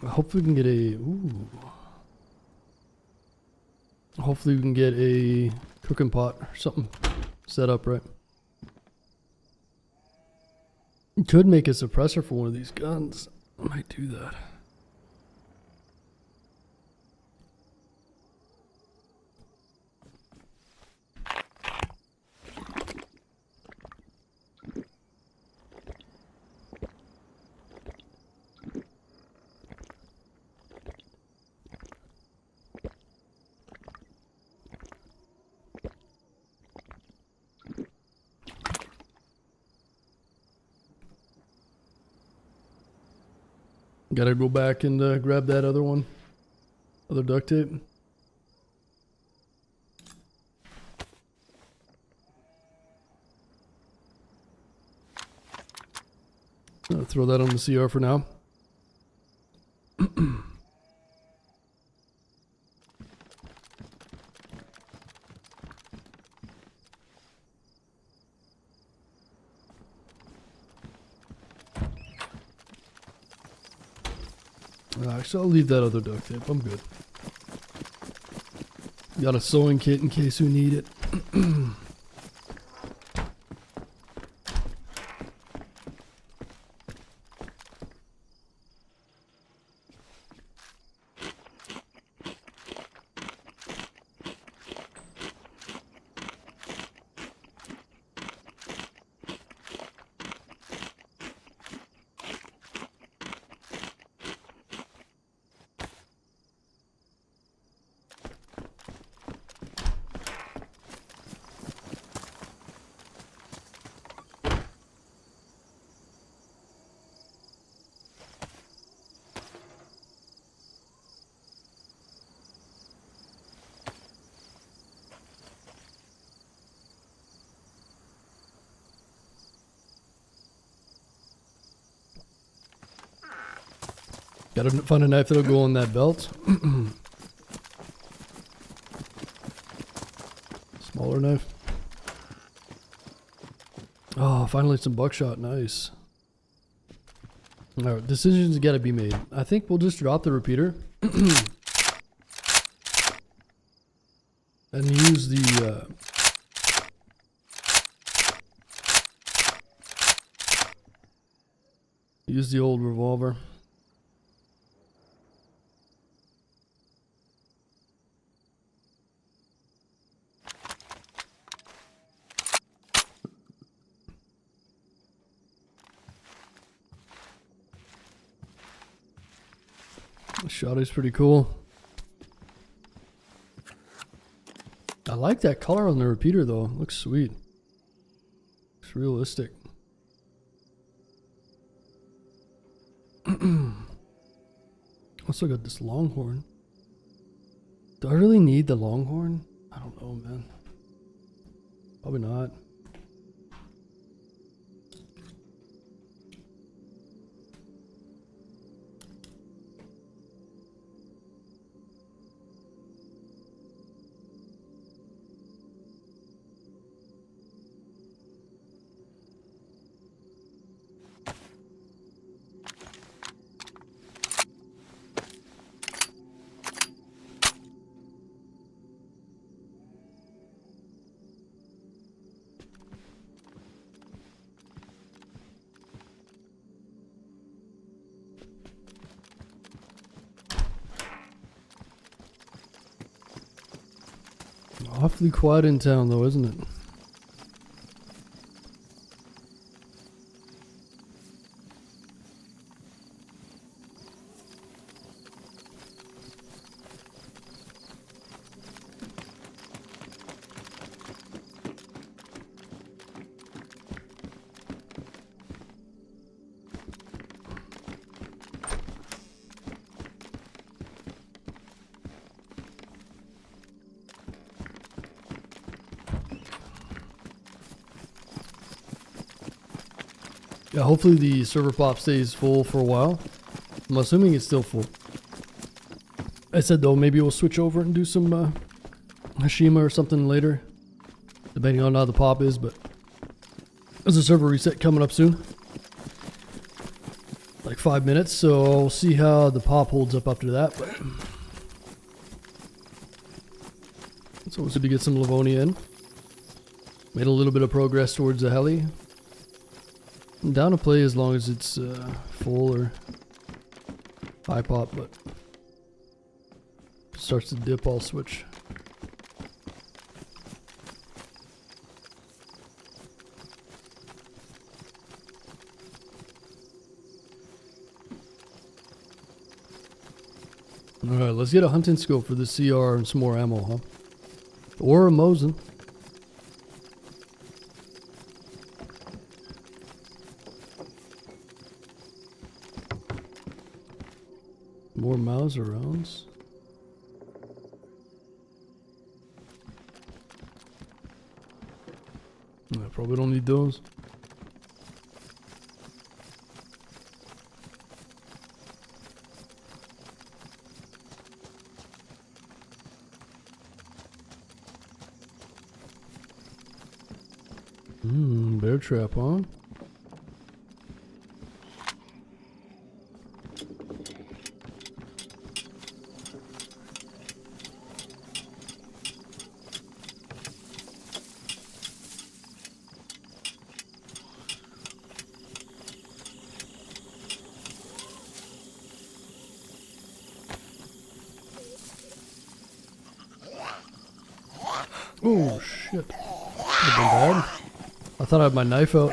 Hopefully we can get a hopefully we can get a cooking pot or something set up right. Could make a suppressor for one of these guns. I might do that. Gotta go back and grab that other one. Other duct tape. I'll throw that on the CR for now. Actually, I'll leave that other duct tape. I'm good. Got a sewing kit in case we need it. Gotta find a knife that'll go on that belt. Smaller knife. Oh, finally some buckshot. Nice. Alright, decisions gotta be made. I think we'll just drop the repeater. And use the old revolver. The shotty's pretty cool. I like that color on the repeater though. It looks sweet. It's realistic. Also got this longhorn. Do I really need the longhorn? I don't know, man. Probably not. Awfully quiet in town though, isn't it? Yeah, hopefully the server pop stays full for a while. I'm assuming it's still full. I said though, maybe we'll switch over and do some Hashima or something later, depending on how the pop is, but there's a server reset coming up soon. Like 5 minutes, so we'll see how the pop holds up after that, but it's always good to get some Livonia in. Made a little bit of progress towards the heli. I'm down to play as long as it's full or high pop, but if it starts to dip, I'll switch. Alright, let's get a hunting scope for the CR and some more ammo, huh? Or a Mosin. More Mauser rounds. I probably don't need those. Bear trap on. Oh shit. Could have been bad. I thought I had my knife out.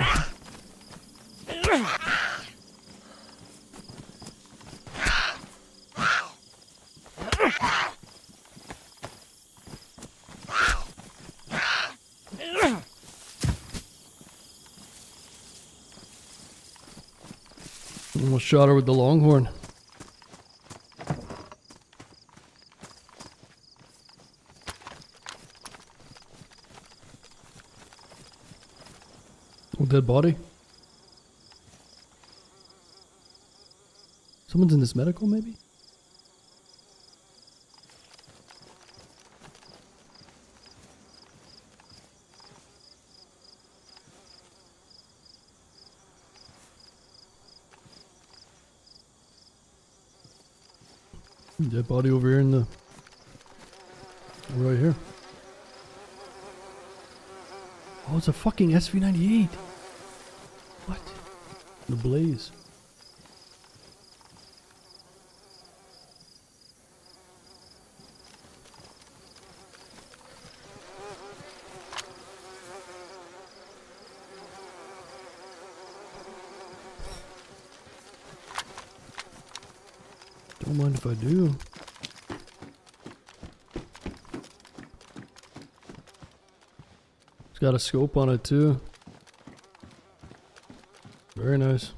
Almost shot her with the longhorn. Dead body. Someone's in this medical, maybe? Dead body over here in the... right here. Oh, it's a fucking SV98. What? The blaze. Don't mind if I do. It's got a scope on it too. Very nice.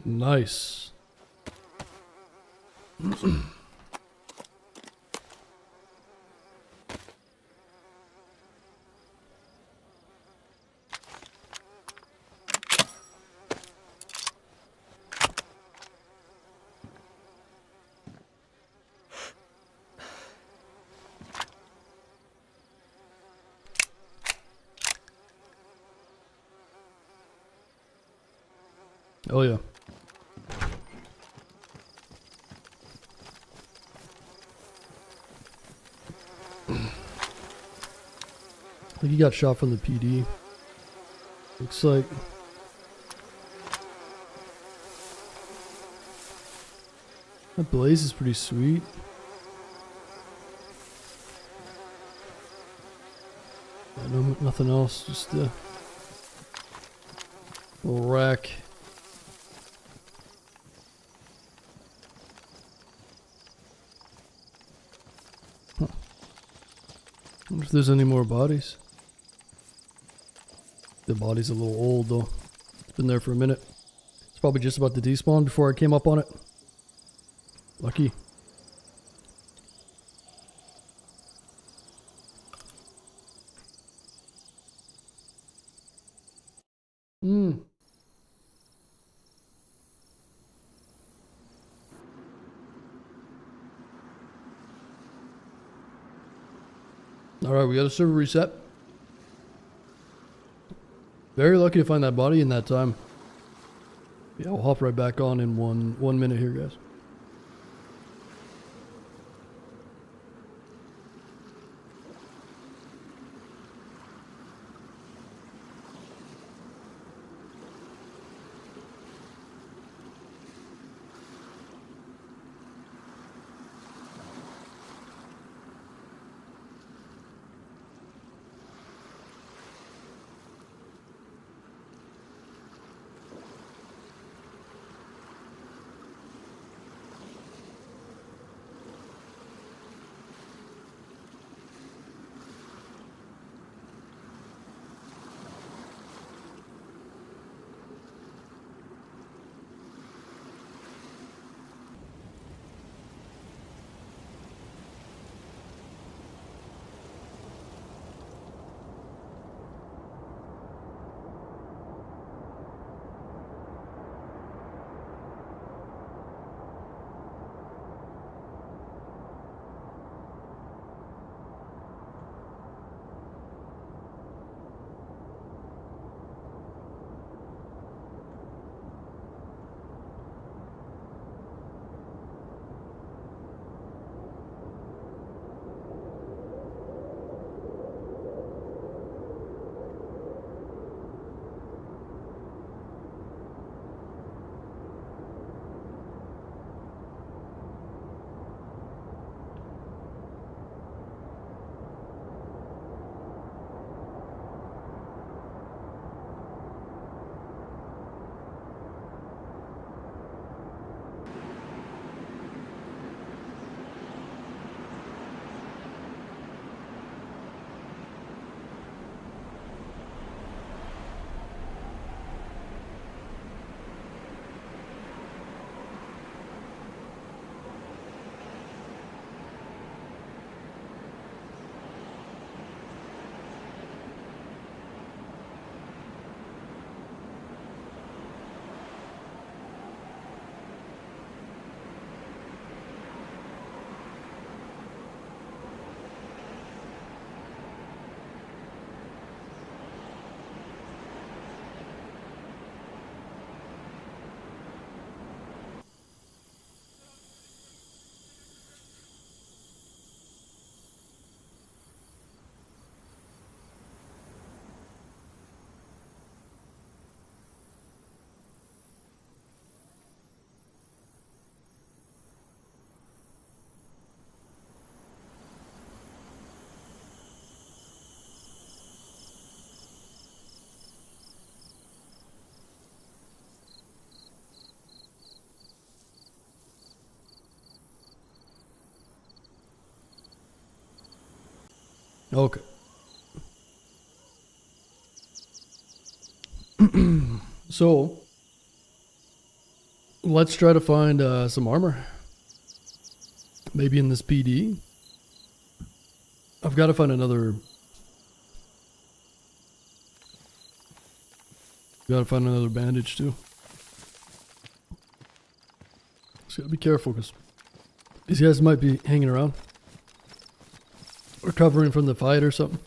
Nice. Oh yeah. I think he got shot from the PD. Looks like. That blaze is pretty sweet. Yeah, no, nothing else, just a little rack. Huh. Wonder if there's any more bodies. The body's a little old though. It's been there for a minute. It's probably just about to despawn before I came up on it. Lucky. Alright, we got a server reset. Very lucky to find that body in that time. Yeah, we'll hop right back on in one minute here, guys. Okay. So, let's try to find some armor. Maybe in this PD. I've got to find another... Gotta find another bandage too. Just gotta be careful because these guys might be hanging around. Recovering from the fight or something.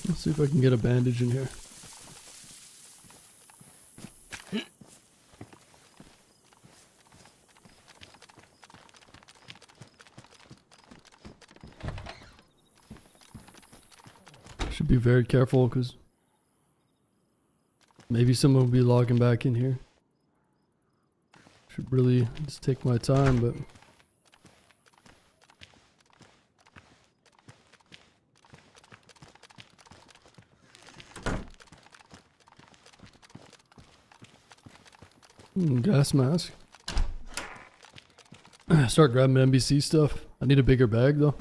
Let's see if I can get a bandage in here. Should be very careful because maybe someone will be logging back in here. Should really just take my time, but... gas mask. Start grabbing NBC stuff. I need a bigger bag though.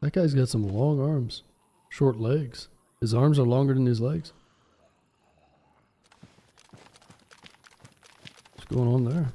That guy's got some long arms, short legs. His arms are longer than his legs. What's going on there?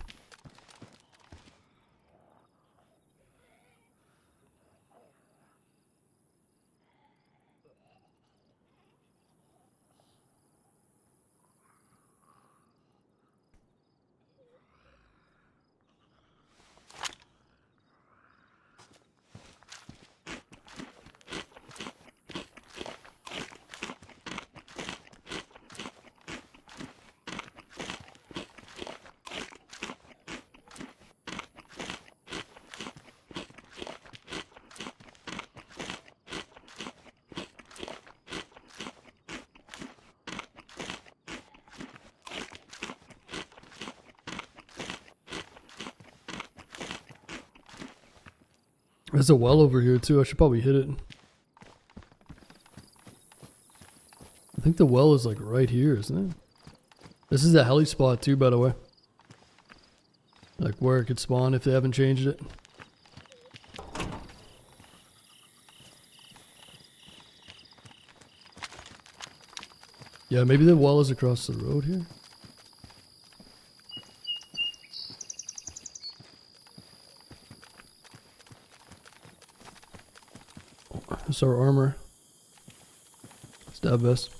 There's a well over here too. I should probably hit it. I think the well is like right here, isn't it? This is a heli spot too, by the way. Like where it could spawn if they haven't changed it. Yeah, maybe the well is across the road here. That's our armor. Stab vest.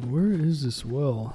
Where is this well?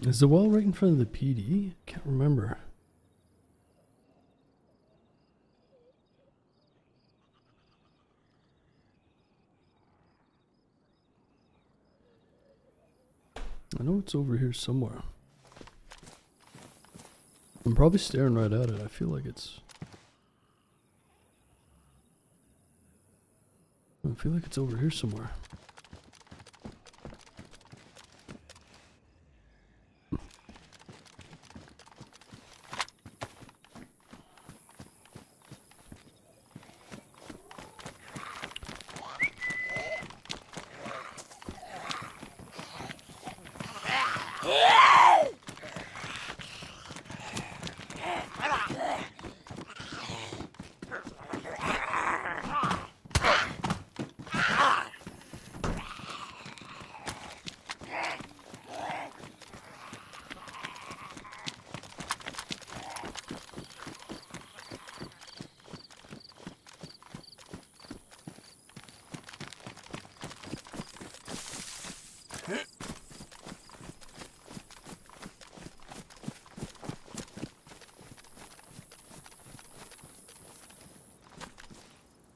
Is the well right in front of the PD? Can't remember. I know it's over here somewhere. I'm probably staring right at it. I feel like it's... I feel like it's over here somewhere.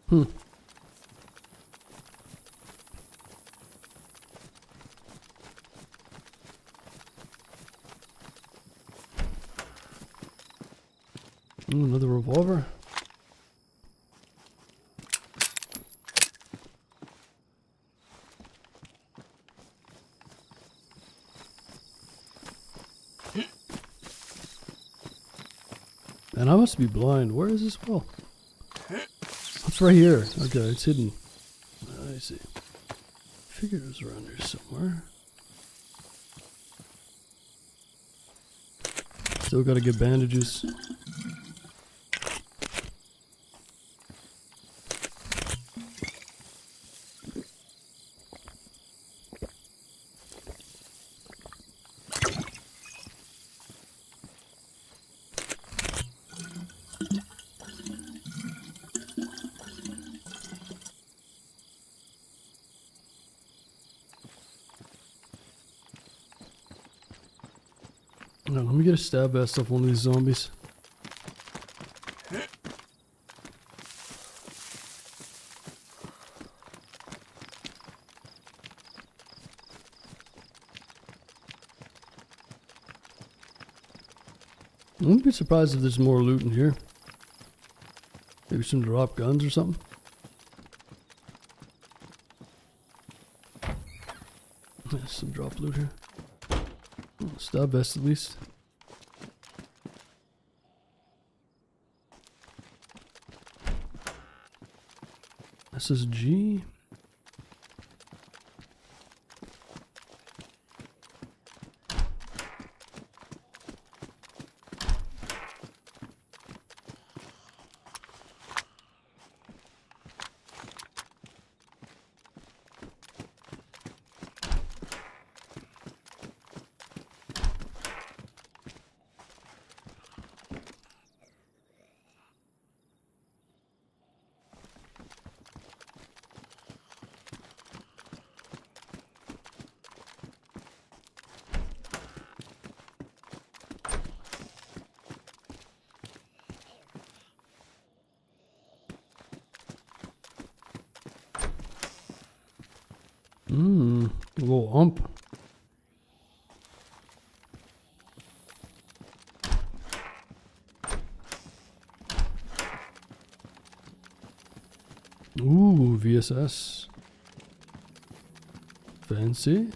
Hmm. Ooh, another revolver. And I must be blind. Where is this well? It's right here. Okay, it's hidden. I see. Figured it was around here somewhere. Still gotta get bandages. No, let me get a stab vest off one of these zombies. I wouldn't be surprised if there's more loot in here. Maybe some drop guns or something. There's some drop loot here. Oh, stab vest at least. SSG. A little ump. Ooh, VSS. Fancy.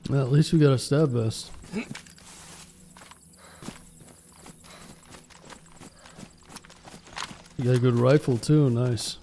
Well, at least we got a stab vest. You got a good rifle too, nice.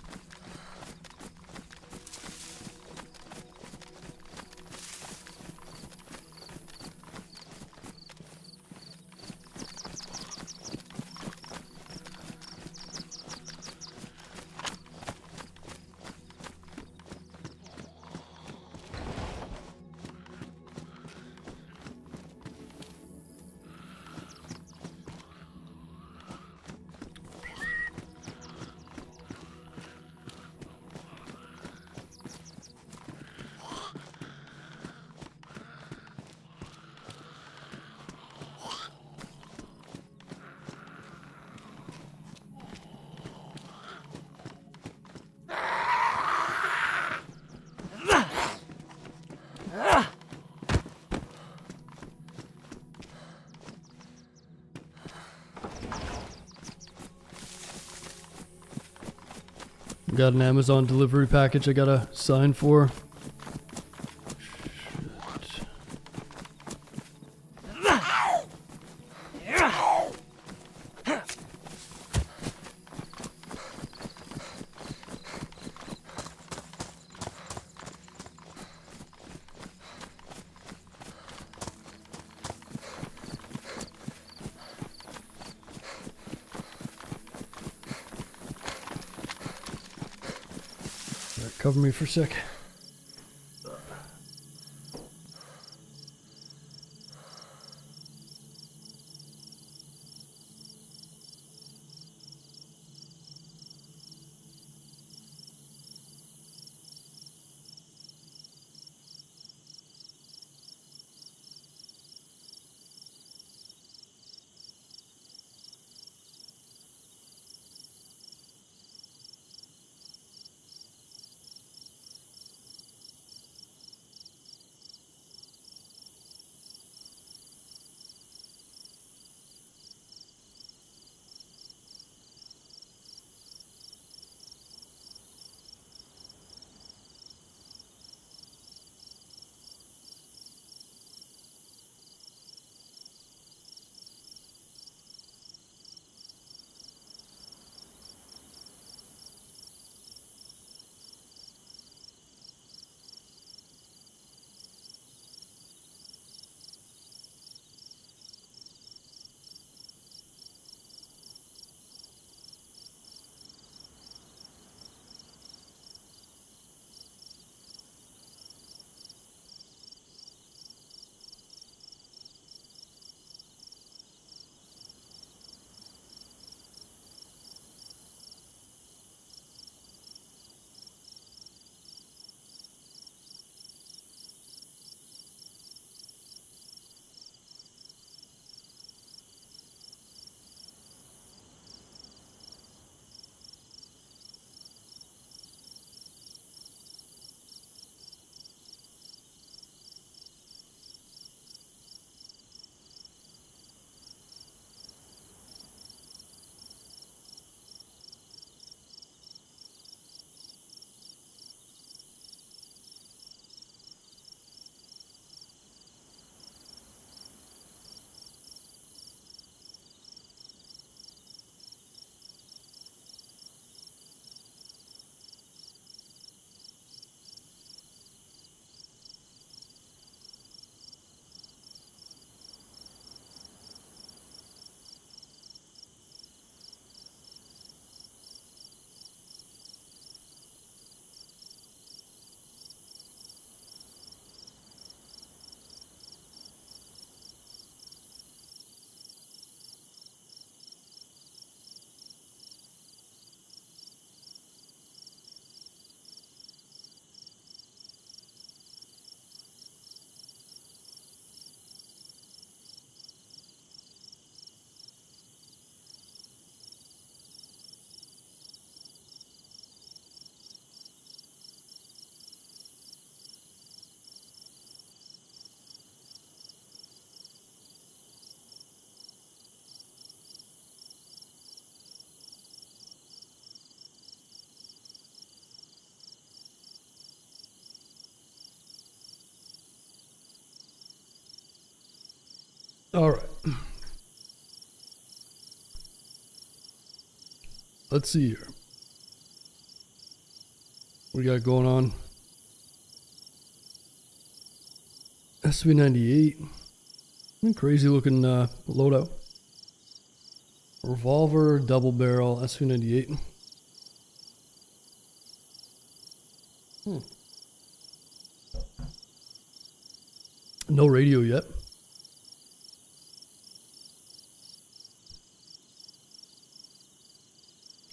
Got an Amazon delivery package I gotta sign for. Shit. Alright, cover me for a sec. Alright. let's see here. What we got going on? SV98. Crazy looking loadout. Revolver, double barrel, SV98. No radio yet.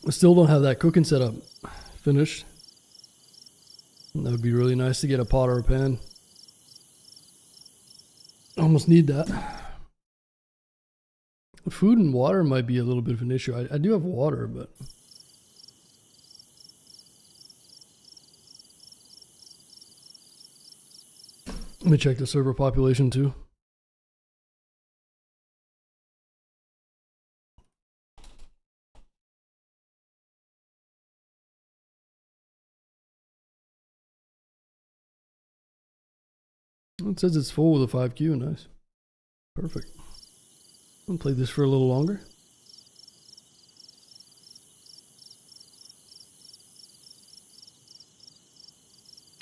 I still don't have that cooking setup finished. That would be really nice to get a pot or a pan. Almost need that. Food and water might be a little bit of an issue. I do have water, but... Let me check the server population too. It says it's full with a 5Q. Nice. Perfect. I'll play this for a little longer.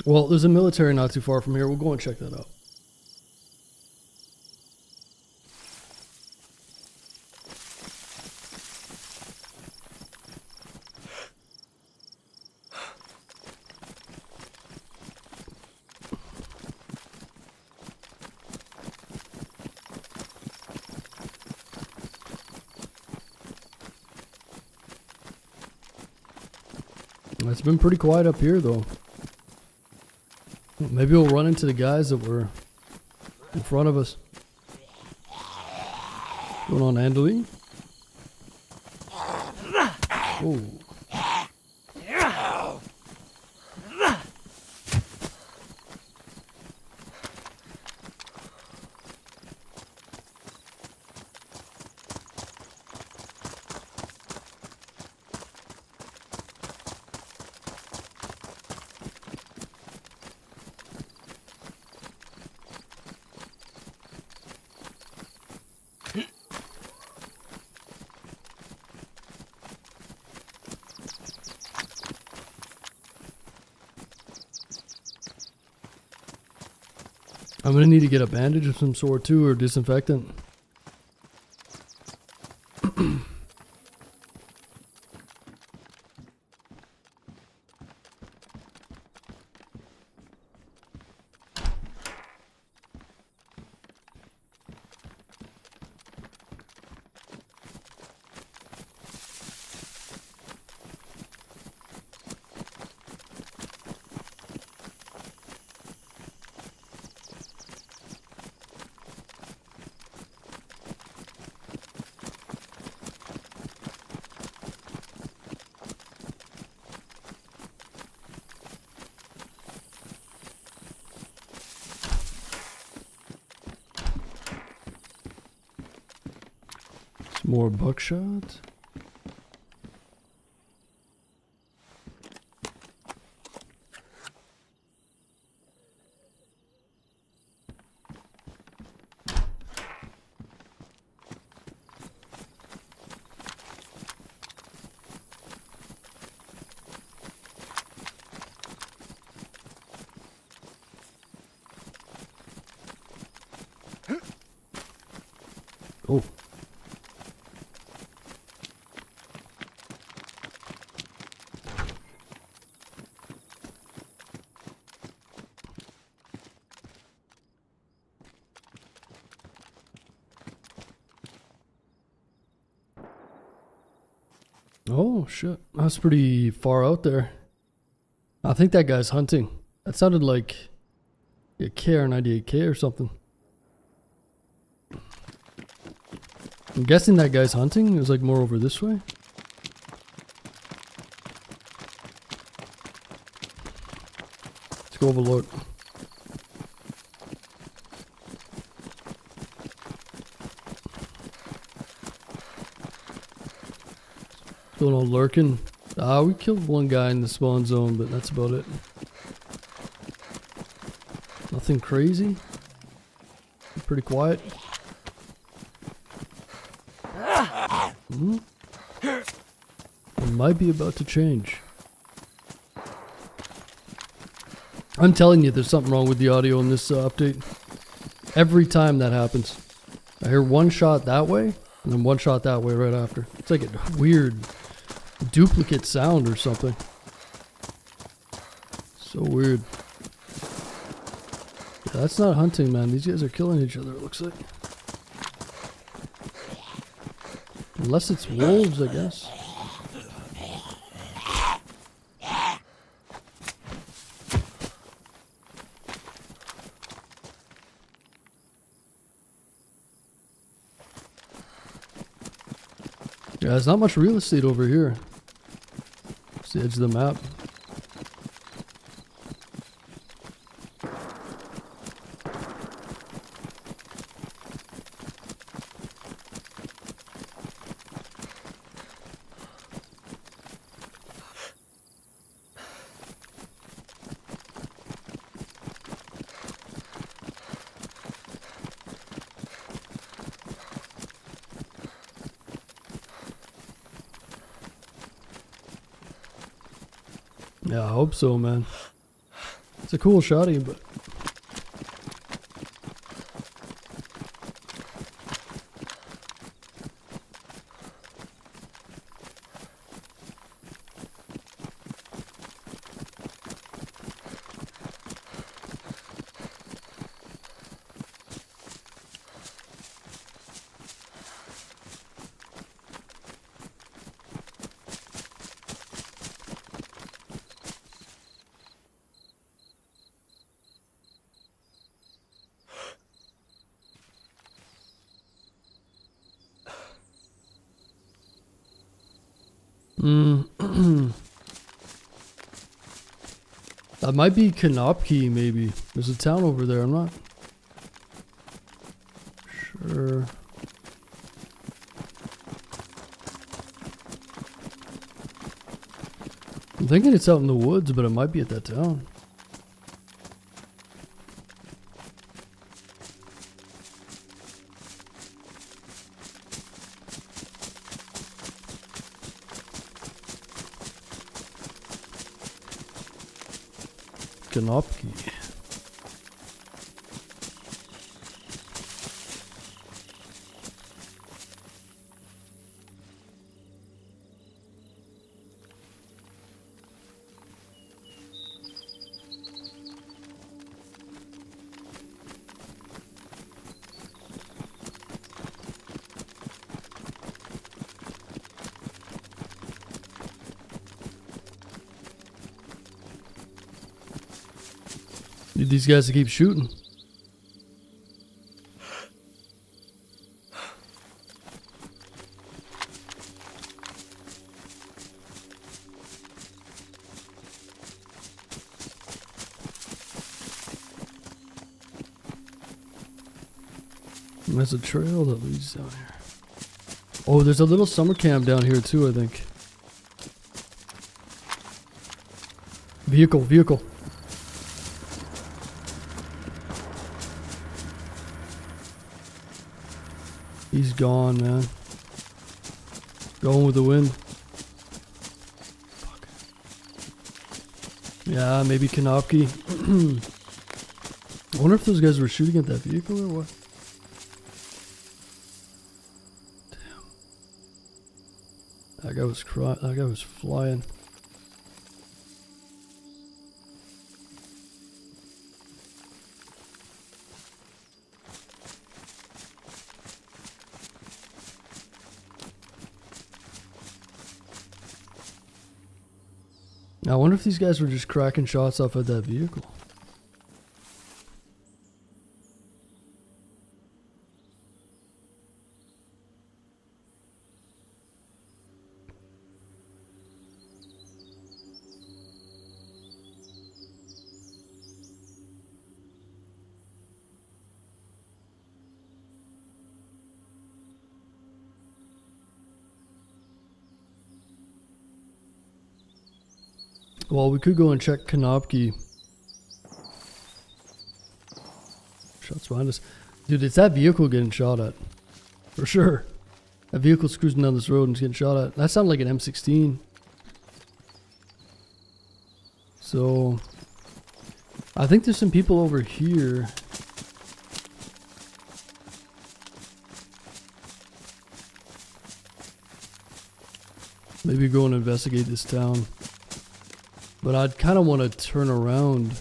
Well, there's a military not too far from here. We'll go and check that out. It's been pretty quiet up here, though. Maybe we'll run into the guys that were in front of us. Going on, Andalee? Oh. I'm gonna need to get a bandage of some sort too, or disinfectant. More buckshot. Oh. Oh shit, that's pretty far out there. I think that guy's hunting. That sounded like a KR98K or something. I'm guessing that guy's hunting. It was like more over this way. Let's go overload. Going on lurking. We killed one guy in the spawn zone, but that's about it. Nothing crazy. Pretty quiet. might be about to change. I'm telling you, there's something wrong with the audio in this update. Every time that happens, I hear one shot that way, and then one shot that way right after. It's like a weird duplicate sound or something. So weird. Yeah, that's not hunting, man. These guys are killing each other, it looks like. Unless it's wolves, I guess. Yeah, there's not much real estate over here. It's the edge of the map. Yeah, I hope so, man. It's a cool shotty, but... That might be Kanopki, maybe. There's a town over there, I'm not sure. I'm thinking it's out in the woods, but it might be at that town. Kanopki. Need these guys to keep shooting. And there's a trail that leads down here. Oh, there's a little summer camp down here too, I think. Vehicle. He's gone, man. Going with the wind. Fuck. Yeah, maybe Kanopki. I wonder if those guys were shooting at that vehicle or what? Damn. That guy was flying. I wonder if these guys were just cracking shots off at that vehicle. Well, we could go and check Kanopki. Shots behind us. Dude, it's that vehicle getting shot at. For sure. That vehicle's cruising down this road and it's getting shot at. That sounded like an M16. So I think there's some people over here. Maybe go and investigate this town. But I'd kind of want to turn around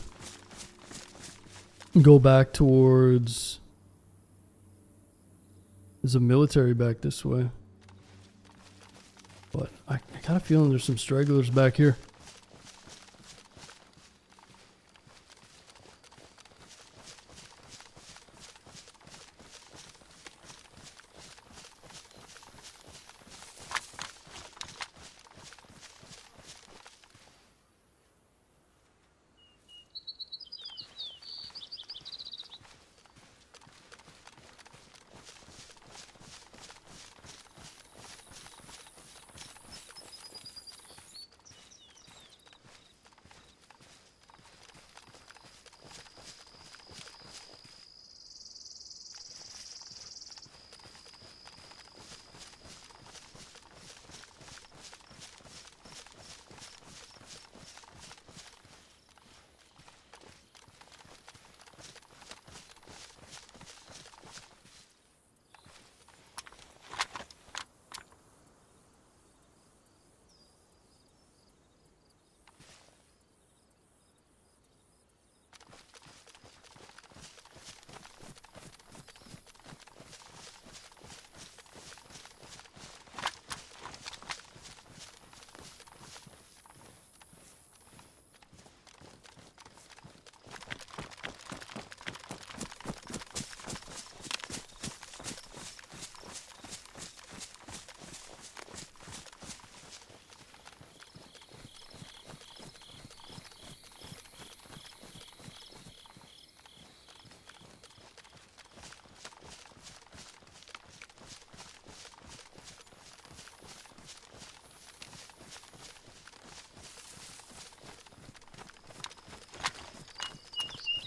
and go back towards... There's a military back this way. But I got a feeling there's some stragglers back here.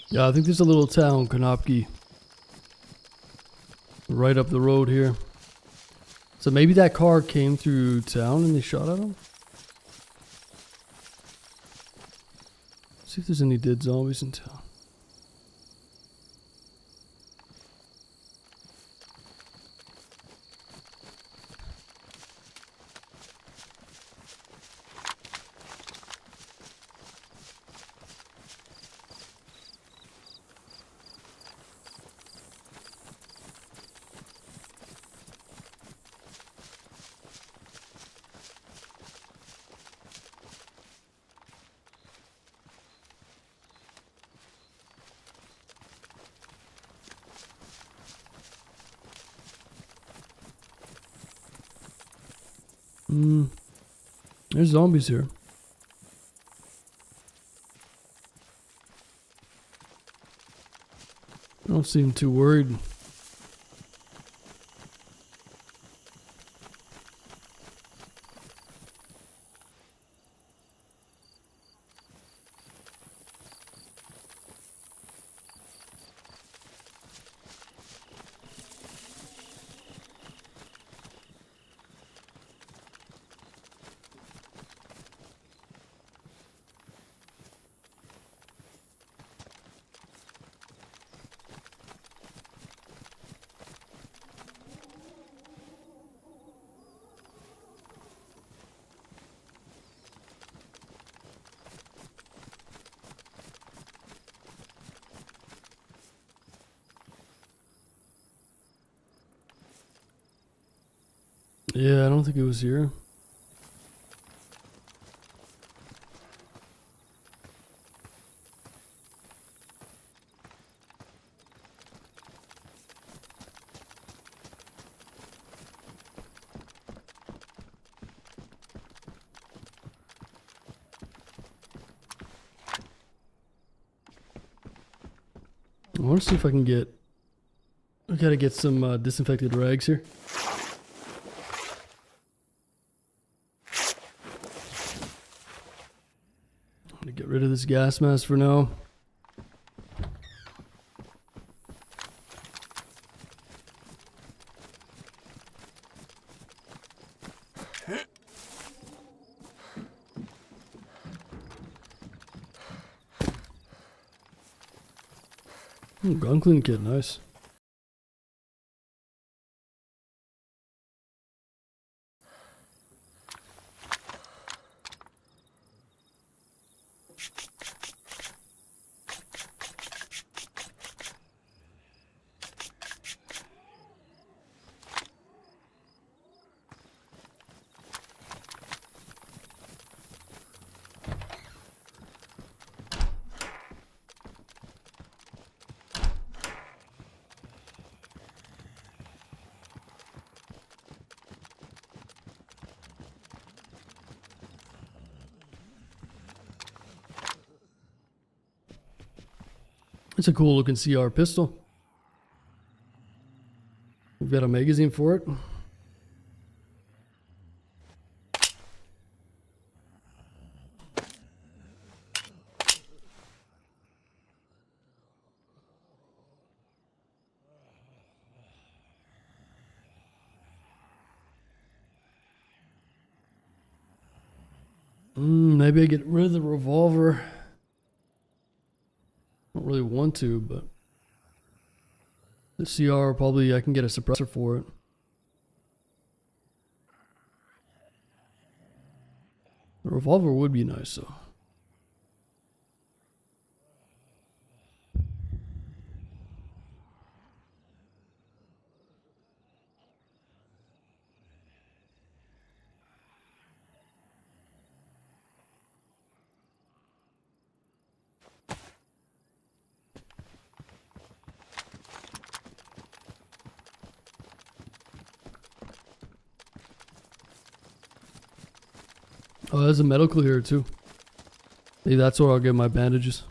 Yeah, I think there's a little town, Konopki, right up the road here. So maybe that car came through town and they shot at him? See if there's any dead zombies in town. There's zombies here. I don't seem too worried. Yeah, I don't think it was here. I want to see if I can get... I gotta get some disinfected rags here. I'm gonna get rid of this gas mask for now. Ooh, gun clean kit, nice. It's a cool looking CR pistol. We've got a magazine for it. Maybe I get rid of the revolver. Don't really want to, but the CR probably I can get a suppressor for it. The revolver would be nice though. Oh, there's a medical here too. Maybe that's where I'll get my bandages.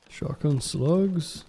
Shotgun slugs.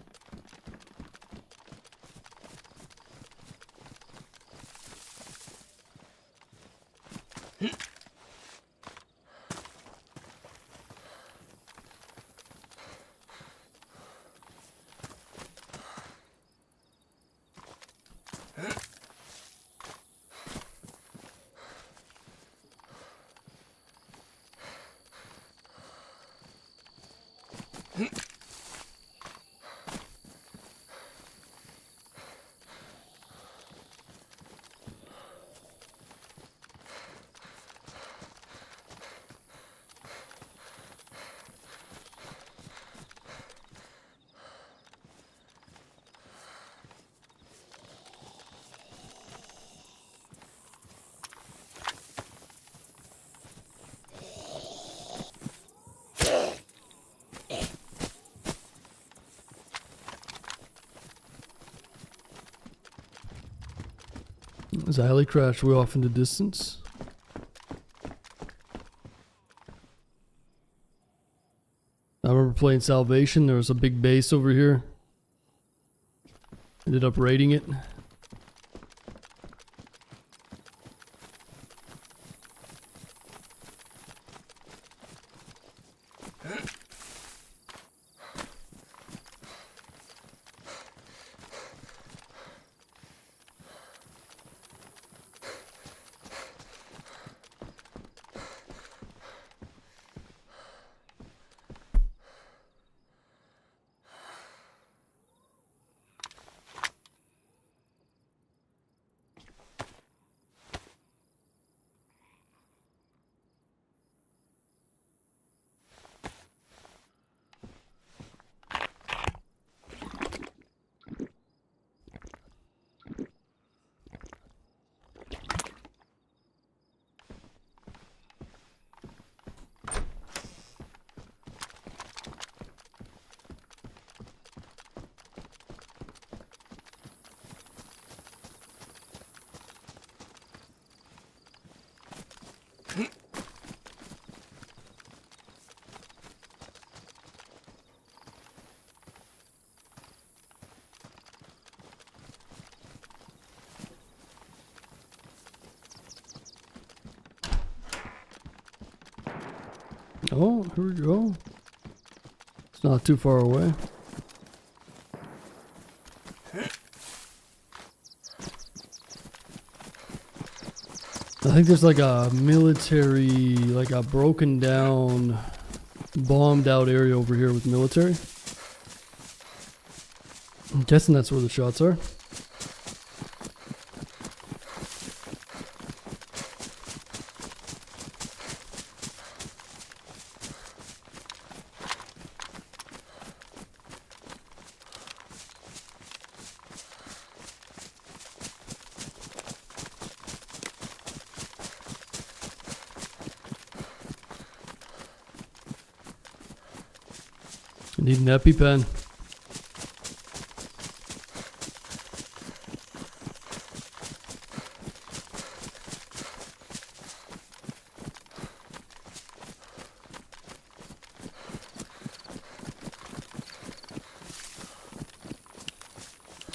Xylee crashed way off in the distance. I remember playing Salvation. There was a big base over here. Ended up raiding it. Oh, here we go. It's not too far away. I think there's like a military, like a broken down, bombed out area over here with military. I'm guessing that's where the shots are. I need an EpiPen.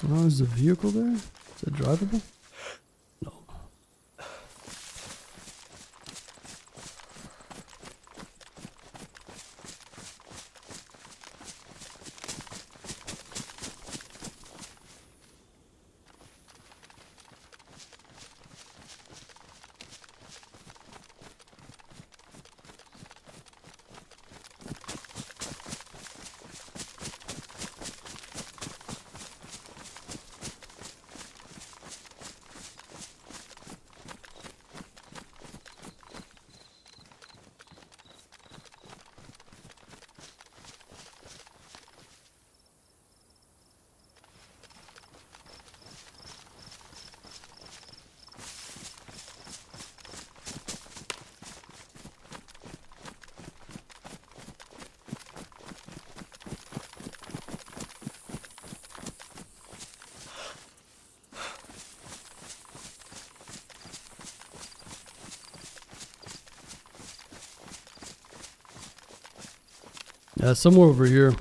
Oh, is the vehicle there? Is that drivable? No. Yeah, somewhere over here.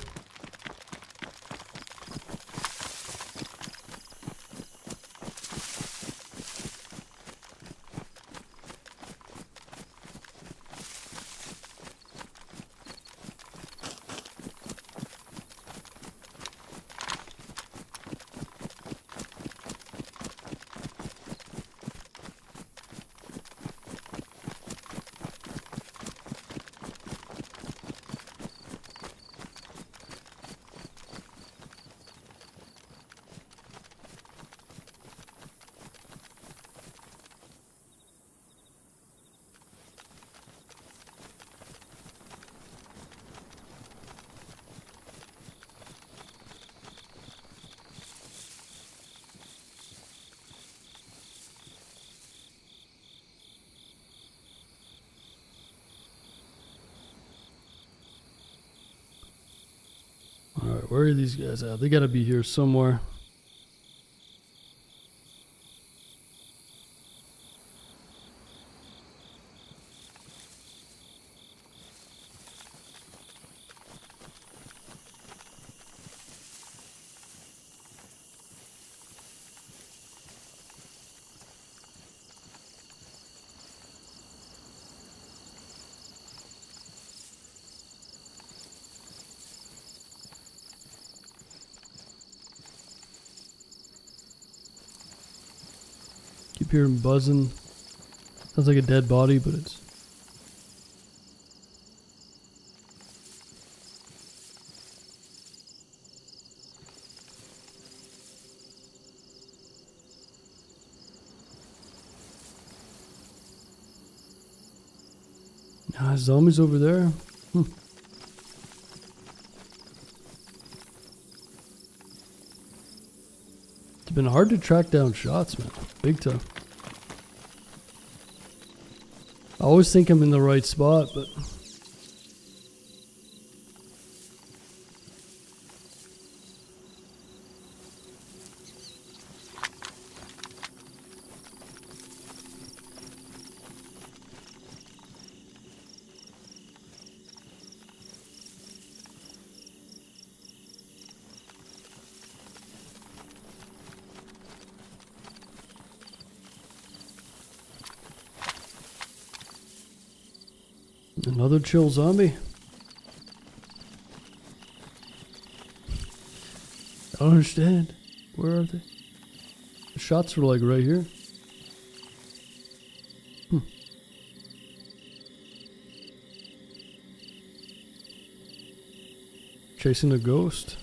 Alright, where are these guys at? They gotta be here somewhere. Keep hearing buzzing. Sounds like a dead body, but it's... Ah, zombies over there? Hmm. It's been hard to track down shots, man. Big time. I always think I'm in the right spot, but... Another chill zombie. I don't understand. Where are they? The shots were like right here. Chasing a ghost.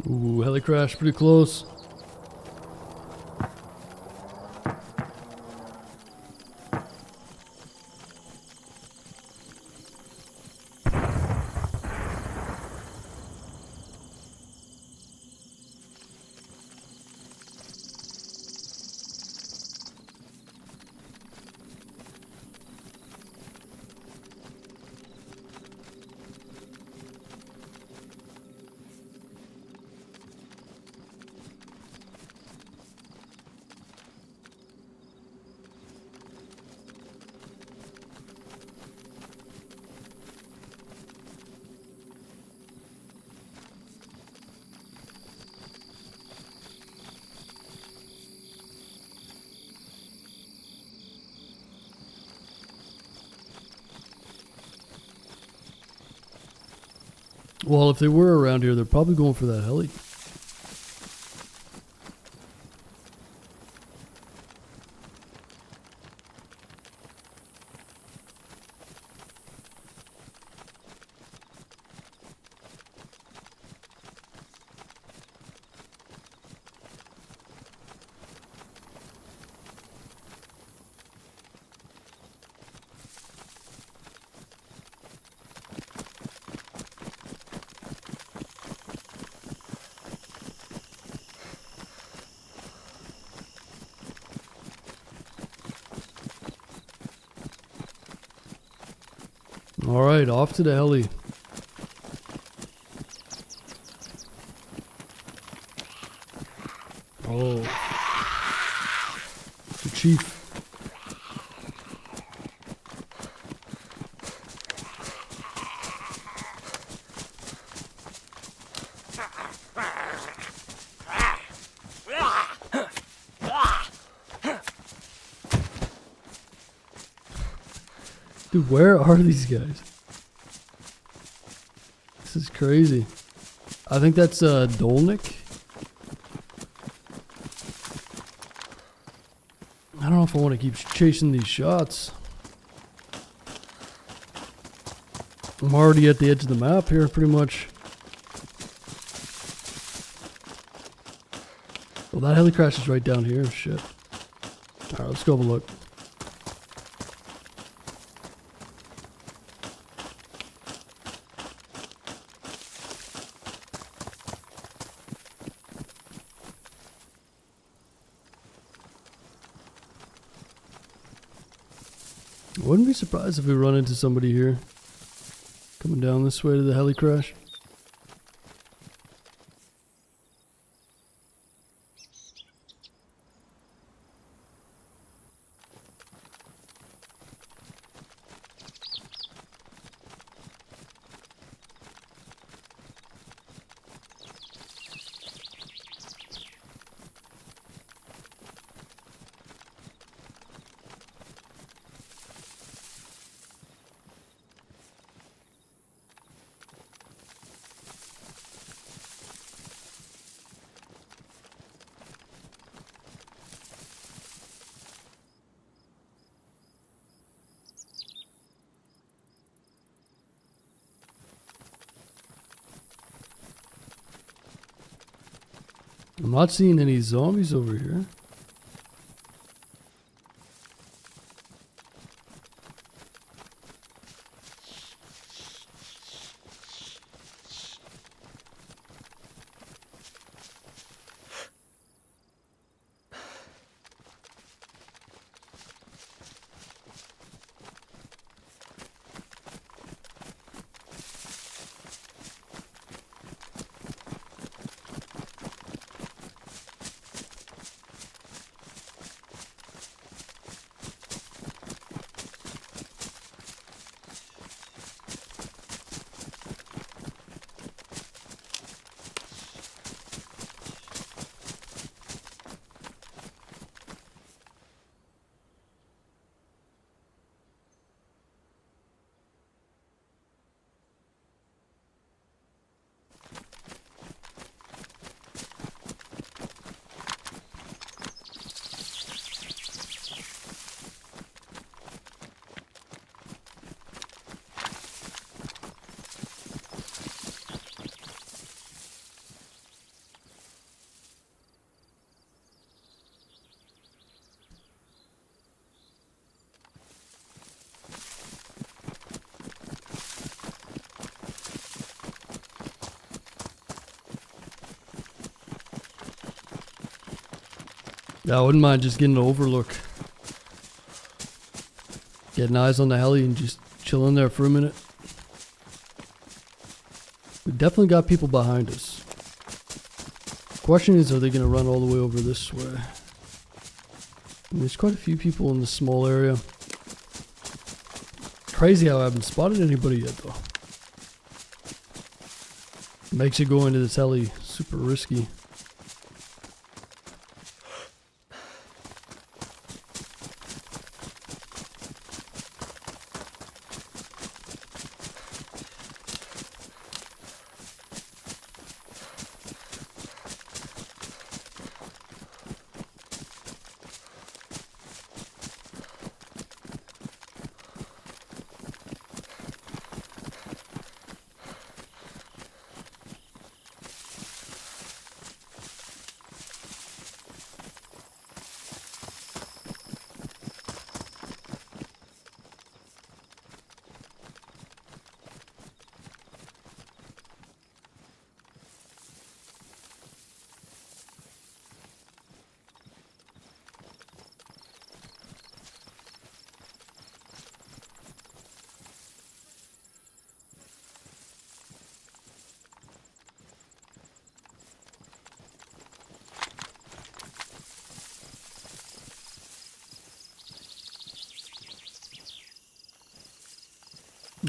Ooh, heli crash pretty close. Well, if they were around here, they're probably going for that heli. All right, off to the heli. Oh, the chief. Dude, where are these guys? This is crazy. I think that's Dolnik. I don't know if I want to keep chasing these shots. I'm already at the edge of the map here, pretty much. Well, that heli crash is right down here. Shit. Alright, let's go have a look. I wouldn't be surprised if we run into somebody here. Coming down this way to the heli crash. I'm not seeing any zombies over here. Yeah, I wouldn't mind just getting an overlook. Getting eyes on the heli and just chilling there for a minute. We definitely got people behind us. Question is, are they going to run all the way over this way? And there's quite a few people in this small area. Crazy how I haven't spotted anybody yet, though. Makes it go into this heli super risky.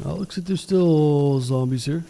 Oh, looks like there's still zombies here.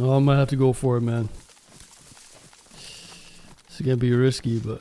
Oh, I might have to go for it, man. It's gonna be risky, but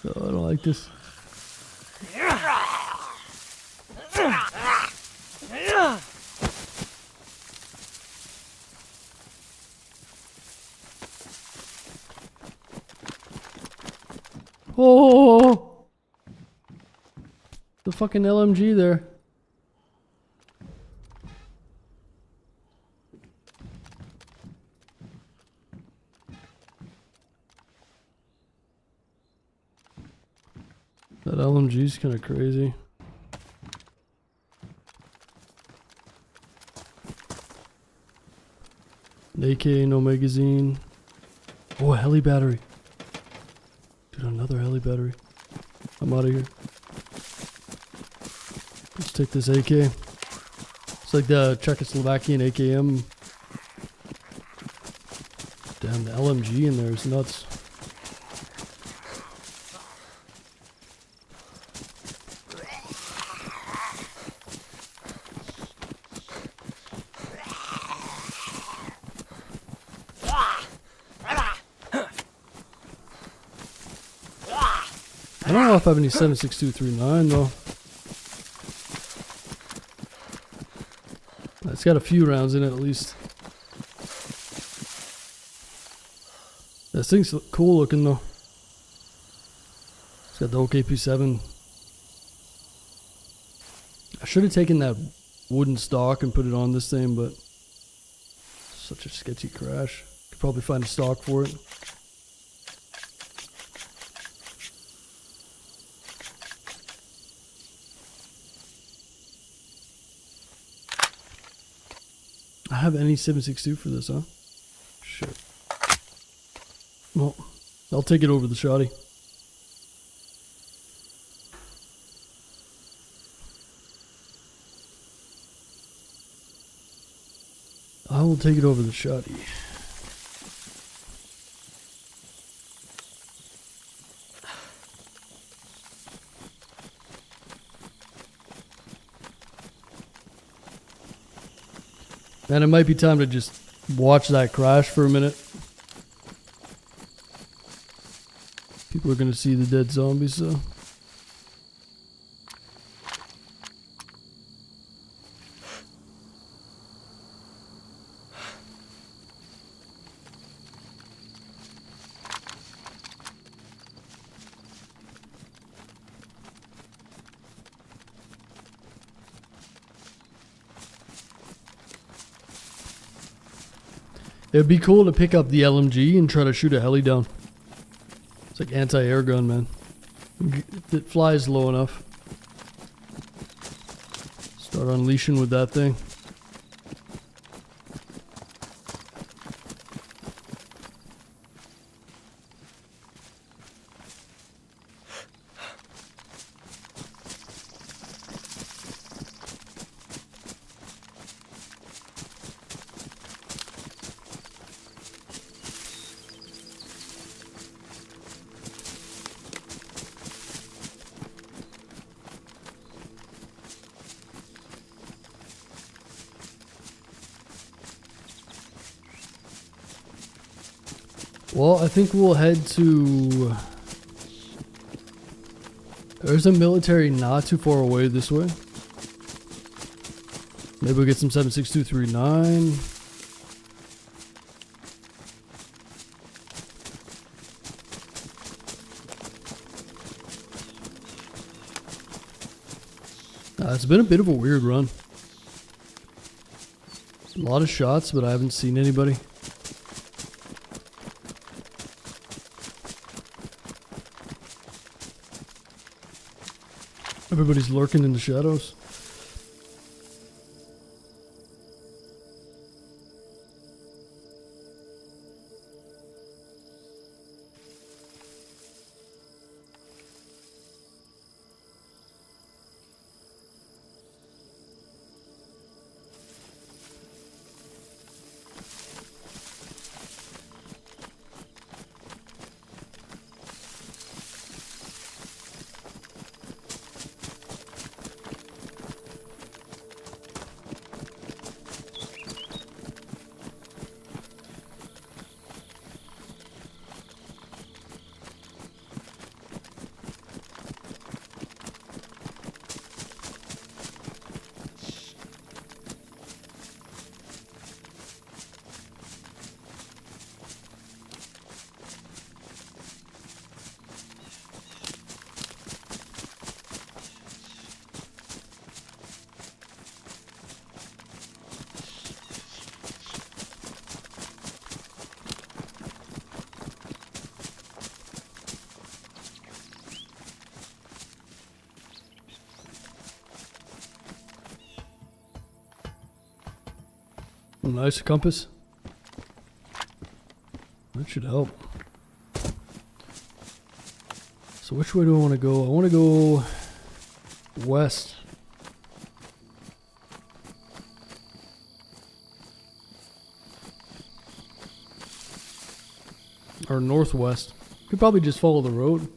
oh, I don't like this. The fucking LMG there. That LMG's kind of crazy. An AK, no magazine. Oh, a heli battery. Dude, another heli battery. I'm out of here. Let's take this AK. It's like the Czechoslovakian AKM. Damn, the LMG in there is nuts. I don't know if I have any 7.6239 though. It's got a few rounds in it at least. This thing's cool looking though. It's got the OKP7. I should have taken that wooden stock and put it on this thing, but such a sketchy crash. Could probably find a stock for it. I have any 7.62 for this, huh? Shit. Well, I'll take it over the shoddy. I will take it over the shoddy. And it might be time to just watch that crash for a minute. People are going to see the dead zombies, so. It'd be cool to pick up the LMG and try to shoot a heli down. It's like anti-air gun, man. If it flies low enough. Start unleashing with that thing. Well, I think we'll head to... There's a military not too far away this way. Maybe we'll get some 7.6239. It's been a bit of a weird run. A lot of shots, but I haven't seen anybody. Everybody's lurking in the shadows. A nice compass. That should help. So which way do I want to go? I want to go west. Or northwest. Could probably just follow the road.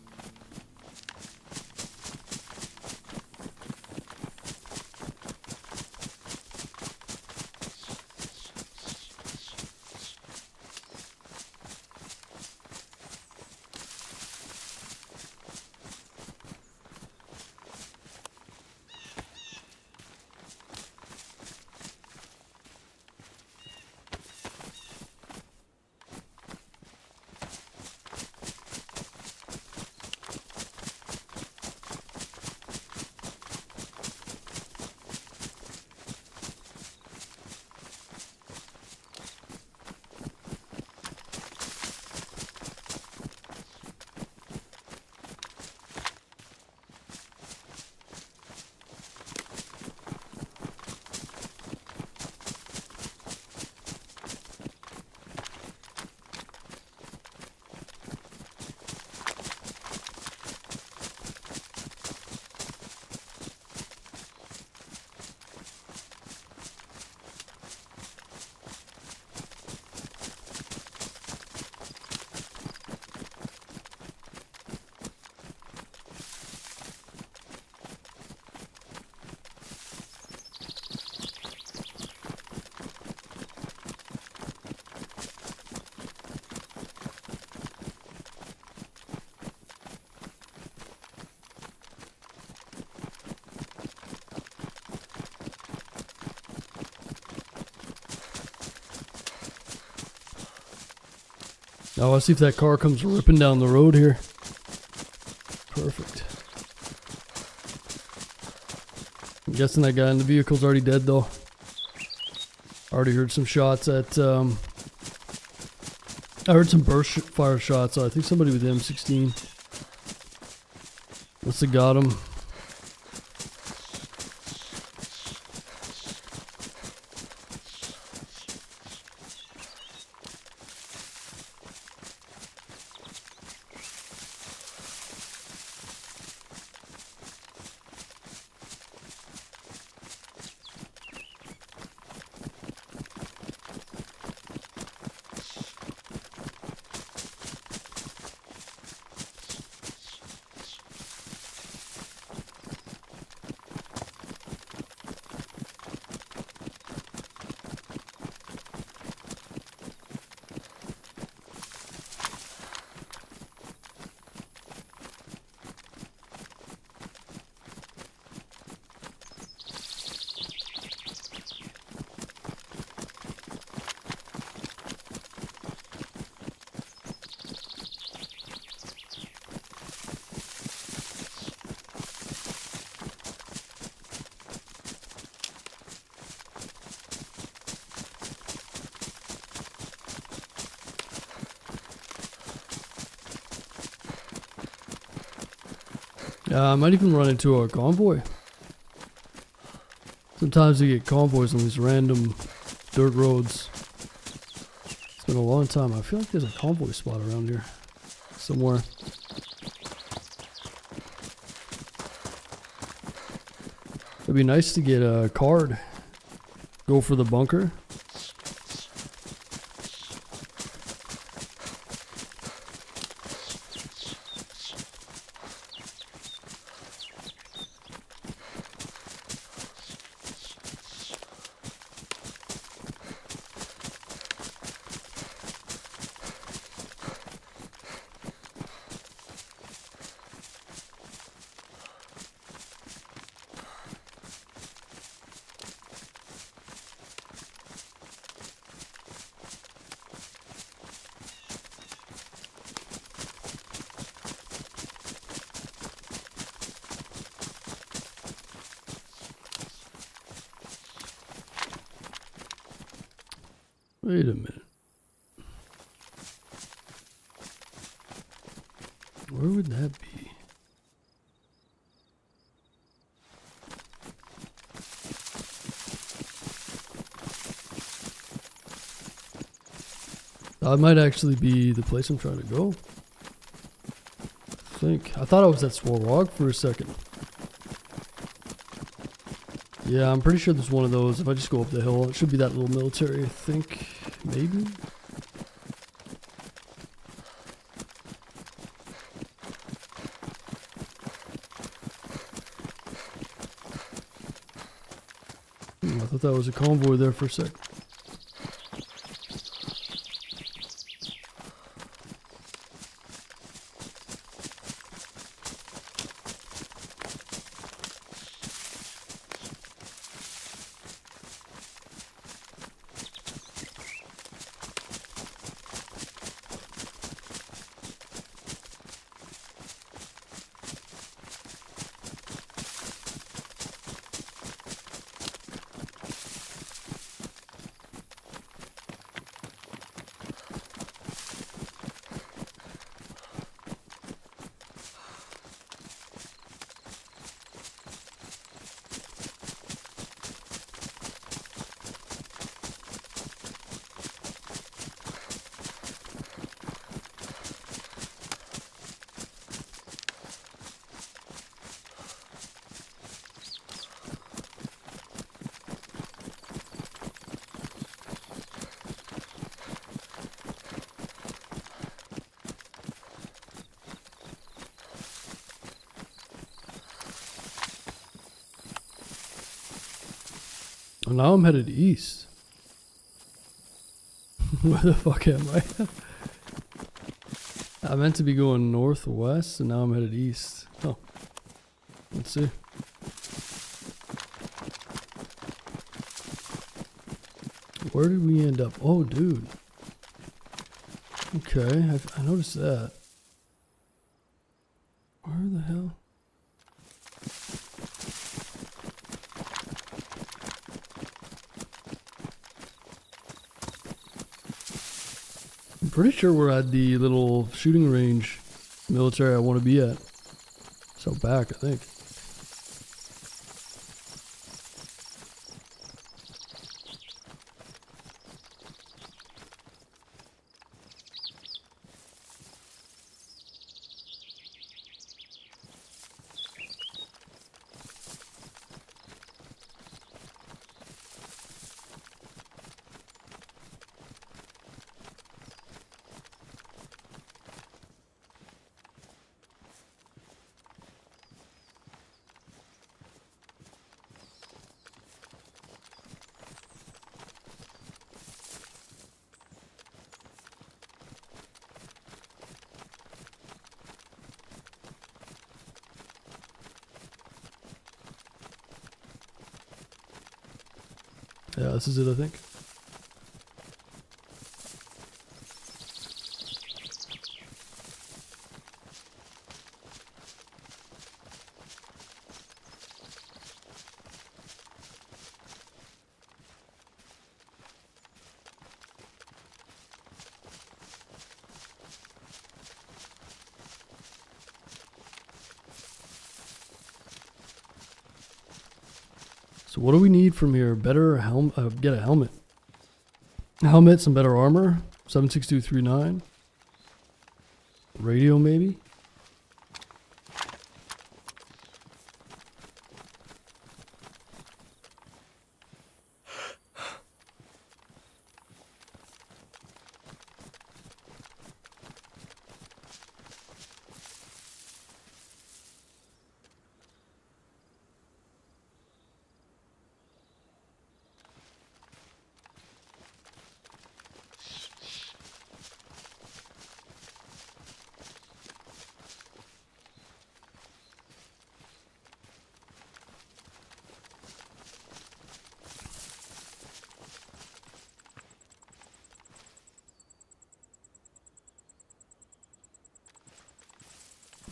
Now let's see if that car comes ripping down the road here. Perfect. I'm guessing that guy in the vehicle's already dead though. Already heard some shots at, I heard some burst fire shots. So I think somebody with the M16 must have got him. I might even run into a convoy. Sometimes you get convoys on these random dirt roads. It's been a long time. I feel like there's a convoy spot around here somewhere. It'd be nice to get a card. Go for the bunker. Wait a minute. Where would that be? That might actually be the place I'm trying to go. I thought I was at Swarog for a second. Yeah, I'm pretty sure there's one of those. If I just go up the hill, it should be that little military, I think. Maybe? I thought that was a convoy there for a sec. Well, now I'm headed east. Where the fuck am I? I meant to be going northwest, and now I'm headed east. Oh. Let's see. Where did we end up? Oh, dude. Okay, I noticed that. Where the hell? I'm pretty sure we're at the little shooting range military I want to be at. So back, I think. Yeah, this is it, I think. So what do we need from here? Better get a helmet. Helmet, some better armor. 76239. Radio maybe?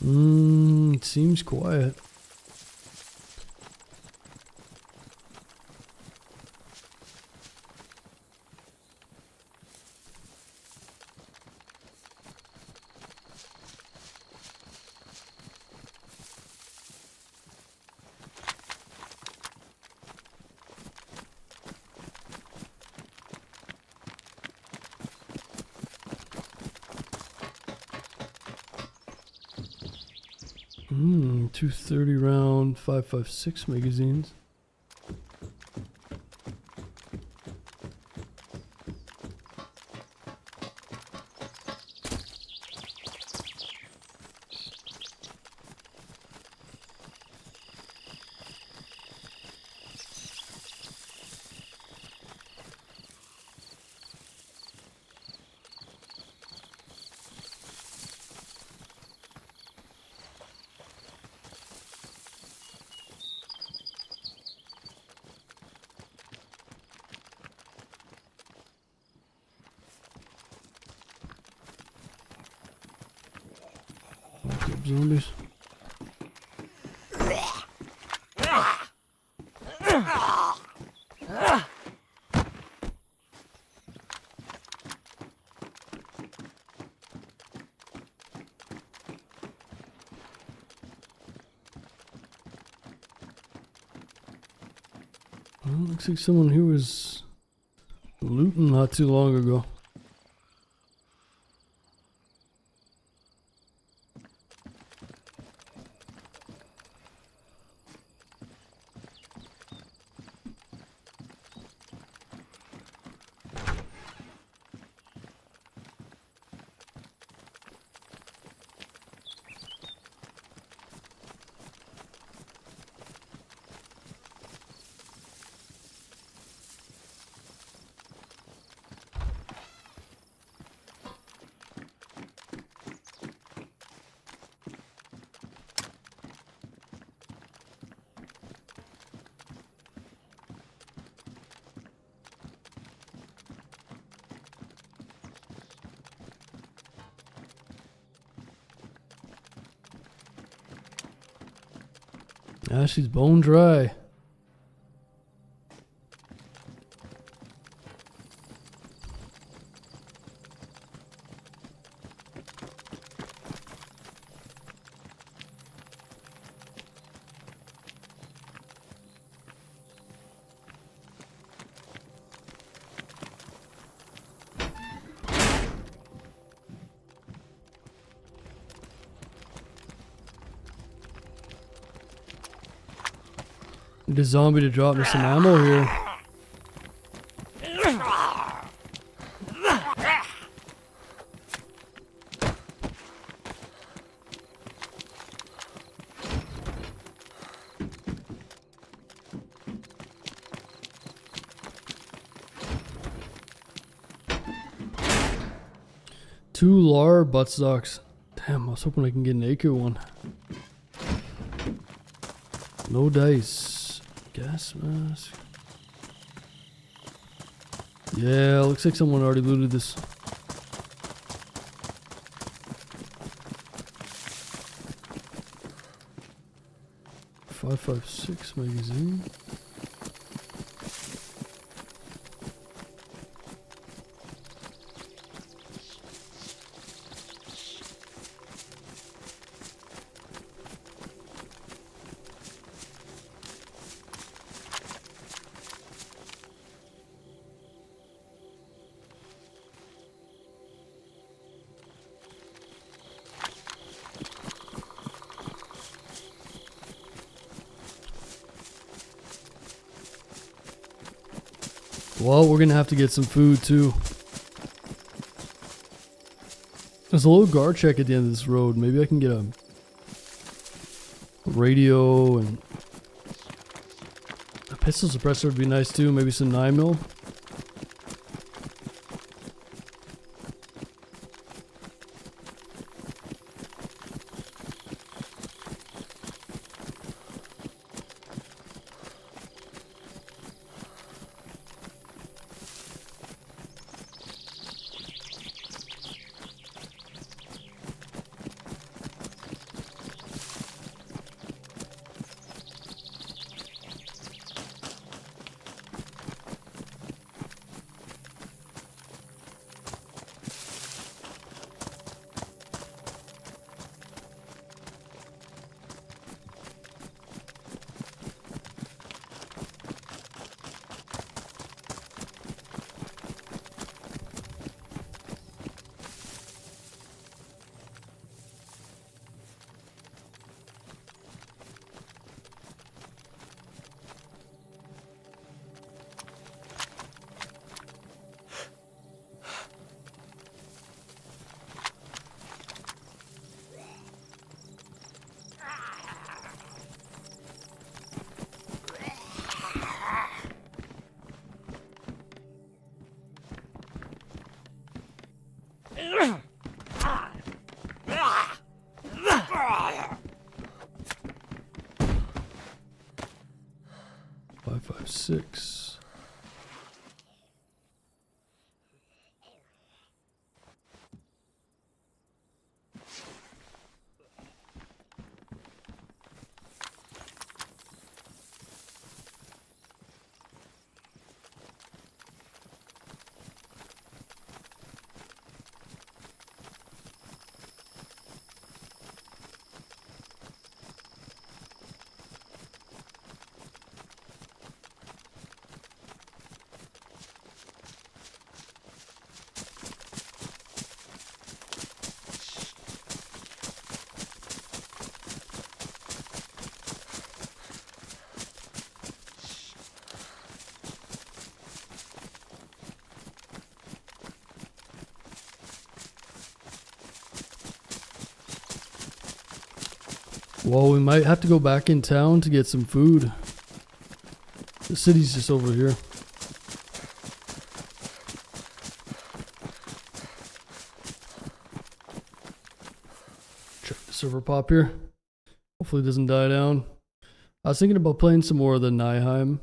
It seems quiet. 230 round 5.56 magazines. Zombies. Well, looks like someone here was looting not too long ago. Ah, she's bone dry. Need a zombie to drop me some ammo here. Two Lar buttstocks. Damn, I was hoping I can get an acre one. No dice. Gas mask. Yeah, looks like someone already looted this. .556 magazine. Well, we're gonna have to get some food too. There's a little guard check at the end of this road. Maybe I can get a radio and a pistol suppressor would be nice too. Maybe some 9mm. 556. Well, we might have to go back in town to get some food. The city's just over here. Check the server pop here. Hopefully it doesn't die down. I was thinking about playing some more of the Nihheim.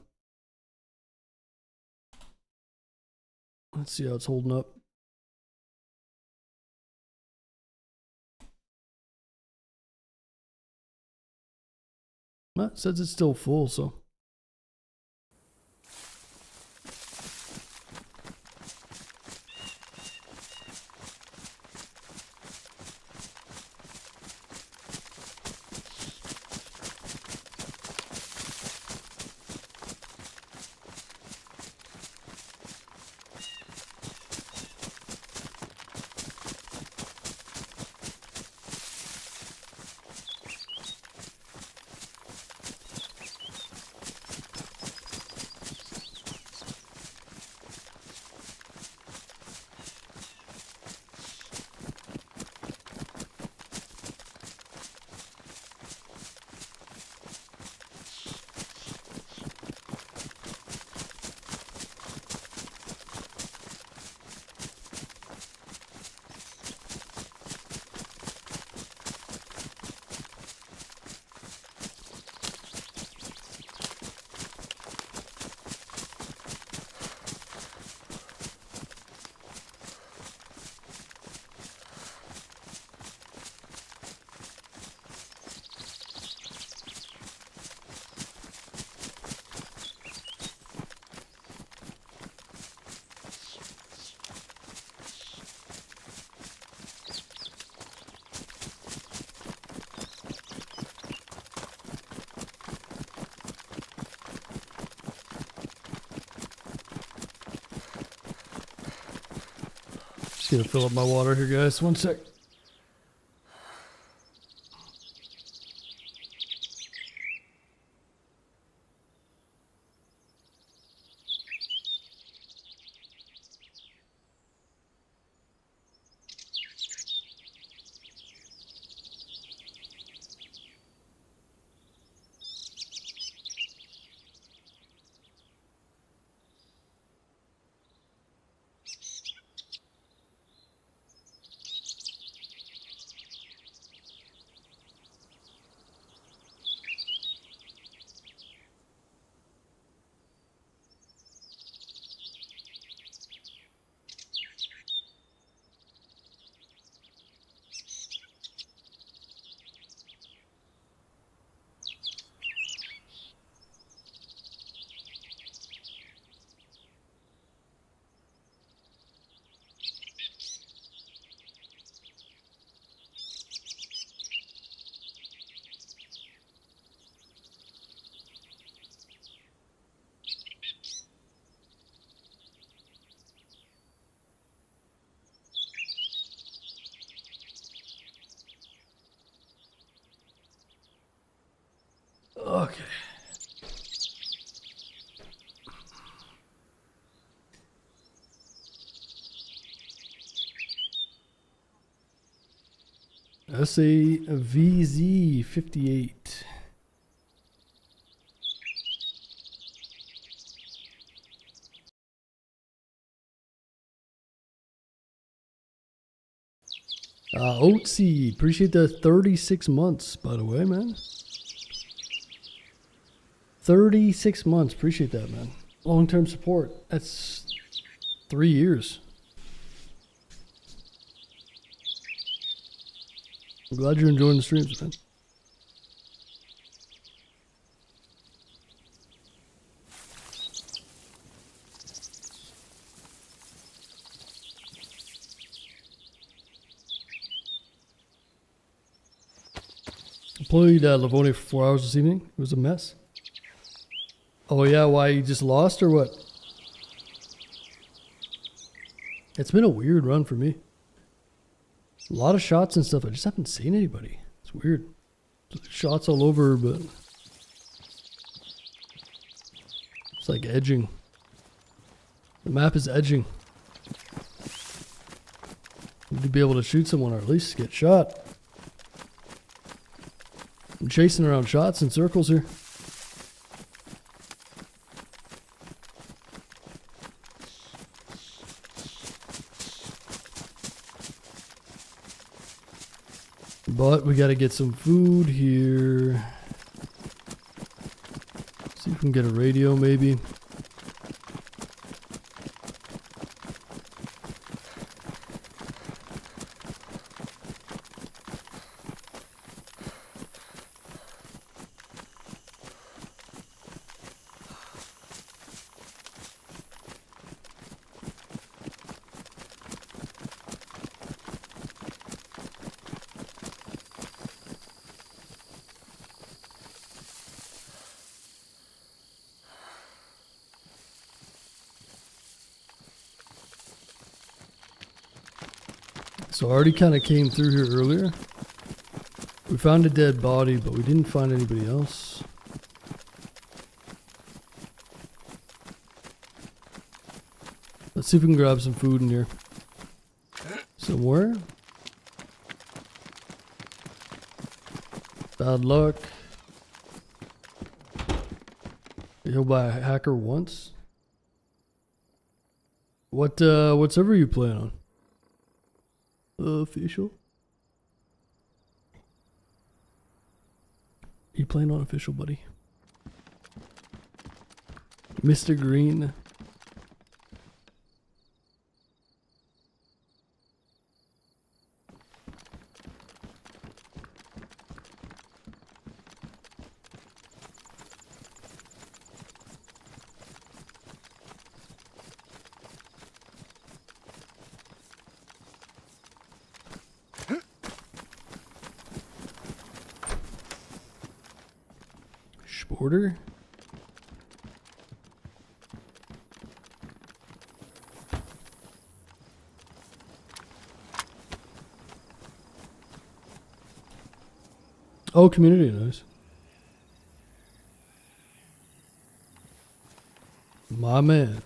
Let's see how it's holding up. Well, it says it's still full, so. Just gonna fill up my water here, guys. One sec. Okay. SAVZ58. Oatsy, appreciate the 36 months, by the way, man. 36 months. Appreciate that, man. Long-term support. That's 3 years. I'm glad you're enjoying the streams, man. I played Livonia for 4 hours this evening. It was a mess. Oh yeah, why, you just lost or what? It's been a weird run for me. A lot of shots and stuff. I just haven't seen anybody. It's weird. Shots all over, but it's like edging. The map is edging. Need to be able to shoot someone or at least get shot. I'm chasing around shots in circles here. But we gotta get some food here. See if we can get a radio maybe. So I already kind of came through here earlier. We found a dead body, but we didn't find anybody else. Let's see if we can grab some food in here. Somewhere. Bad luck. Killed by a hacker once. What server are you playing on? Official? You playing on official, buddy? Mr. Green. Border. Oh, community, nice. My man.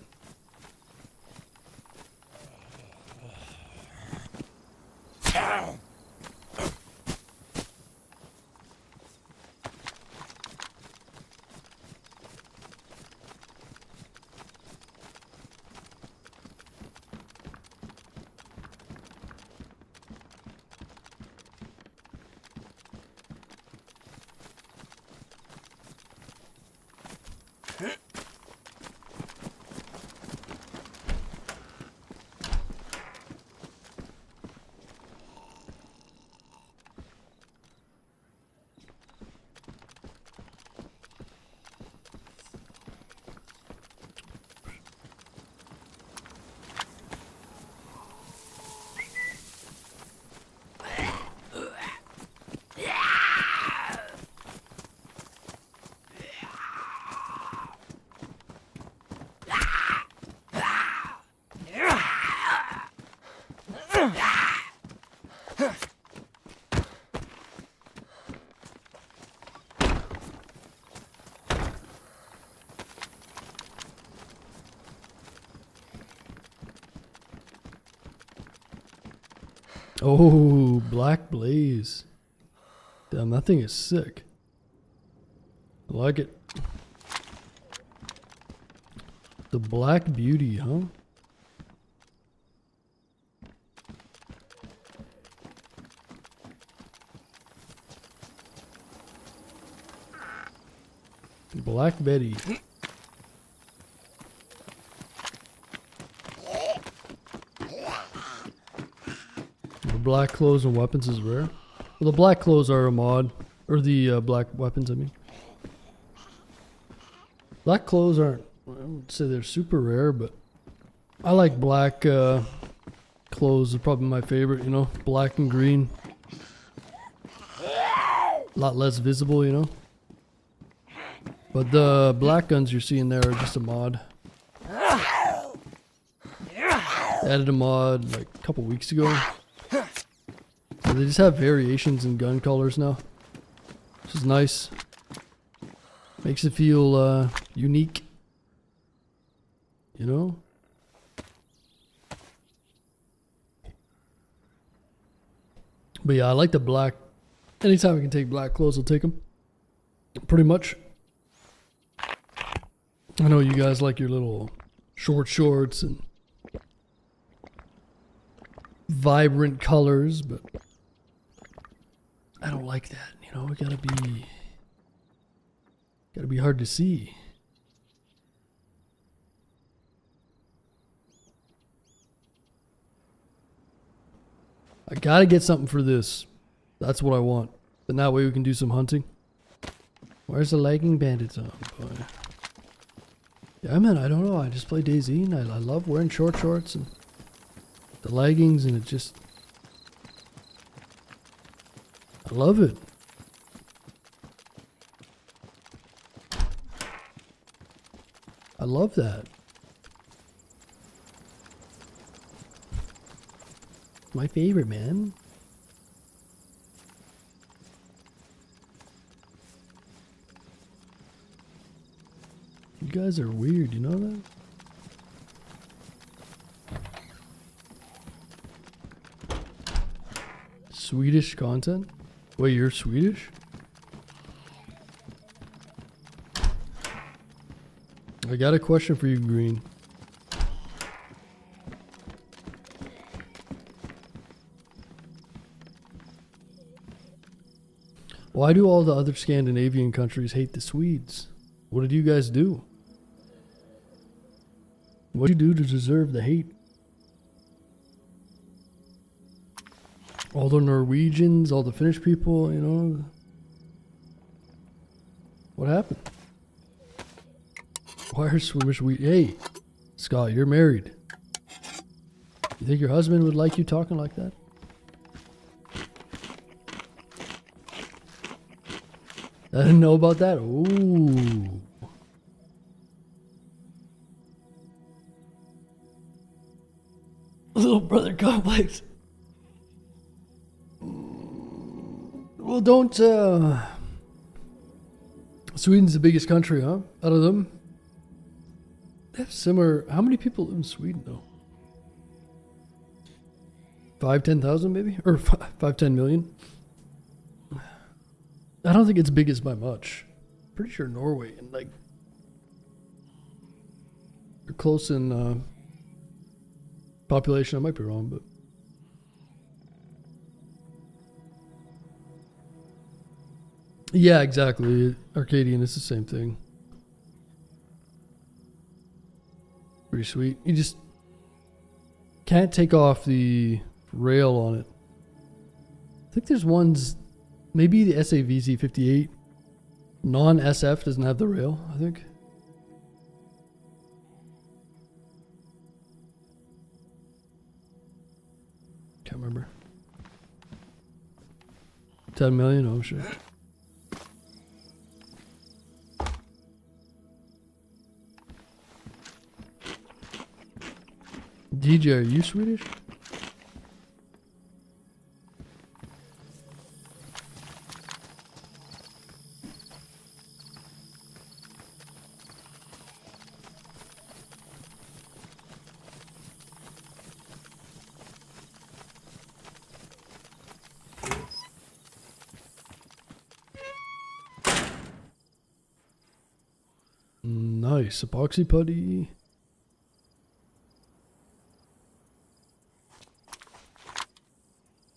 Oh, Black Blaze. Damn, that thing is sick. I like it. The Black Beauty, huh? Black Betty. The black clothes and weapons is rare. Well, the black clothes are a mod. Or the black weapons, I mean. Black clothes aren't, I wouldn't say they're super rare, but I like black clothes. Are probably my favorite, you know. Black and green. A lot less visible, you know. But the black guns you're seeing there are just a mod. Added a mod like a couple weeks ago. So they just have variations in gun colors now, which is nice. Makes it feel unique, you know. But yeah, I like the black. Anytime I can take black clothes, I'll take them. Pretty much. I know you guys like your little short shorts and vibrant colors, but I don't like that. You know, it gotta be hard to see. I gotta get something for this. That's what I want. Then that way we can do some hunting. Where's the lagging bandits on, boy? Yeah, man, I don't know. I just play DayZ and I love wearing short shorts and the leggings, and it just... I love it. I love that. My favorite, man. You guys are weird, you know that? Swedish content? Wait, you're Swedish? I got a question for you, Green. Why do all the other Scandinavian countries hate the Swedes? What did you guys do? What did you do to deserve the hate? All the Norwegians, all the Finnish people, you know? What happened? Why are Swedish Hey, Scott, you're married. You think your husband would like you talking like that? I didn't know about that. Ooh. Little brother complex. Well, don't, Sweden's the biggest country, huh? Out of them? They have similar, how many people live in Sweden, though? 5,000-10,000 maybe? Or 5-10 million? I don't think it's big as by much. Pretty sure Norway and like they're close in population. I might be wrong, but yeah, exactly. Arcadian is the same thing. Pretty sweet. You just can't take off the rail on it. I think there's ones. Maybe the SAVZ58 non-SF doesn't have the rail, I think. Can't remember. 10 million? Oh, shit. DJ, are you Swedish? Nice. Epoxy putty.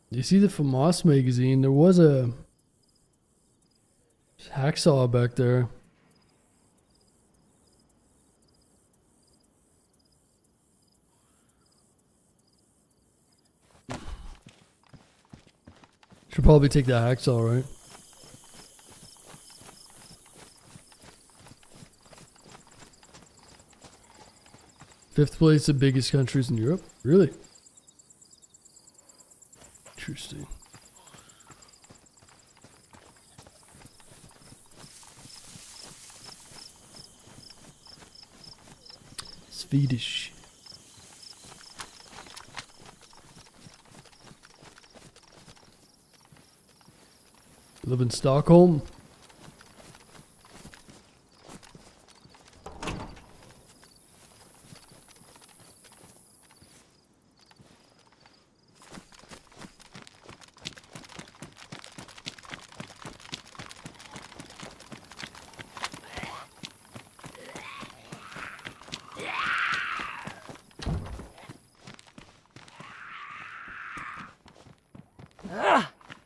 You see the FAMAS magazine? There was a hacksaw back there. Could probably take that hacksaw, right? Fifth place, the biggest countries in Europe? Really? Interesting. Swedish. Live in Stockholm?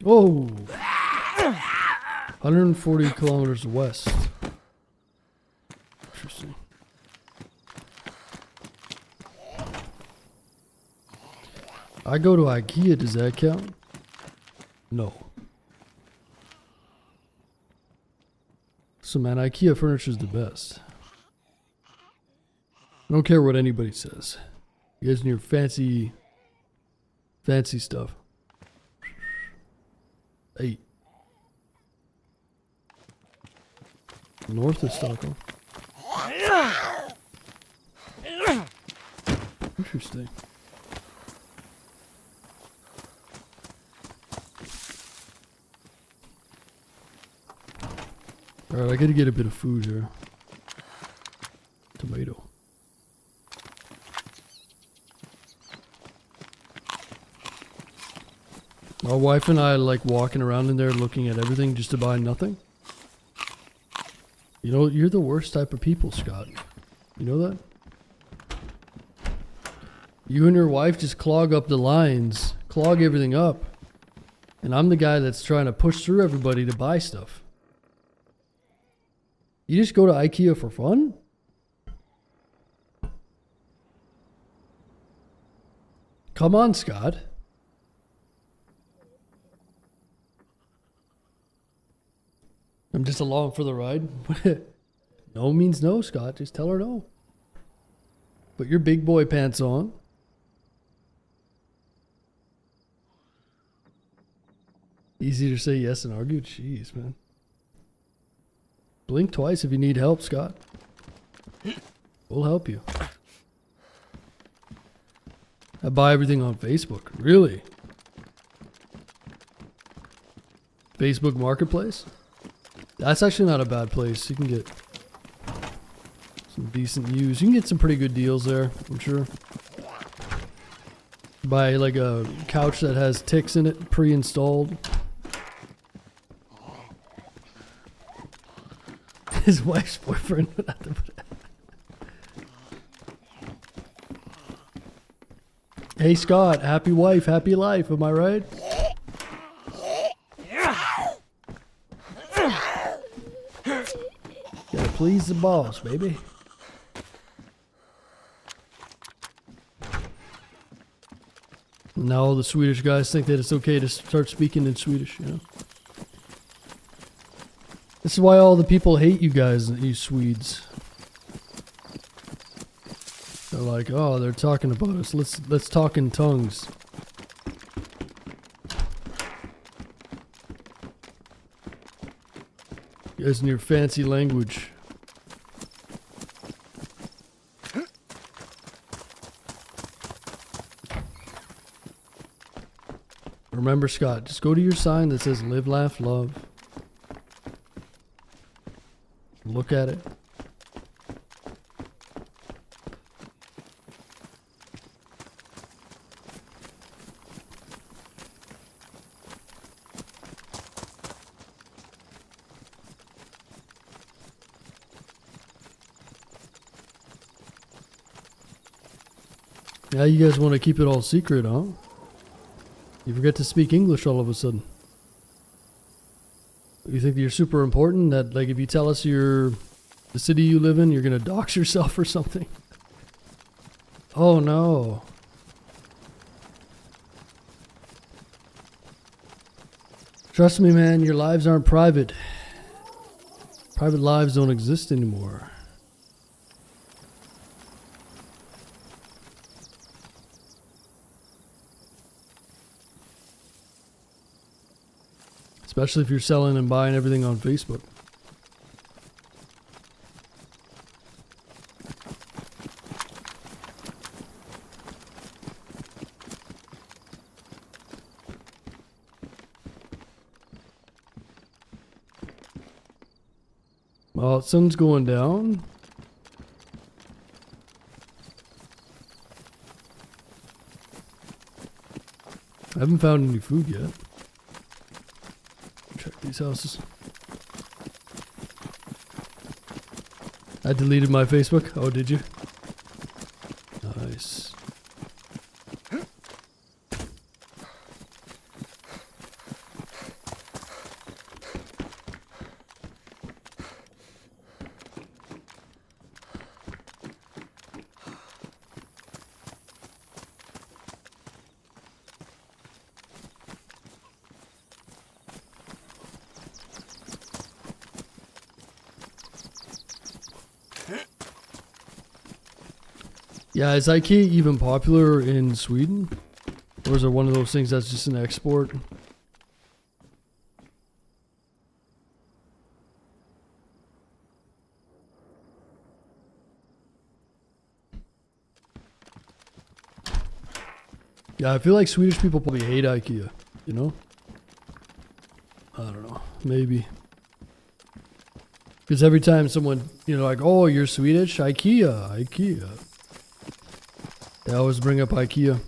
Whoa! 140 kilometers west. Interesting. I go to IKEA, does that count? No. So man, IKEA furniture is the best. I don't care what anybody says. You guys and your fancy stuff. Hey. North of Stockholm. Interesting. Alright, I gotta get a bit of food here. Tomato. My wife and I like walking around in there looking at everything just to buy nothing. You know, you're the worst type of people, Scott. You know that? You and your wife just clog up the lines, clog everything up. And I'm the guy that's trying to push through everybody to buy stuff. You just go to IKEA for fun? Come on, Scott. I'm just along for the ride. No means no, Scott. Just tell her no. Put your big boy pants on. Easy to say yes and argue. Jeez, man. Blink twice if you need help, Scott. We'll help you. I buy everything on Facebook. Really? Facebook Marketplace? That's actually not a bad place. You can get some decent used. You can get some pretty good deals there, I'm sure. Buy like a couch that has ticks in it, pre-installed. His wife's boyfriend would have to put it. Hey Scott, happy wife, happy life, am I right? Gotta please the boss, baby. Now all the Swedish guys think that it's okay to start speaking in Swedish, you know? This is why all the people hate you guys, you Swedes. They're like, oh, they're talking about us. Let's talk in tongues. You guys in your fancy language. Remember, Scott, just go to your sign that says live, laugh, love. Look at it. Now you guys want to keep it all secret, huh? You forget to speak English all of a sudden. You think that you're super important? That like if you tell us the city you live in, you're gonna dox yourself or something? Oh no. Trust me, man, your lives aren't private. Private lives don't exist anymore. Especially if you're selling and buying everything on Facebook. Well, sun's going down. I haven't found any food yet. Check these houses. I deleted my Facebook. Oh, did you? Nice. Yeah, is IKEA even popular in Sweden? Or is it one of those things that's just an export? Yeah, I feel like Swedish people probably hate IKEA, you know? I don't know, maybe. Because every time someone, you know, like, oh, you're Swedish? IKEA, IKEA. They always bring up IKEA.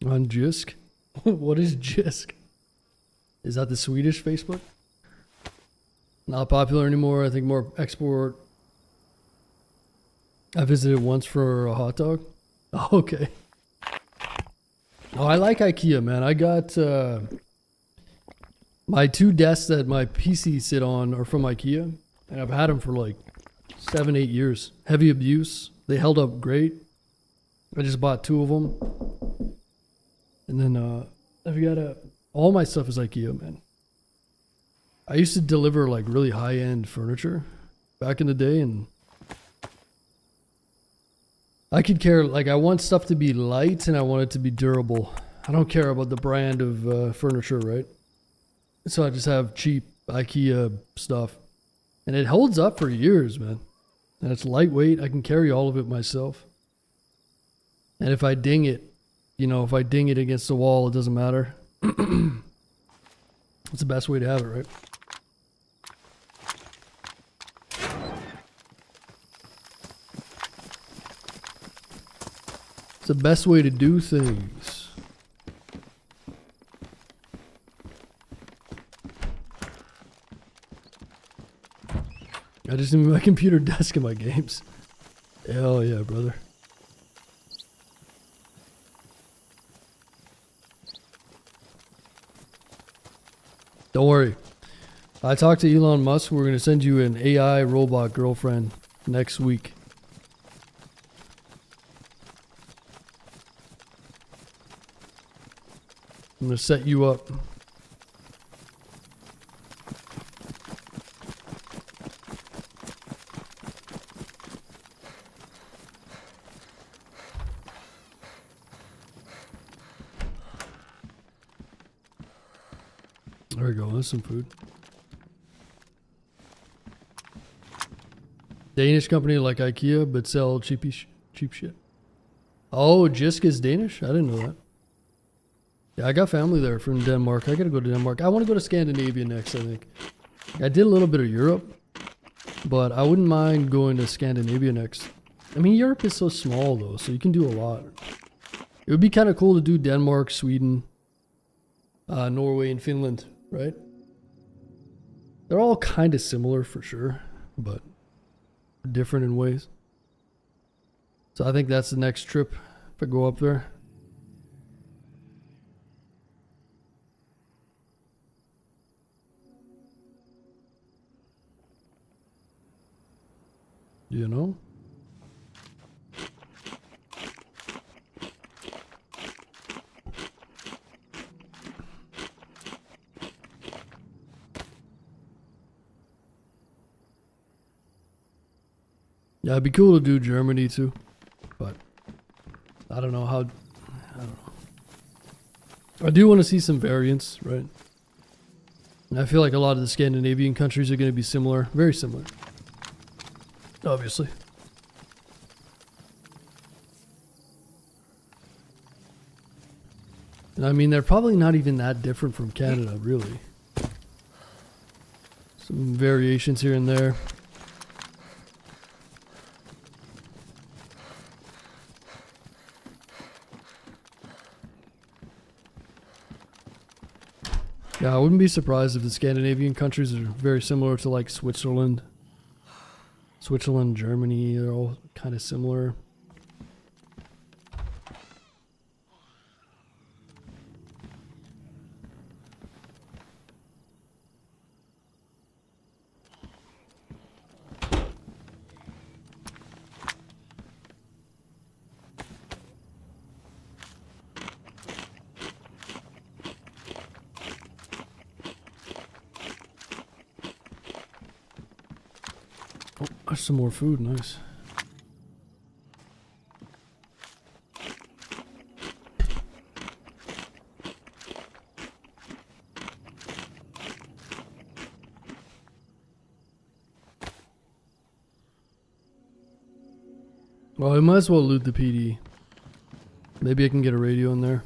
On Jisk? What is Jisk? Is that the Swedish Facebook? Not popular anymore. I think more export. I visited once for a hot dog. Oh, okay. Oh, I like IKEA, man. I got my 2 desks that my PC sit on are from IKEA, and I've had them for like 7-8 years. Heavy abuse. They held up great. I just bought 2 of them. And then I've got all my stuff is IKEA, man. I used to deliver like really high-end furniture back in the day, and I could care, like I want stuff to be light and I want it to be durable. I don't care about the brand of furniture, right? So I just have cheap IKEA stuff. And it holds up for years, man. And it's lightweight. I can carry all of it myself. And if I ding it, you know, if I ding it against the wall, it doesn't matter. It's the best way to have it, right? It's the best way to do things. I just need my computer desk and my games. Hell yeah, brother. Don't worry. I talked to Elon Musk. We're going to send you an AI robot girlfriend next week. I'm going to set you up. There we go. There's some food. Danish company like IKEA, but sell cheap shit. Oh, Jisk is Danish? I didn't know that. Yeah, I got family there from Denmark. I gotta go to Denmark. I want to go to Scandinavia next, I think. I did a little bit of Europe, but I wouldn't mind going to Scandinavia next. I mean, Europe is so small, though, so you can do a lot. It would be kind of cool to do Denmark, Sweden, Norway, and Finland, right? They're all kind of similar for sure, but different in ways. So I think that's the next trip if I go up there. you know? Yeah, it'd be cool to do Germany too, but I don't know how. I don't know. I do want to see some variants, right? And I feel like a lot of the Scandinavian countries are going to be similar, very similar, obviously. And I mean, they're probably not even that different from Canada, really. Some variations here and there. Yeah, I wouldn't be surprised if the Scandinavian countries are very similar to like Switzerland. Switzerland, Germany, they're all kind of similar. Oh, there's some more food, nice. Well, I might as well loot the PD. Maybe I can get a radio in there.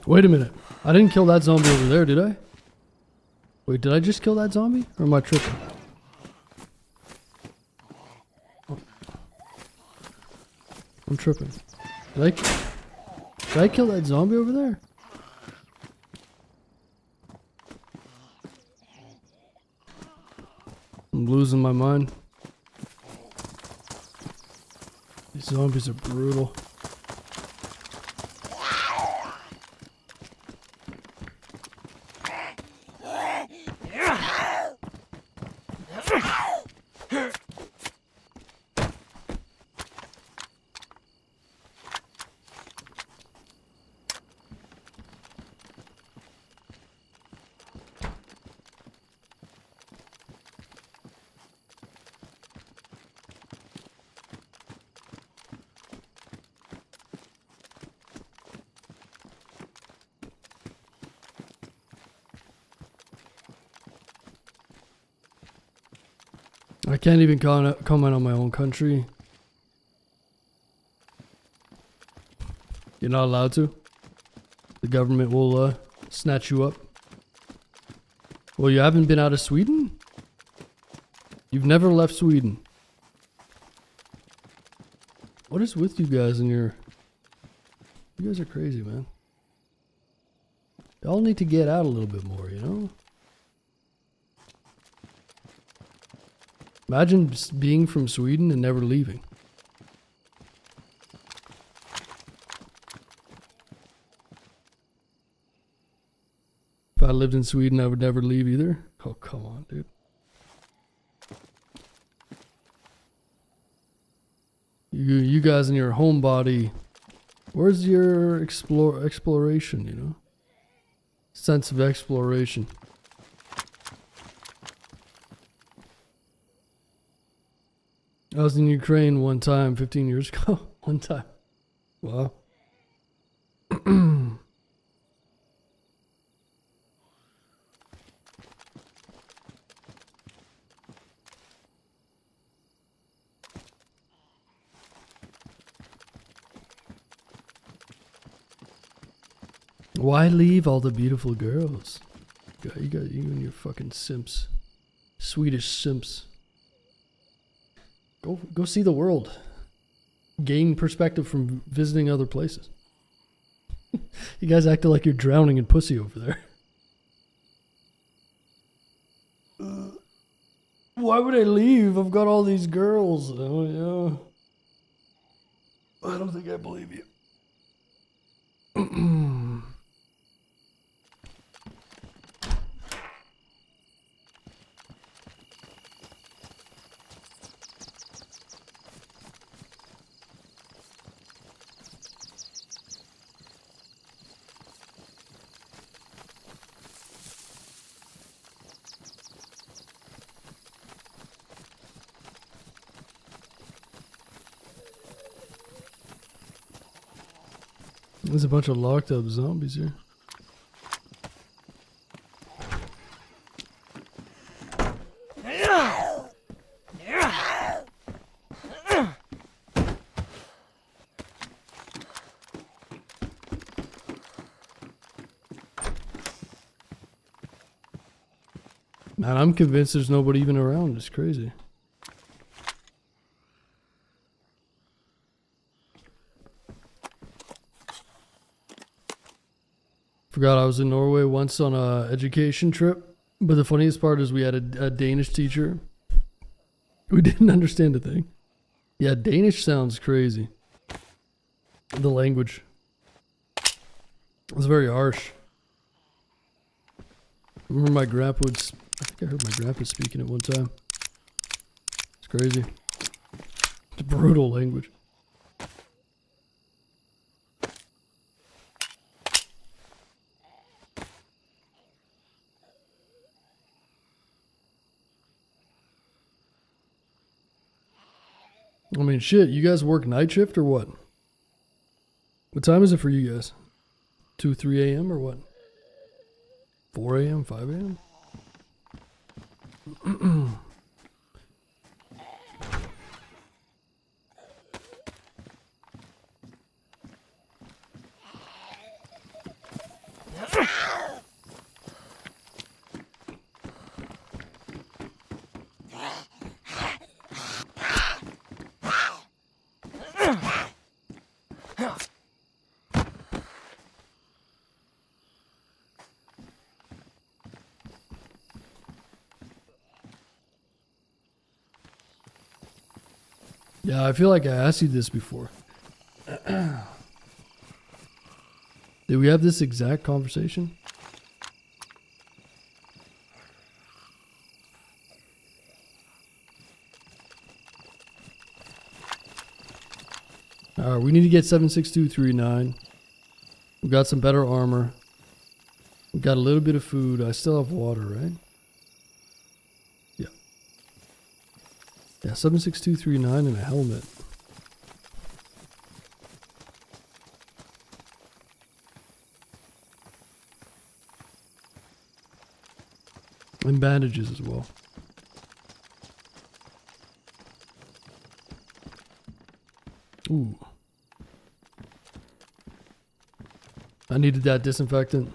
Wait a minute. I didn't kill that zombie over there, did I? Wait, did I just kill that zombie? Or am I tripping? Oh. I'm tripping. Did I kill that zombie over there? I'm losing my mind. These zombies are brutal. I can't even comment on my own country. You're not allowed to. The government will snatch you up. Well, you haven't been out of Sweden? You've never left Sweden. What is with you guys and your... You guys are crazy, man. Y'all need to get out a little bit more, you know? Imagine being from Sweden and never leaving. If I lived in Sweden, I would never leave either. Oh, come on, dude. You guys in your homebody, where's your exploration, you know? Sense of exploration. I was in Ukraine one time, 15 years ago. One time. Wow. Why leave all the beautiful girls? You got you and your fucking simps. Swedish simps. Go see the world. Gain perspective from visiting other places. You guys acting like you're drowning in pussy over there. Why would I leave? I've got all these girls. Oh yeah. I don't think I believe you. There's a bunch of locked up zombies here. Man, I'm convinced there's nobody even around. It's crazy. Forgot I was in Norway once on a education trip, but the funniest part is we had a Danish teacher. We didn't understand a thing. Yeah, Danish sounds crazy. The language. It was very harsh. I remember my grandpa would... I think I heard my grandpa speaking it one time. It's crazy. It's a brutal language. I mean, shit, you guys work night shift or what? What time is it for you guys? 2, 3 a.m. or what? 4 a.m., 5 a.m.? Yeah, I feel like I asked you this before. Did we have this exact conversation? Alright, we need to get 76239. We got some better armor. We got a little bit of food. I still have water, right? Yeah. Yeah, 76239 and a helmet. And bandages as well. Ooh. I needed that disinfectant.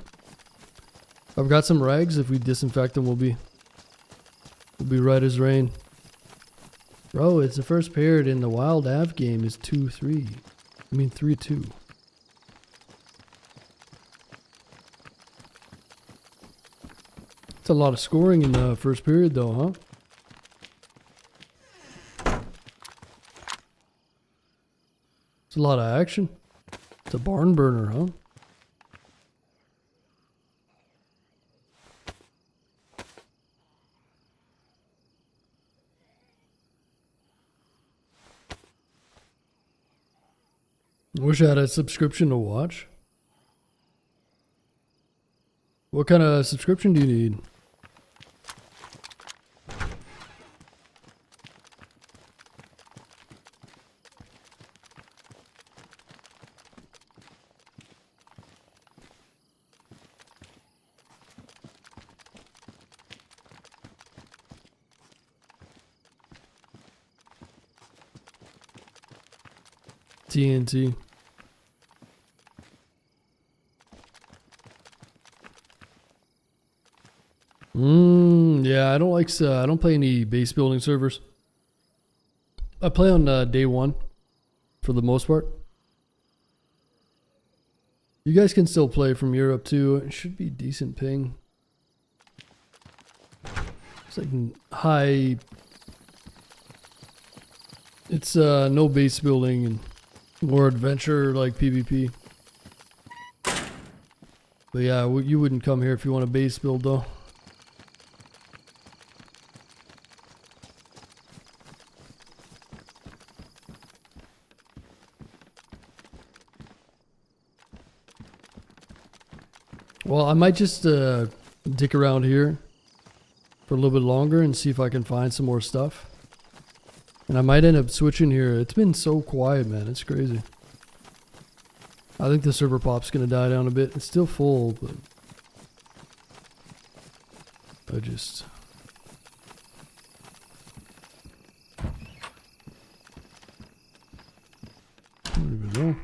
I've got some rags. If we disinfect them, we'll be right as rain. Bro, it's the first period in the Wild Av game is 2-3. I mean 3-2. It's a lot of scoring in the first period though, huh? It's a lot of action. It's a barn burner, huh? I wish I had a subscription to watch. What kind of subscription do you need? TNT. Yeah, I don't like. I don't play any base building servers. I play on day one, for the most part. You guys can still play from Europe too. It should be decent ping. It's like high. It's no base building and more adventure like PvP. But yeah, you wouldn't come here if you want a base build though. Well, I might just dick around here for a little bit longer and see if I can find some more stuff. And I might end up switching here. It's been so quiet, man. It's crazy. I think the server pop's going to die down a bit. It's still full, but I just... I don't even know.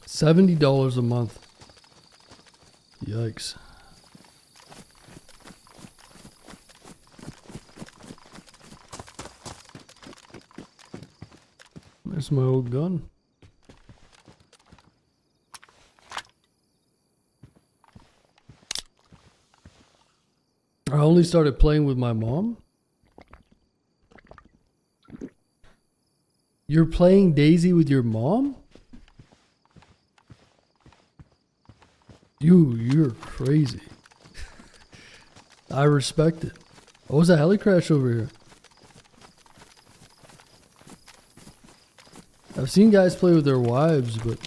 $70 a month. Yikes. There's my old gun. I only started playing with my mom. You're playing DayZ with your mom? You're crazy. I respect it. What was that heli crash over here? I've seen guys play with their wives, but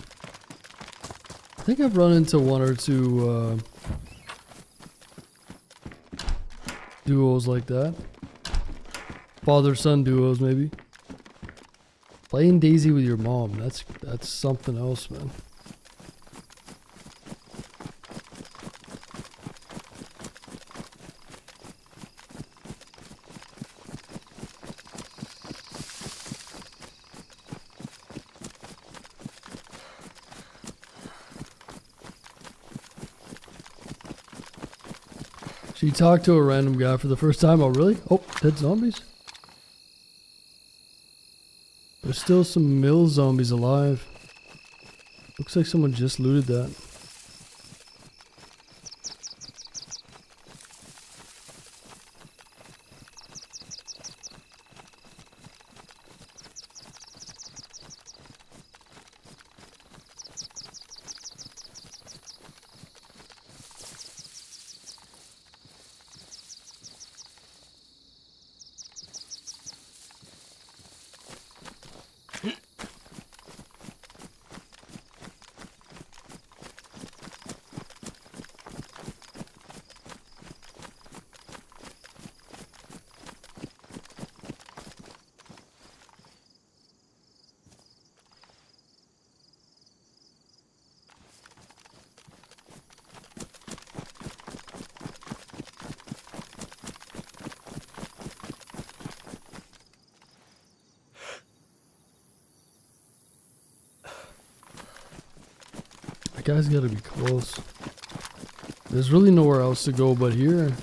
I think I've run into one or two duos like that. Father-son duos, maybe. Playing DayZ with your mom, that's something else, man. She talked to a random guy for the first time. Oh, really? Oh, dead zombies? There's still some mill zombies alive. Looks like someone just looted that. That guy's gotta be close. There's really nowhere else to go but here.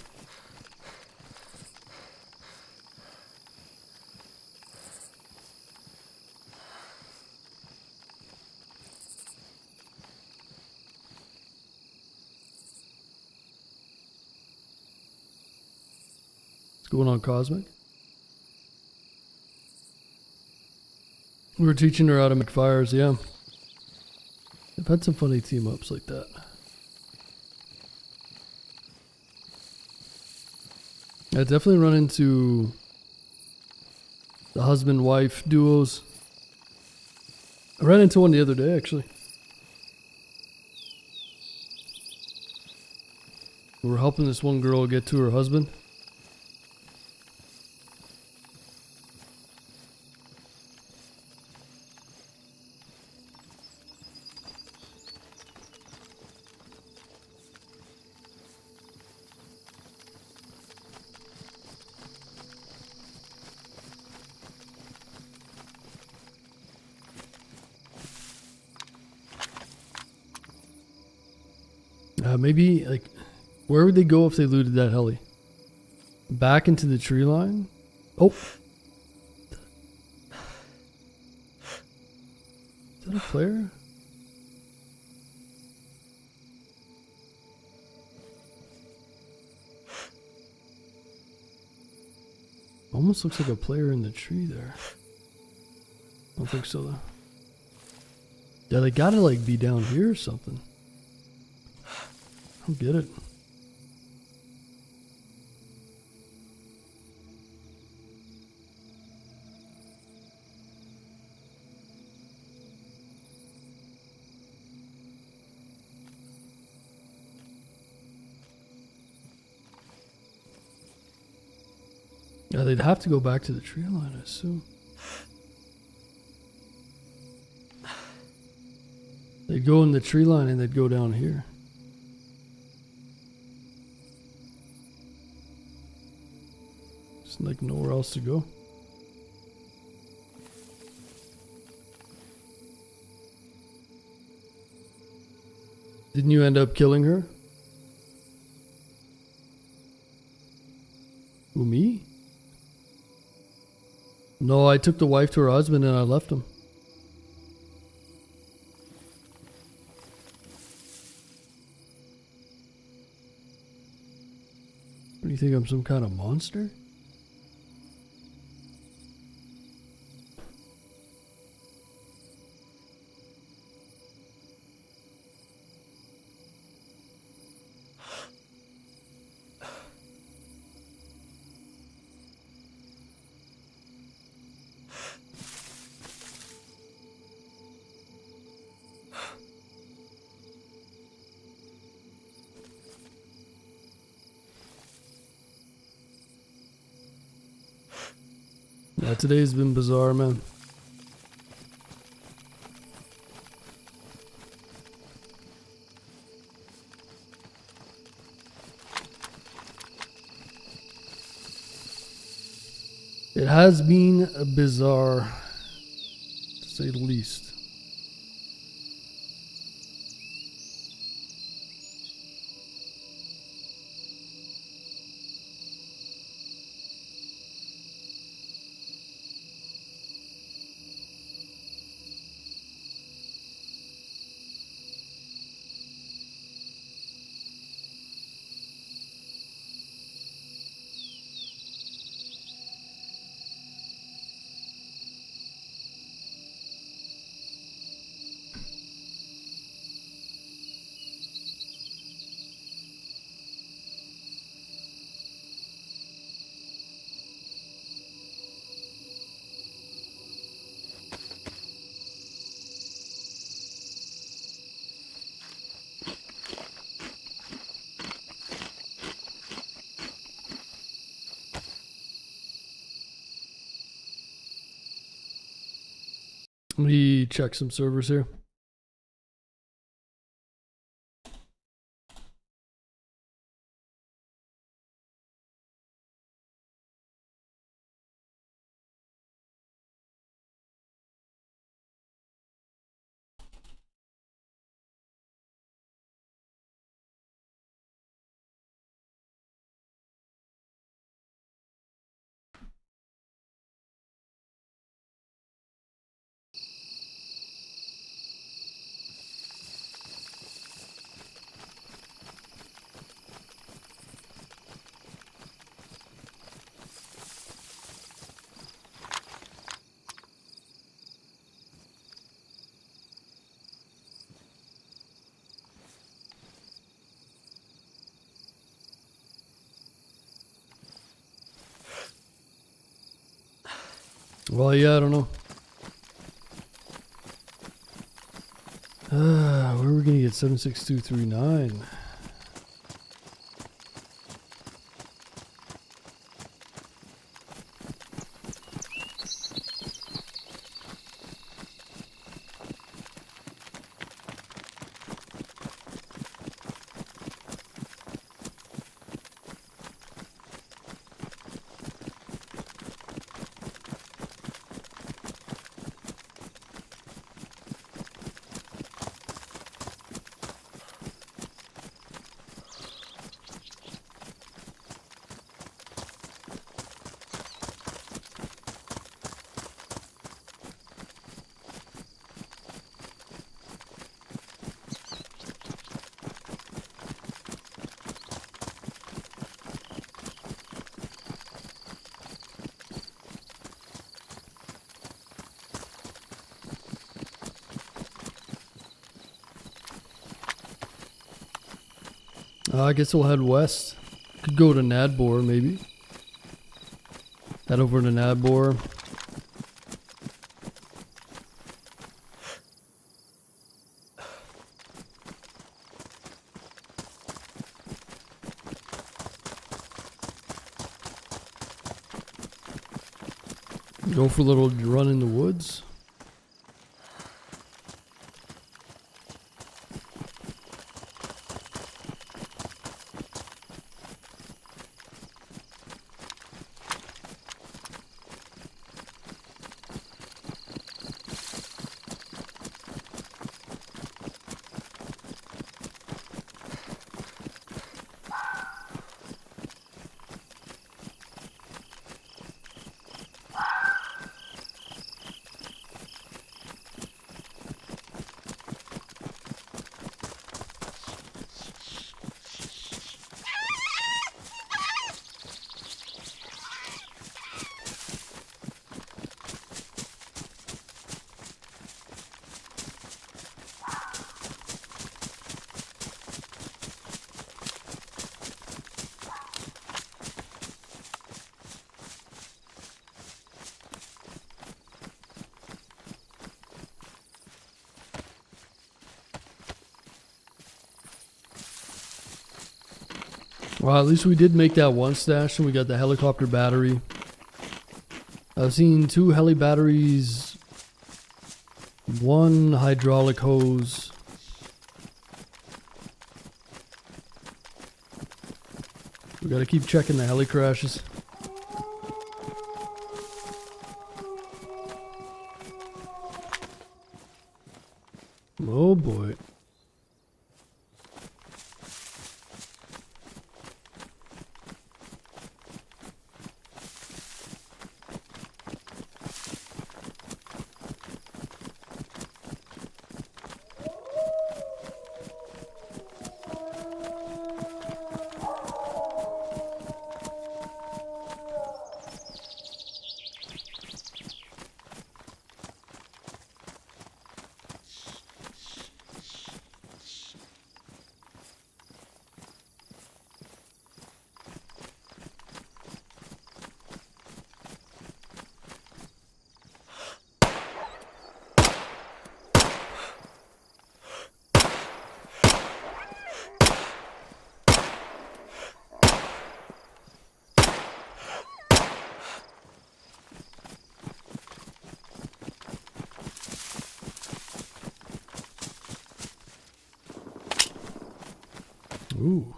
going on, Cosmic? We were teaching her how to make fires, yeah. I've had some funny team ups like that. I definitely run into the husband-wife duos. I ran into one the other day, actually. We were helping this one girl get to her husband. Maybe, like, where would they go if they looted that heli? Back into the tree line? Oh! Is that a player? Almost looks like a player in the tree there. I don't think so, though. Yeah, they gotta, like, be down here or something. I don't get it. Yeah, they'd have to go back to the tree line, I assume. They'd go in the tree line and they'd go down here. Just like nowhere else to go. Didn't you end up killing her? Who, me? No, I took the wife to her husband and I left him. What do you think, I'm some kind of monster? Yeah, today's been bizarre, man. It has been bizarre, to say the least. Let me check some servers here. Well, yeah, I don't know. Where are we gonna get 76239? I guess we'll head west. Could go to Nadbor, maybe. Head over to Nadbor. Go for a little run in the woods. Well, at least we did make that one stash and we got the helicopter battery. I've seen 2 heli batteries, 1 hydraulic hose. We gotta keep checking the heli crashes. Oh boy. Ooh.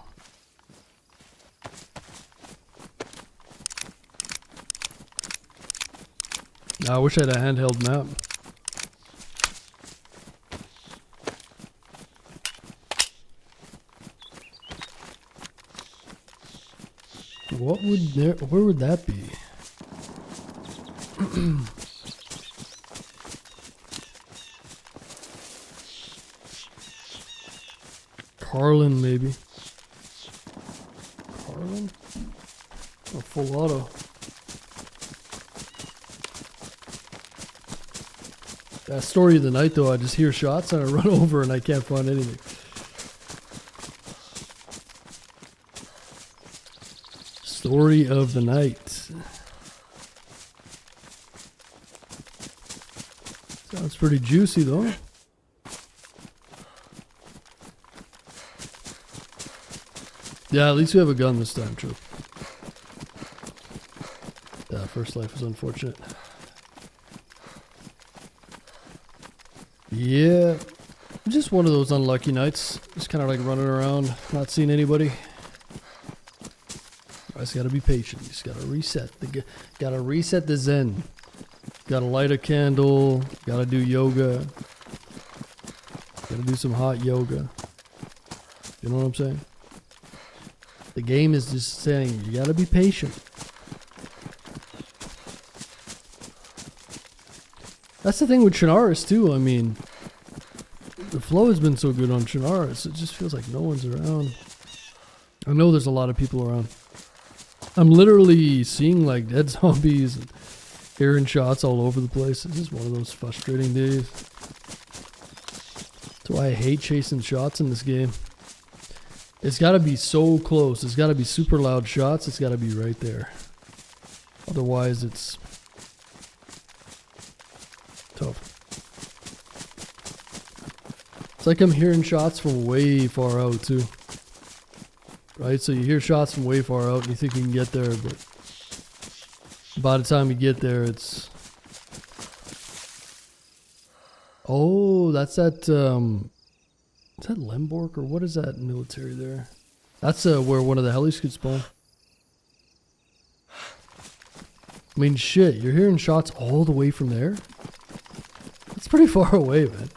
I wish I had a handheld map. What would there, where would that be? Carlin, maybe. Carlin? A full auto. That story of the night, though, I just hear shots and I run over and I can't find anything. Story of the night. pretty juicy though. Yeah, at least we have a gun this time, true. Yeah, first life is unfortunate. Yeah, just one of those unlucky nights. Just kind of like running around, not seeing anybody. I just gotta be patient. You just gotta reset. Gotta reset the zen. Gotta light a candle. Gotta do yoga. Gotta do some hot yoga. You know what I'm saying? The game is just saying you gotta be patient. That's the thing with Chinaris too. I mean, the flow has been so good on Chinaris. It just feels like no one's around. I know there's a lot of people around. I'm literally seeing like dead zombies and hearing shots all over the place. It's just one of those frustrating days. That's why I hate chasing shots in this game. It's got to be so close. It's got to be super loud shots. It's got to be right there. Otherwise, it's tough. It's like I'm hearing shots from way far out too. Right? So you hear shots from way far out and you think you can get there, but by the time you get there, it's... Oh, that's that, is that Lemborg or what is that military there? That's where one of the helis could spawn. I mean, shit, you're hearing shots all the way from there? That's pretty far away, man.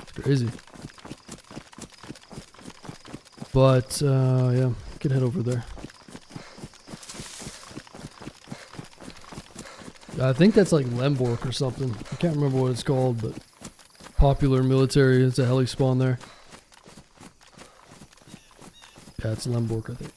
It's crazy. But, yeah, can head over there. I think that's like Lemborg or something. I can't remember what it's called, but popular military. It's a heli spawn there. Yeah, it's Lemborg, I think.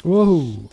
Whoa.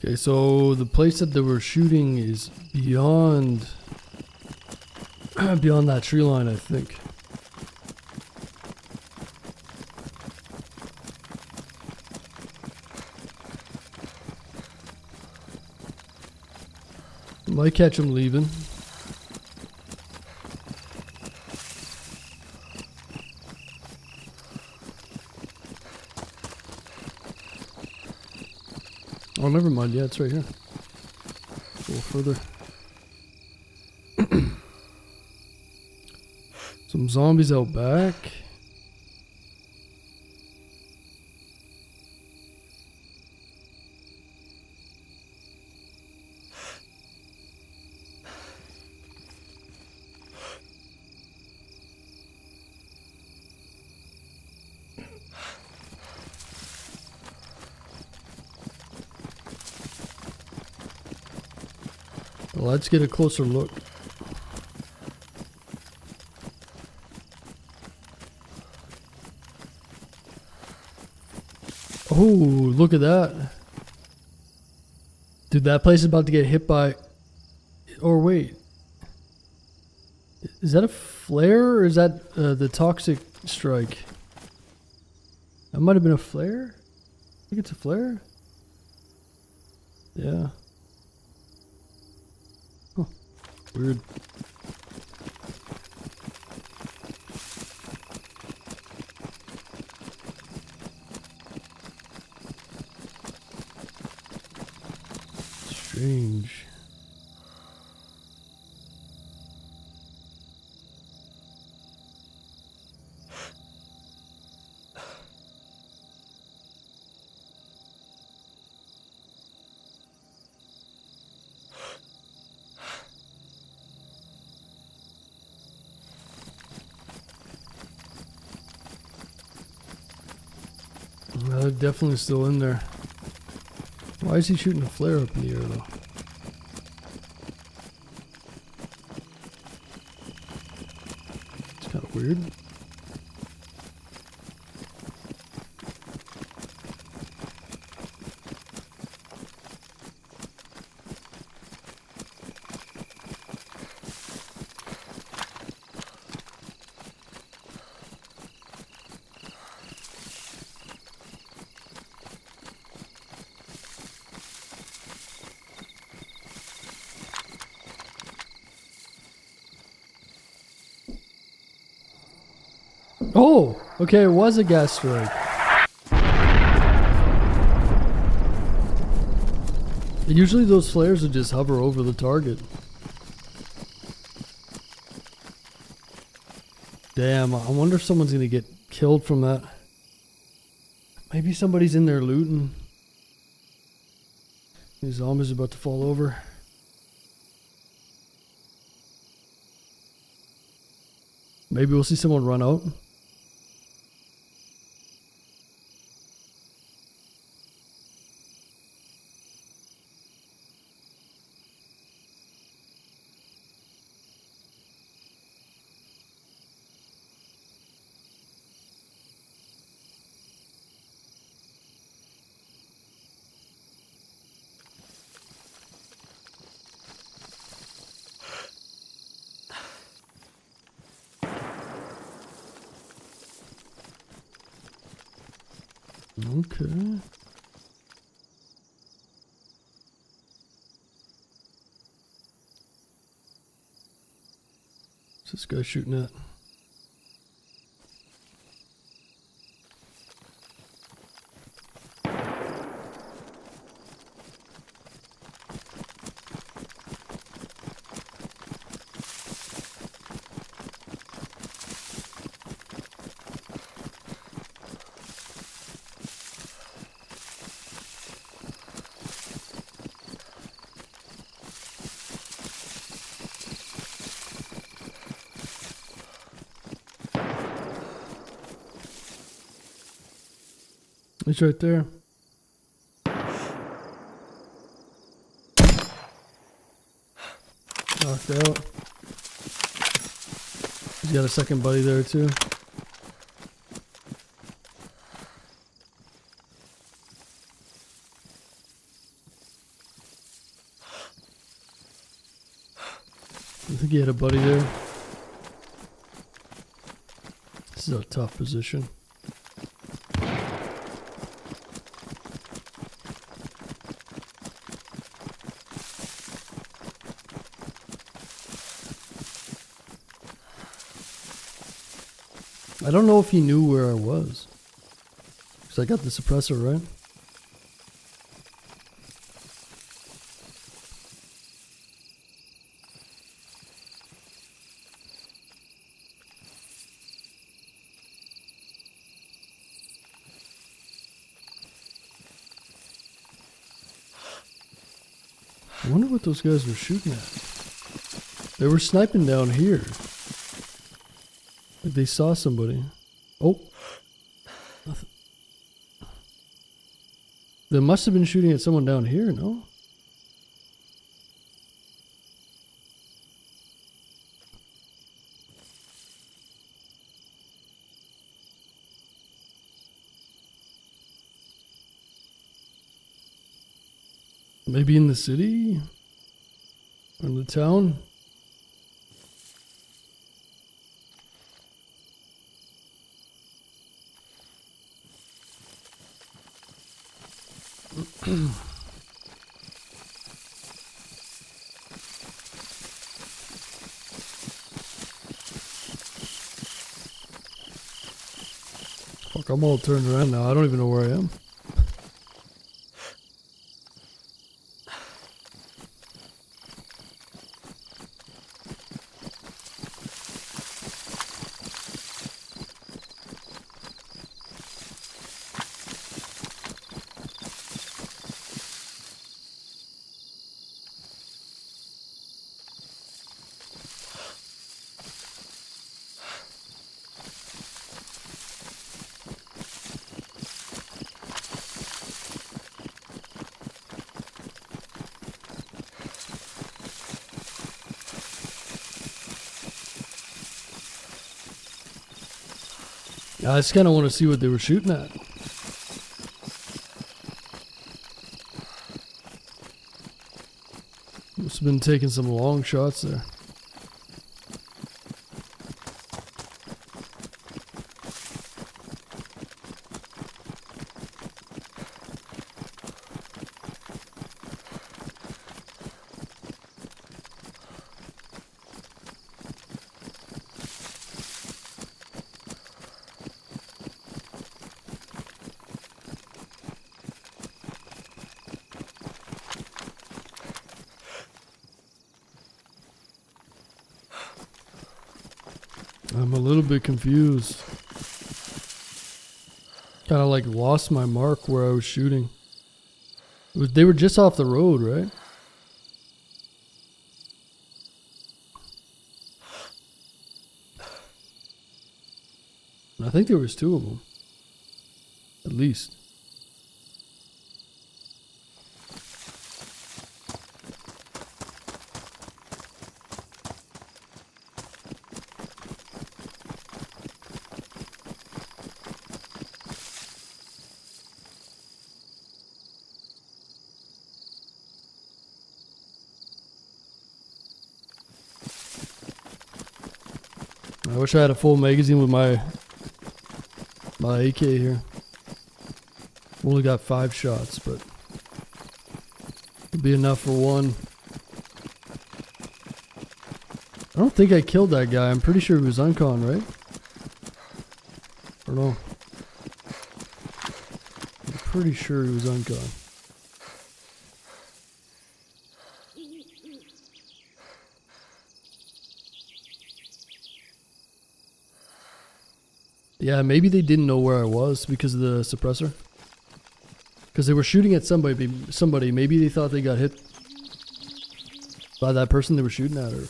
Okay, so the place that they were shooting is beyond beyond that tree line, I think. Might catch him leaving. Oh, never mind. Yeah, it's right here. A little further. Some zombies out back. Well, let's get a closer look. Oh, look at that. Dude, that place is about to get hit by... Or wait. Is that a flare or is that the toxic strike? That might have been a flare? I think it's a flare? Yeah. Huh. Weird. Strange. They're definitely still in there. Why is he shooting a flare up in the air though? It's kind of weird. Oh, okay, it was a gas strike. Usually those flares would just hover over the target. Damn, I wonder if someone's gonna get killed from that. Maybe somebody's in there looting. These zombies are about to fall over. Maybe we'll see someone run out. Okay. What's this guy shooting at? He's right there. Knocked out. He's got a second buddy there too. I think he had a buddy there. This is a tough position. I don't know if he knew where I was. Because I got the suppressor, right? I wonder what those guys were shooting at. They were sniping down here. Like they saw somebody. Oh. They must have been shooting at someone down here, no? Maybe in the city? Or in the town? Fuck, I'm all turned around now. I don't even know where I am. I just kind of want to see what they were shooting at. Must have been taking some long shots there. I'm a little bit confused. Kind of like lost my mark where I was shooting. They were just off the road, right? I think there was two of them. At least. I wish I had a full magazine with my AK here. Only got 5 shots, but it'd be enough for one. I don't think I killed that guy. I'm pretty sure he was uncon, right? Or no? I'm pretty sure he was uncon. Yeah, maybe they didn't know where I was because of the suppressor. Because they were shooting at somebody. Maybe they thought they got hit by that person they were shooting at. Or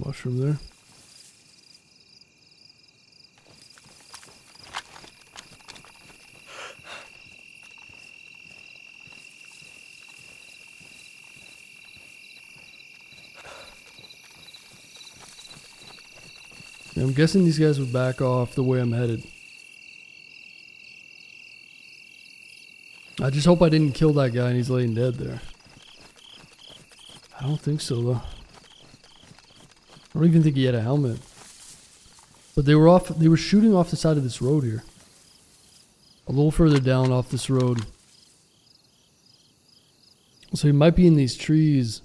mushroom there. Yeah, I'm guessing these guys would back off the way I'm headed. I just hope I didn't kill that guy and he's laying dead there. I don't think so though. I don't even think he had a helmet. But they were shooting off the side of this road here. A little further down off this road. So he might be in these trees.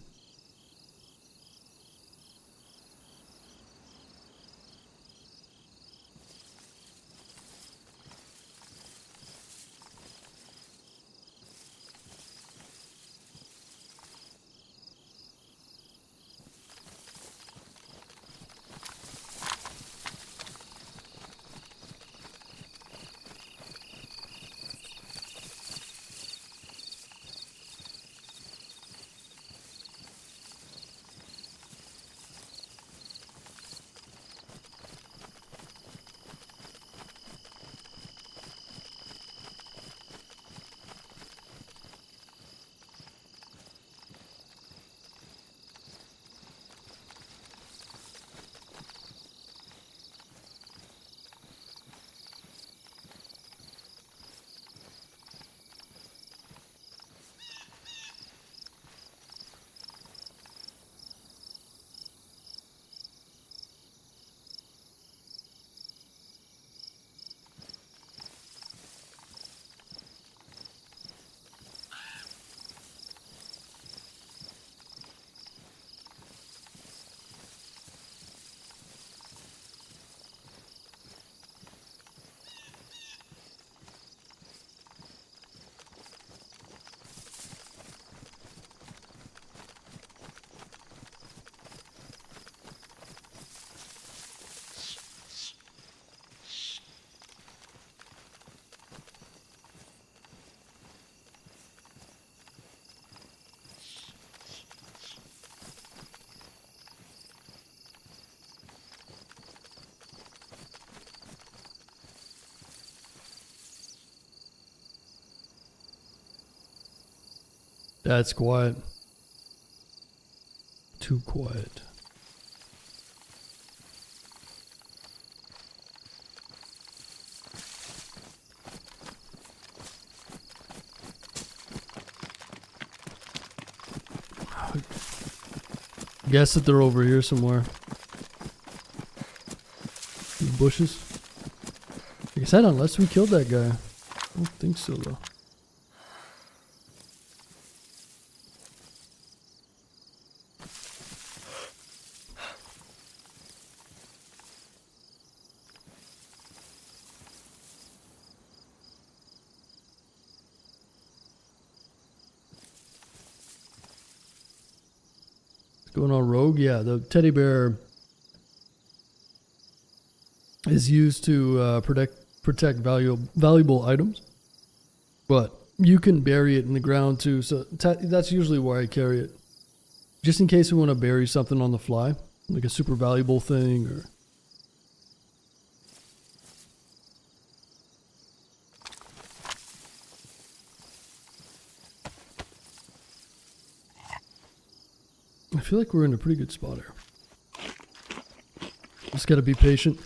That's quiet. Too quiet. Guess that they're over here somewhere. In the bushes. Like I said, unless we killed that guy. I don't think so though. Going on rogue? Yeah, the teddy bear is used to protect valuable items, but you can bury it in the ground too. So that's usually why I carry it, just in case we want to bury something on the fly, like a super valuable thing or. I feel like we're in a pretty good spot here. Just gotta be patient.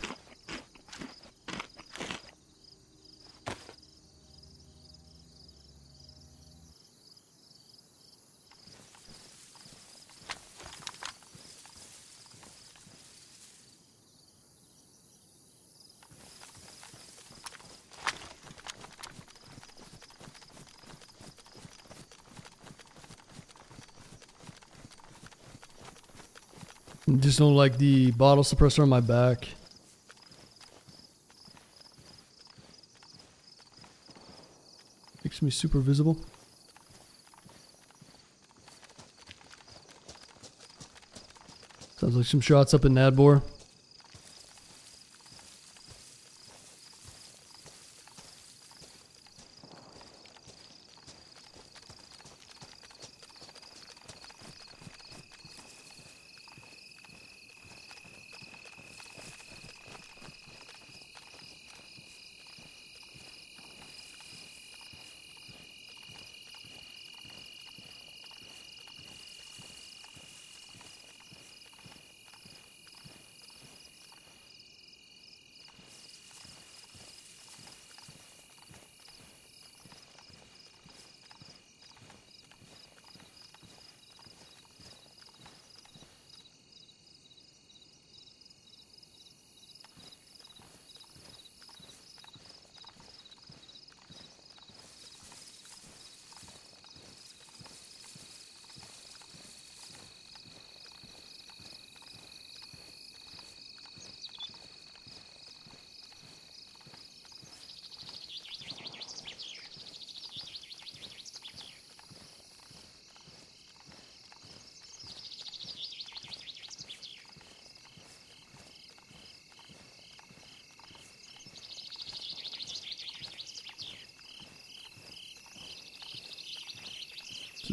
Just don't like the bottle suppressor on my back. Makes me super visible. Sounds like some shots up in Nadbor.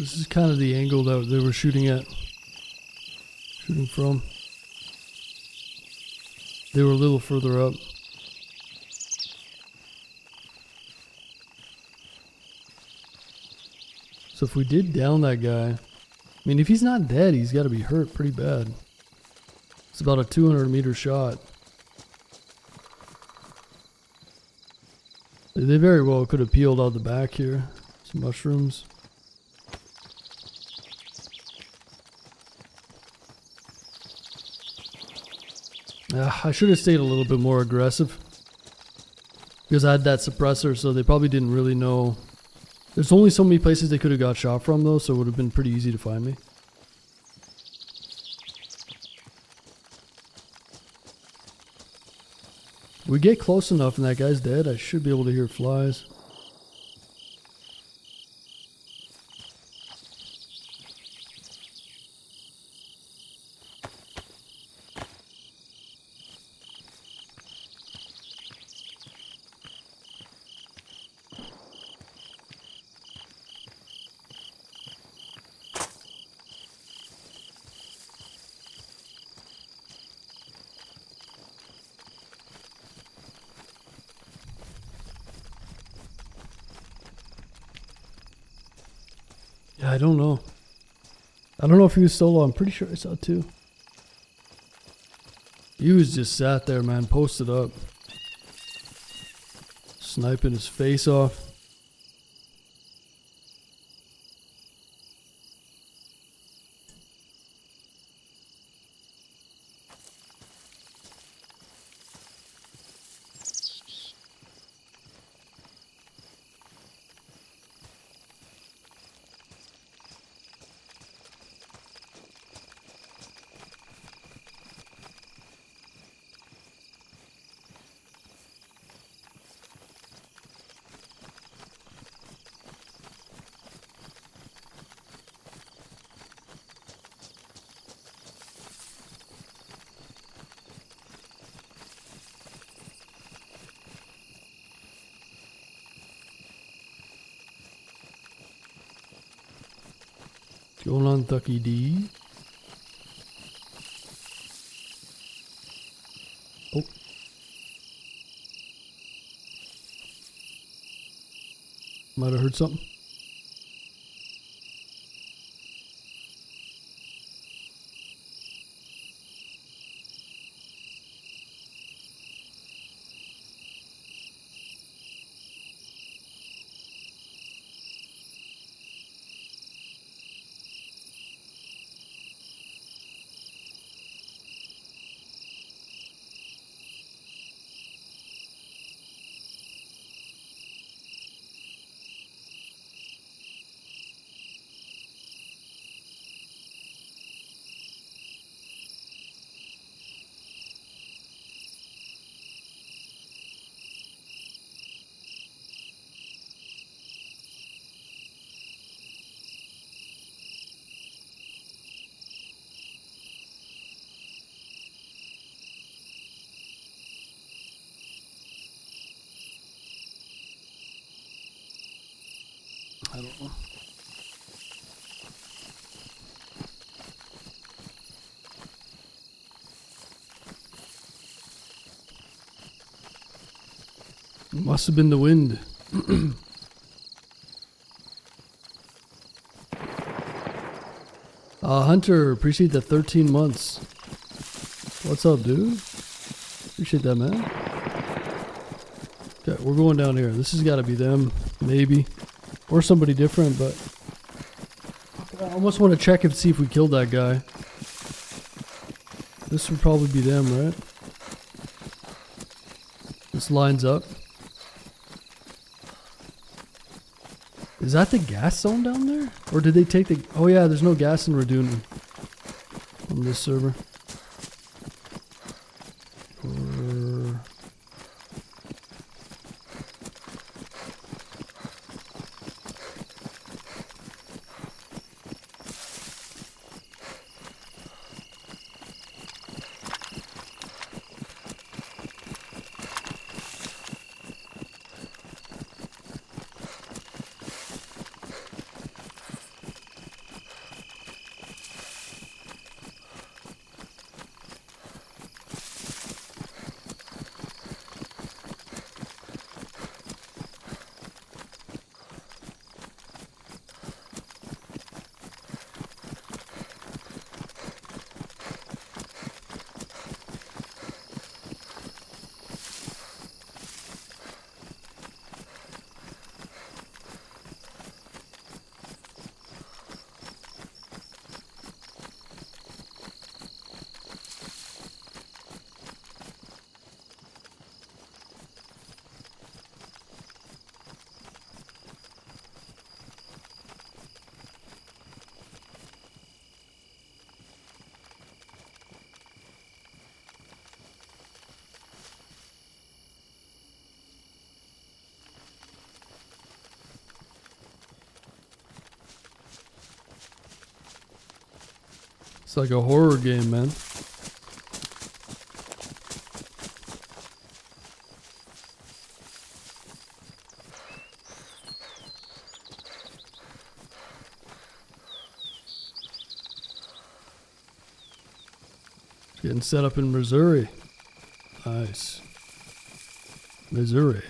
This is kind of the angle that they were shooting from. They were a little further up. So if we did down that guy, I mean, if he's not dead, he's got to be hurt pretty bad. It's about a 200-meter shot. They very well could have peeled out the back here. Some mushrooms. I should have stayed a little bit more aggressive. Because I had that suppressor, so they probably didn't really know. There's only so many places they could have got shot from, though, so it would have been pretty easy to find me. We get close enough and that guy's dead, I should be able to hear flies. Yeah, I don't know. I don't know if he was solo. I'm pretty sure I saw two. He was just sat there, man, posted up. Sniping his face off. Going on, Ducky D. Oh. Might have heard something. I don't know. Must have been the wind. Hunter, appreciate the 13 months. What's up, dude? Appreciate that, man. Okay, we're going down here. This has got to be them, maybe. Or somebody different, but I almost want to check and see if we killed that guy. This would probably be them, right? This lines up. Is that the gas zone down there? Or did they take the... Oh yeah, there's no gas in Radun on this server. It's like a horror game, man. Getting set up in Missouri. Nice. Missouri.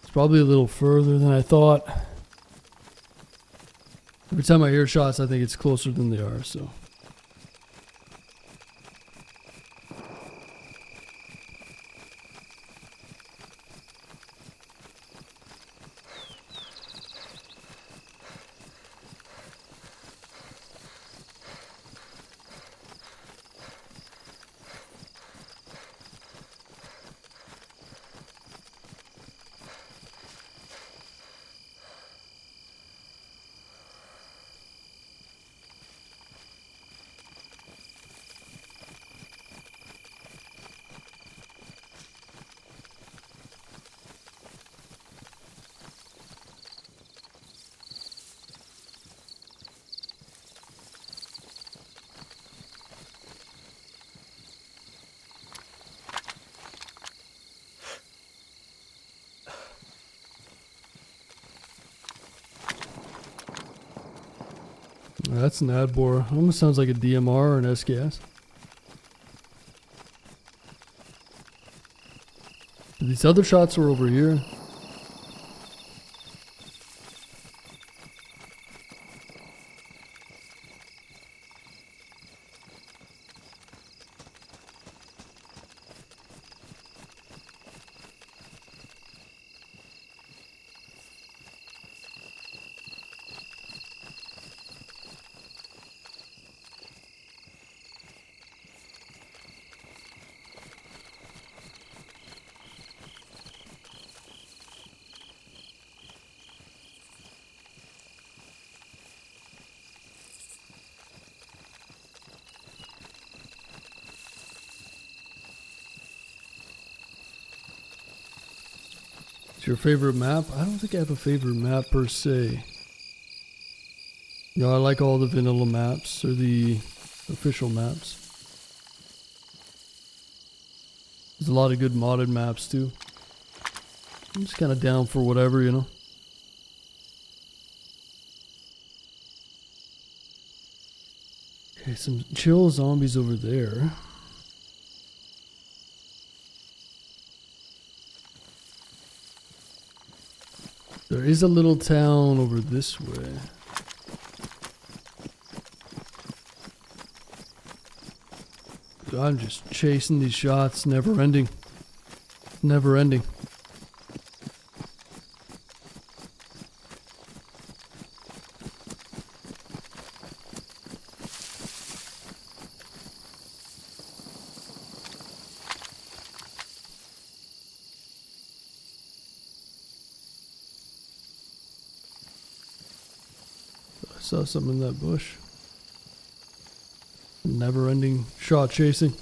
It's probably a little further than I thought. Every time I hear shots, I think it's closer than they are, so. That's an ad bore. Almost sounds like a DMR or an SKS. These other shots were over here. It's your favorite map? I don't think I have a favorite map per se. You know, I like all the vanilla maps or the official maps. There's a lot of good modded maps too. I'm just kind of down for whatever, you know. Okay, some chill zombies over there. There is a little town over this way. I'm just chasing these shots, never ending. Never ending. I saw something in that bush. Never ending shot chasing.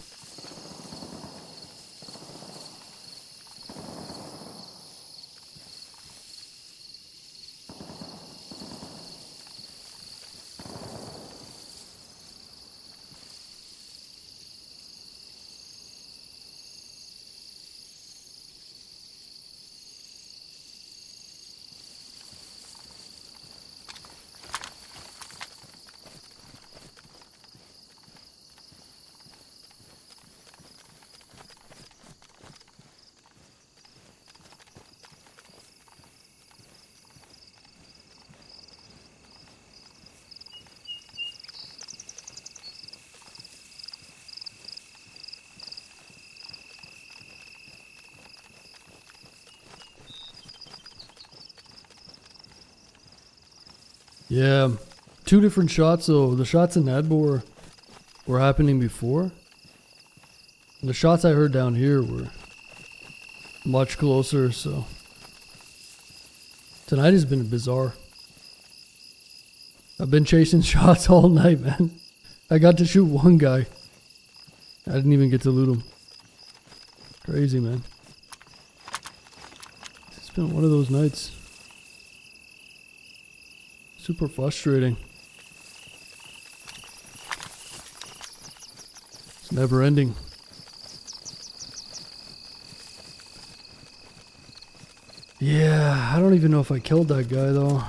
Yeah, two different shots though. The shots in Adbor were happening before. And the shots I heard down here were much closer, so. Tonight has been bizarre. I've been chasing shots all night, man. I got to shoot one guy. I didn't even get to loot him. Crazy, man. It's been one of those nights. Super frustrating. It's never ending. Yeah, I don't even know if I killed that guy though.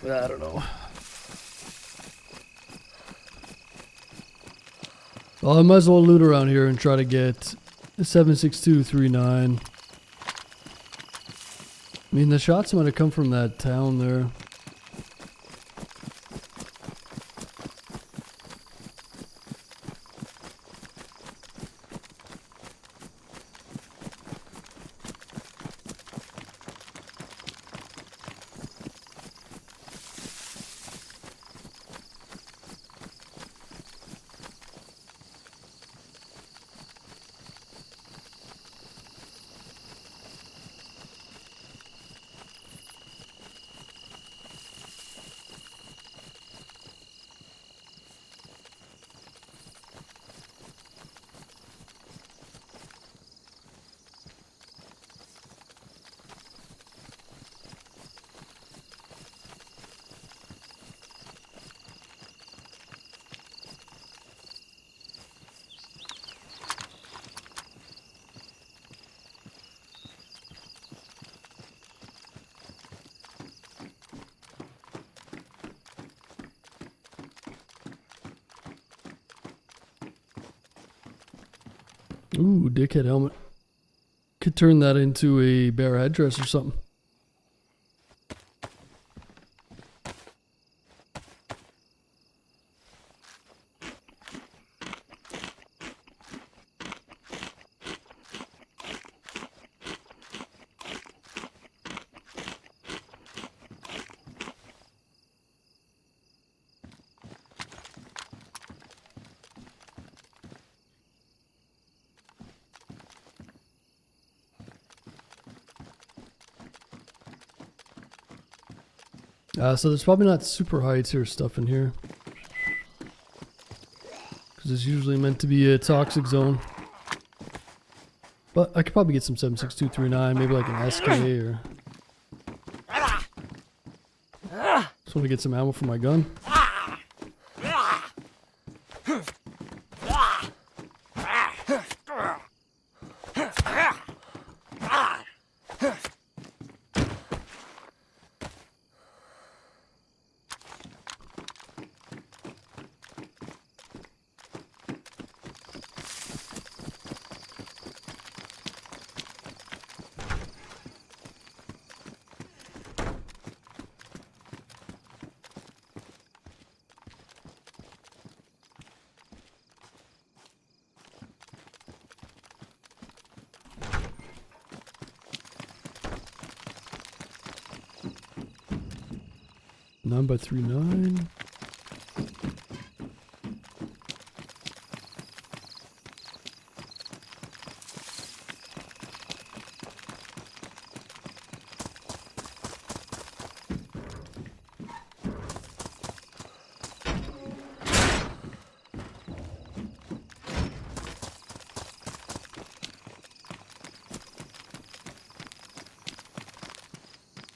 I don't know. Well, I might as well loot around here and try to get 76239. I mean, the shots might have come from that town there. Ooh, dickhead helmet. Could turn that into a bear headdress or something. So there's probably not super high tier stuff in here. Because it's usually meant to be a toxic zone. But I could probably get some 76239, maybe like an SK or... Just want to get some ammo for my gun. Nine by 39.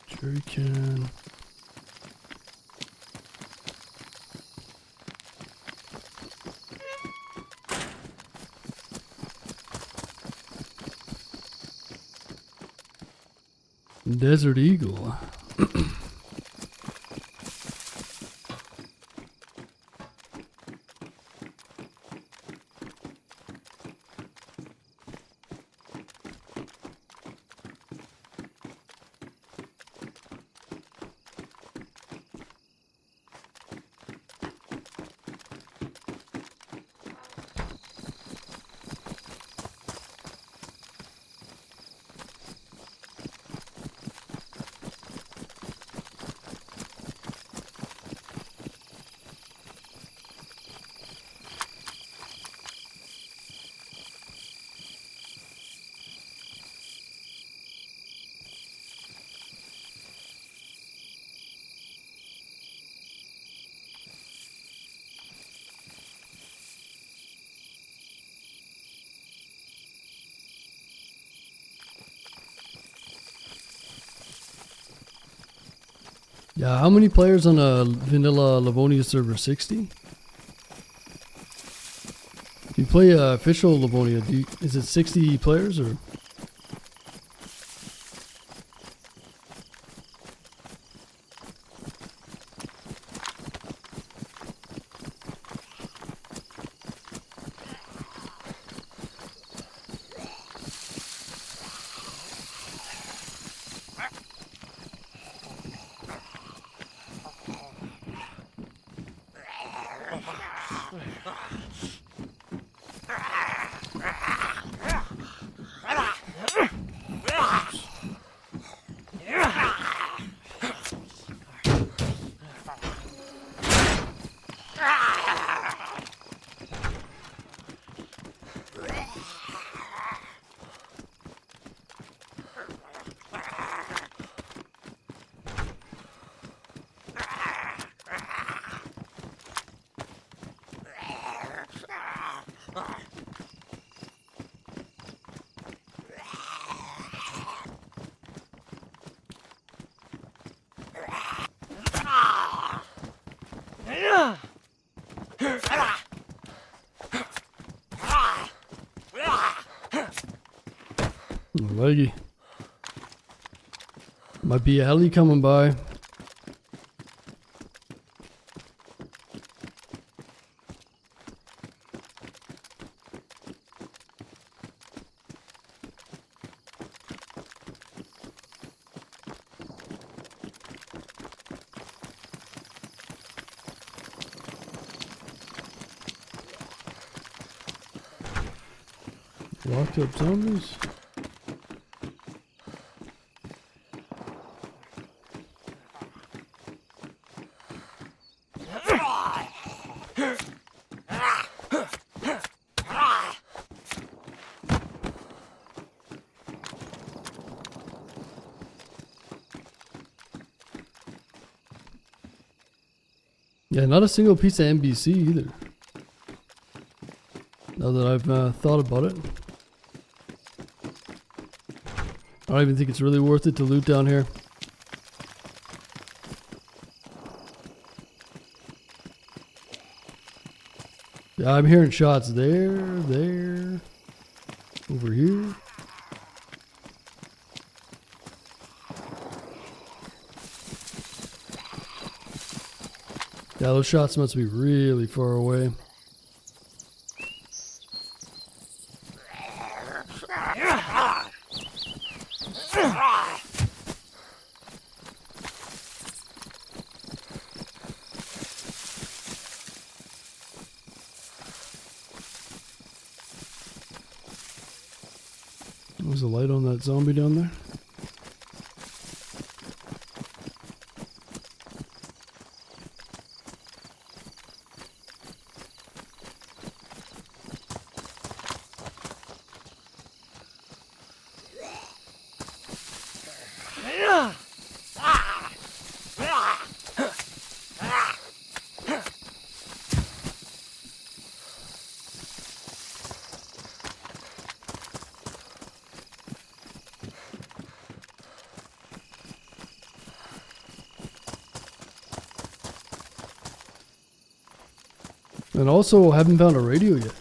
Jerry can. Desert Eagle. Yeah, how many players on a vanilla Livonia server? 60? If you play official Livonia, is it 60 players or? Leggy. Might be a heli coming by. Locked up zombies. Yeah, not a single piece of NBC either. Now that I've thought about it. I don't even think it's really worth it to loot down here. Yeah, I'm hearing shots there, over here. Yeah, those shots must be really far away. There's a light on that zombie down there. And also, haven't found a radio yet.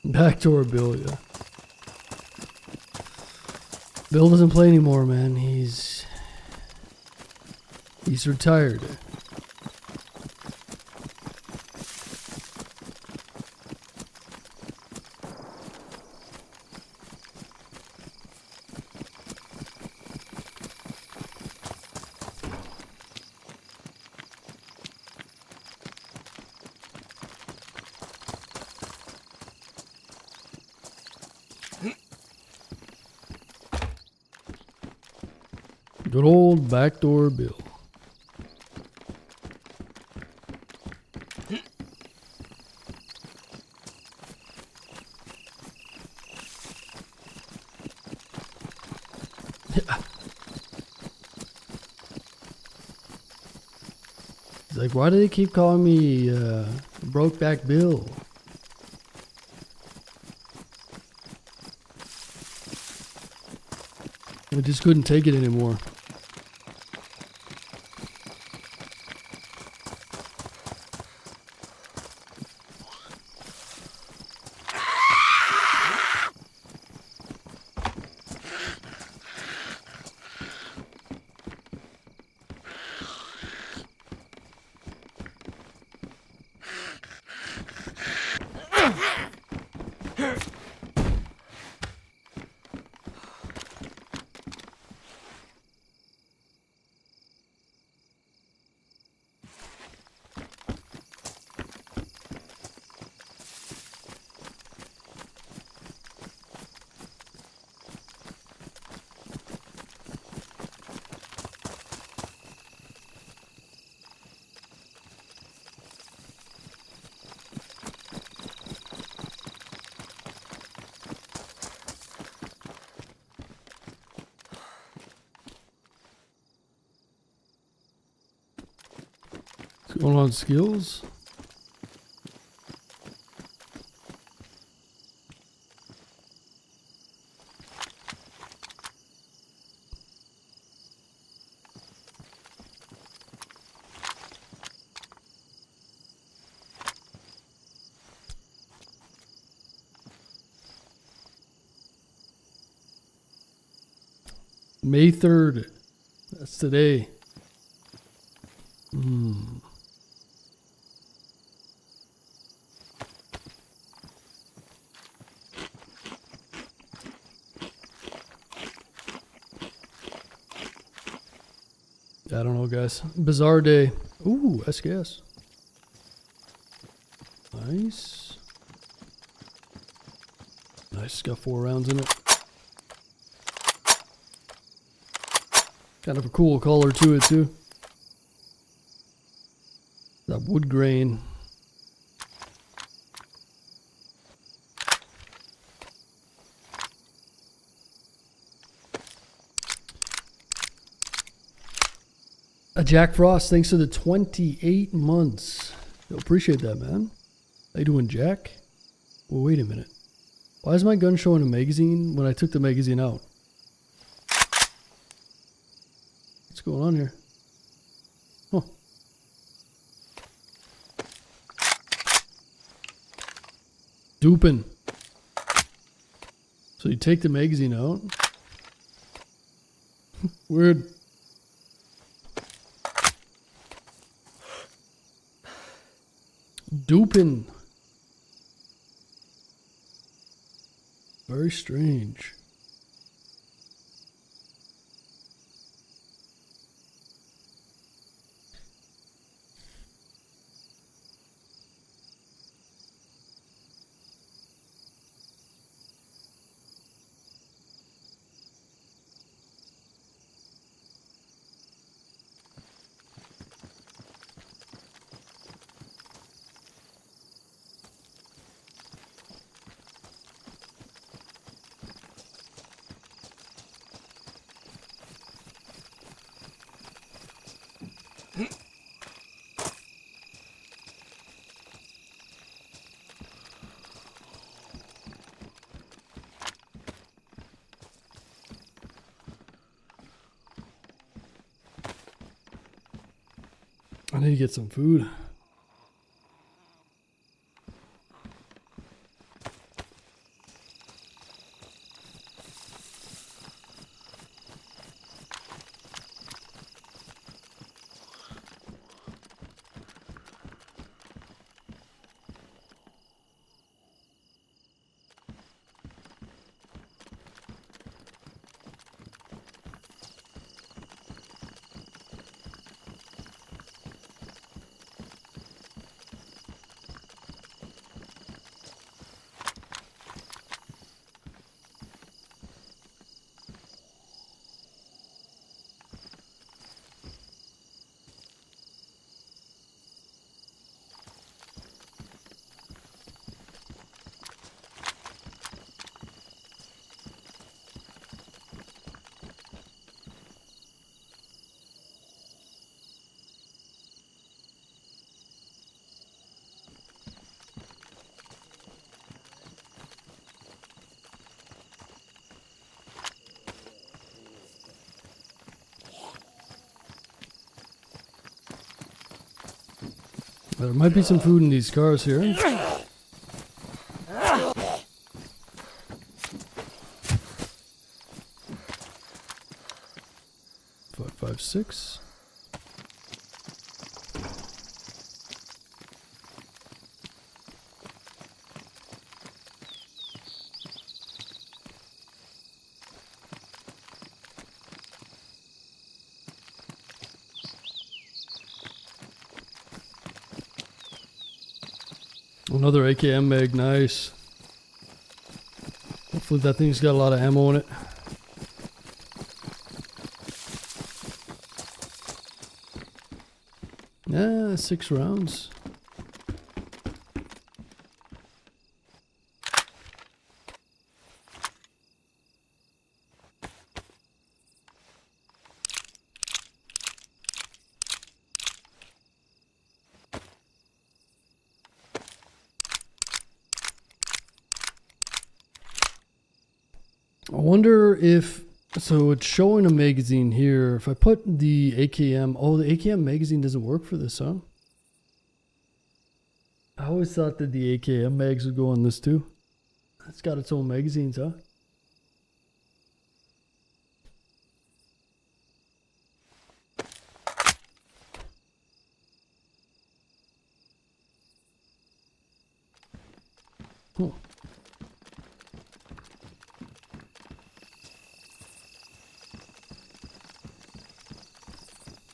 Backdoor Bill, yeah. Bill doesn't play anymore, man. He's retired. Good old Backdoor Bill. like, why do they keep calling me Brokeback Bill? I just couldn't take it anymore. What's going on, skills? May 3rd. That's today. I don't know, guys. Bizarre day. Ooh, SKS. Nice. Nice. Got 4 rounds in it. Kind of a cool color to it, too. That wood grain. Jack Frost, thanks for the 28 months. Yo, appreciate that, man. How you doing, Jack? Well, wait a minute. Why is my gun showing a magazine when I took the magazine out? What's going on here? Huh. Dupin. So you take the magazine out? Weird. Dupin. Very strange. I need to get some food. There might be some food in these cars here. 556. Another AKM mag, nice. Hopefully that thing's got a lot of ammo in it. Yeah, 6 rounds. I wonder if, so it's showing a magazine here. If I put the AKM, oh, the AKM magazine doesn't work for this, huh? I always thought that the AKM mags would go on this too. It's got its own magazines, huh? Huh.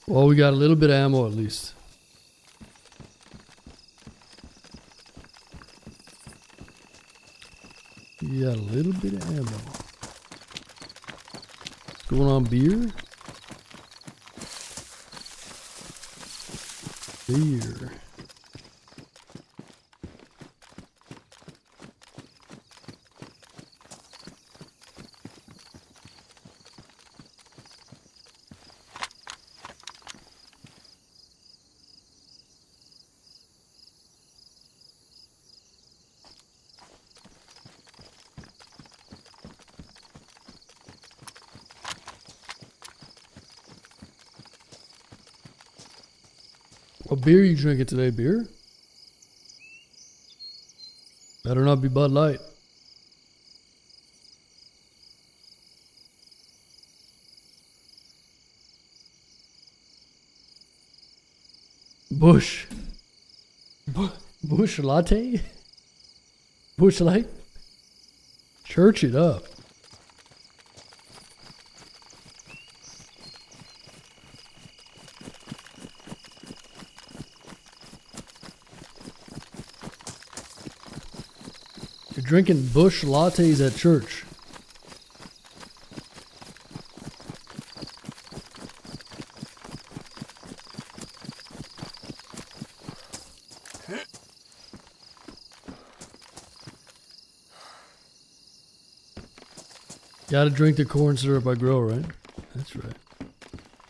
Well, we got a little bit of ammo at least. We got a little bit of ammo. Going on beer? Beer. What beer you drinking today, beer? Better not be Bud Light. Bush. Bush latte? Bush Light? Church it up. You're drinking Bush lattes at church. Gotta drink the corn syrup I grow, right? That's right.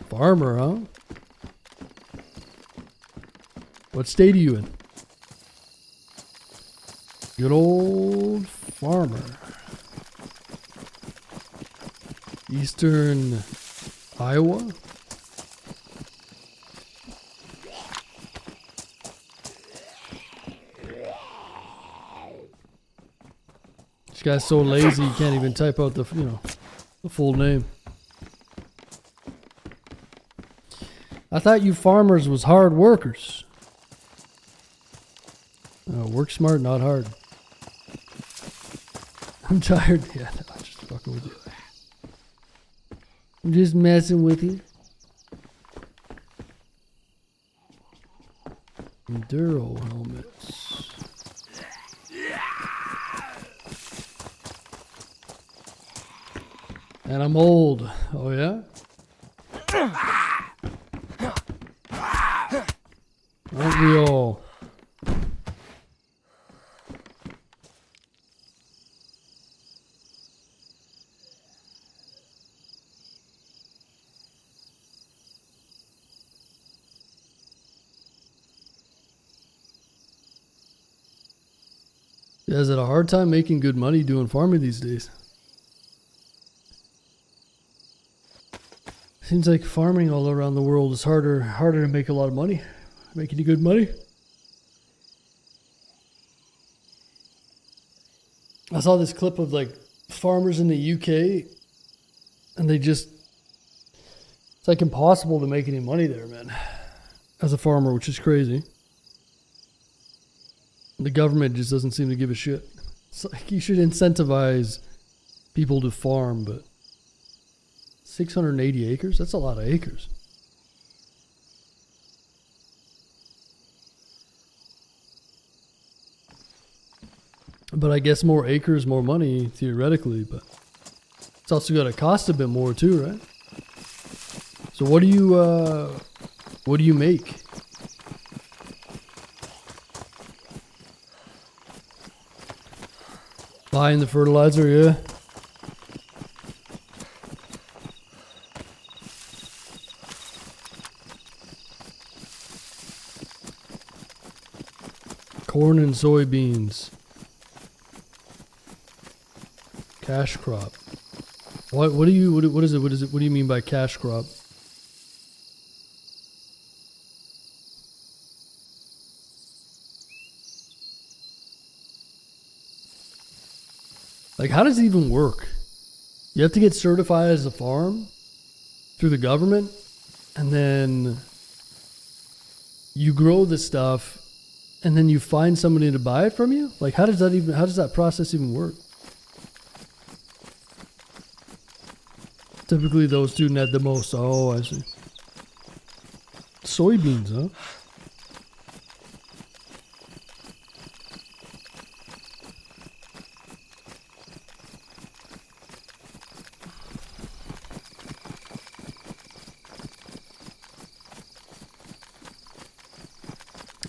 Farmer, huh? What state are you in? Good old farmer. Eastern Iowa? This guy's so lazy he can't even type out the full name. I thought you farmers was hard workers. Work smart, not hard. I'm tired. Yeah, no, I'm just fucking with you. I'm just messing with you. Enduro helmets. And I'm old. Oh yeah? Aren't we all? You guys had a hard time making good money doing farming these days. Seems like farming all around the world is harder to make a lot of money. Making you good money. I saw this clip of like farmers in the UK, and it's like impossible to make any money there, man, as a farmer, which is crazy. The government just doesn't seem to give a shit. It's like you should incentivize people to farm, but 680 acres? That's a lot of acres. But I guess more acres, more money, theoretically, but it's also got to cost a bit more too, right? So what do you make? Buying the fertilizer, yeah. Corn and soybeans. Cash crop. What is it? What do you mean by cash crop? Like, how does it even work? You have to get certified as a farm through the government, and then you grow the stuff, and then you find somebody to buy it from you? Like, how does that process even work? Typically, those two net the most. Oh, I see. Soybeans, huh?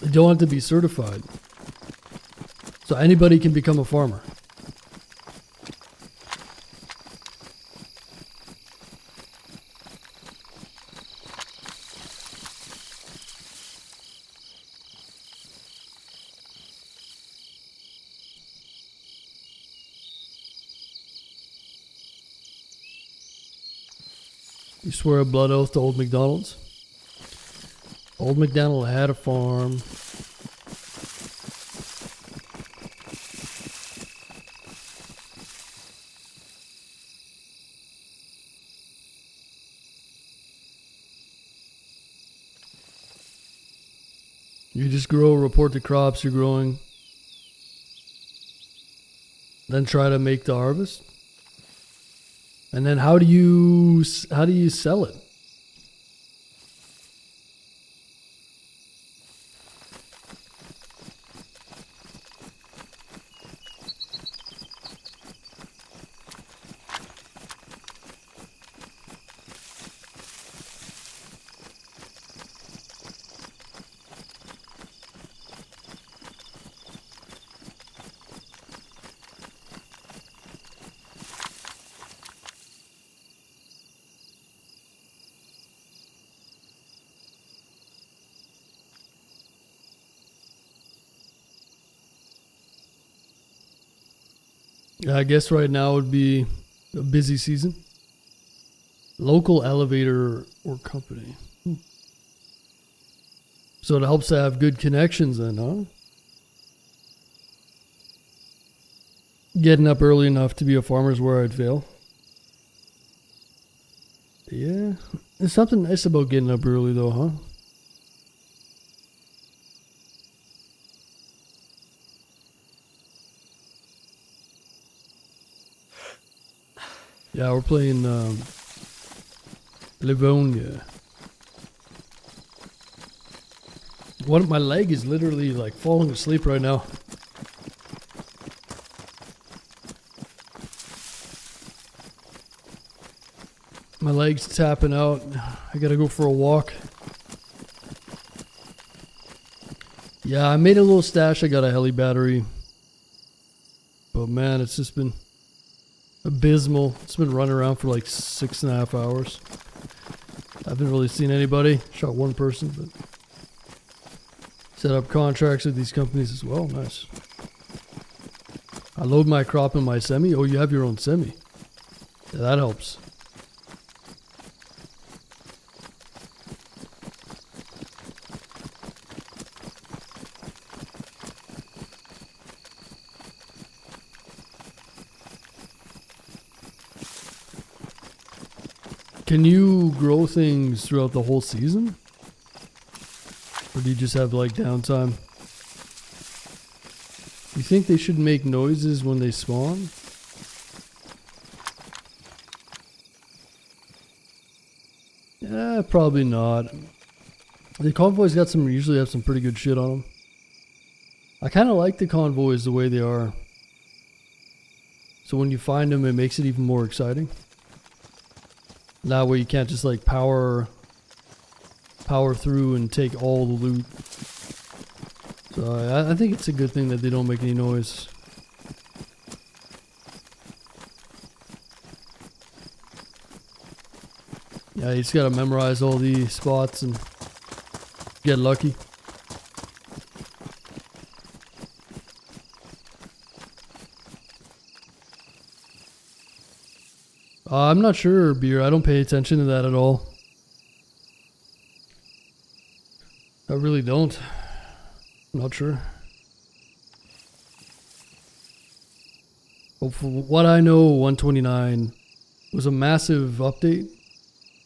You don't have to be certified. So anybody can become a farmer. You swear a blood oath to Old McDonald's? Old MacDonald had a farm. You just grow, report the crops you're growing, then try to make the harvest. And then how do you sell it? I guess right now would be a busy season. Local elevator or company. So it helps to have good connections then, huh? Getting up early enough to be a farmer's where I'd fail. Yeah. There's something nice about getting up early though, huh? Yeah, we're playing Livonia. My leg is literally like falling asleep right now. My leg's tapping out. I gotta go for a walk. Yeah, I made a little stash. I got a heli battery. But man, it's just been abysmal. It's been running around for like 6.5 hours. I haven't really seen anybody. Shot one person, but set up contracts with these companies as well. Nice. I load my crop in my semi. Oh, you have your own semi. Yeah, that helps. Can you grow things throughout the whole season? Or do you just have like downtime? You think they should make noises when they spawn? Yeah, probably not. The convoys got some, usually have some pretty good shit on them. I kind of like the convoys the way they are. So when you find them, it makes it even more exciting. That way you can't just like power through and take all the loot. So I think it's a good thing that they don't make any noise. Yeah, you just gotta memorize all the spots and get lucky. I'm not sure, Beer. I don't pay attention to that at all. I really don't. I'm not sure. But for what I know, 129 was a massive update.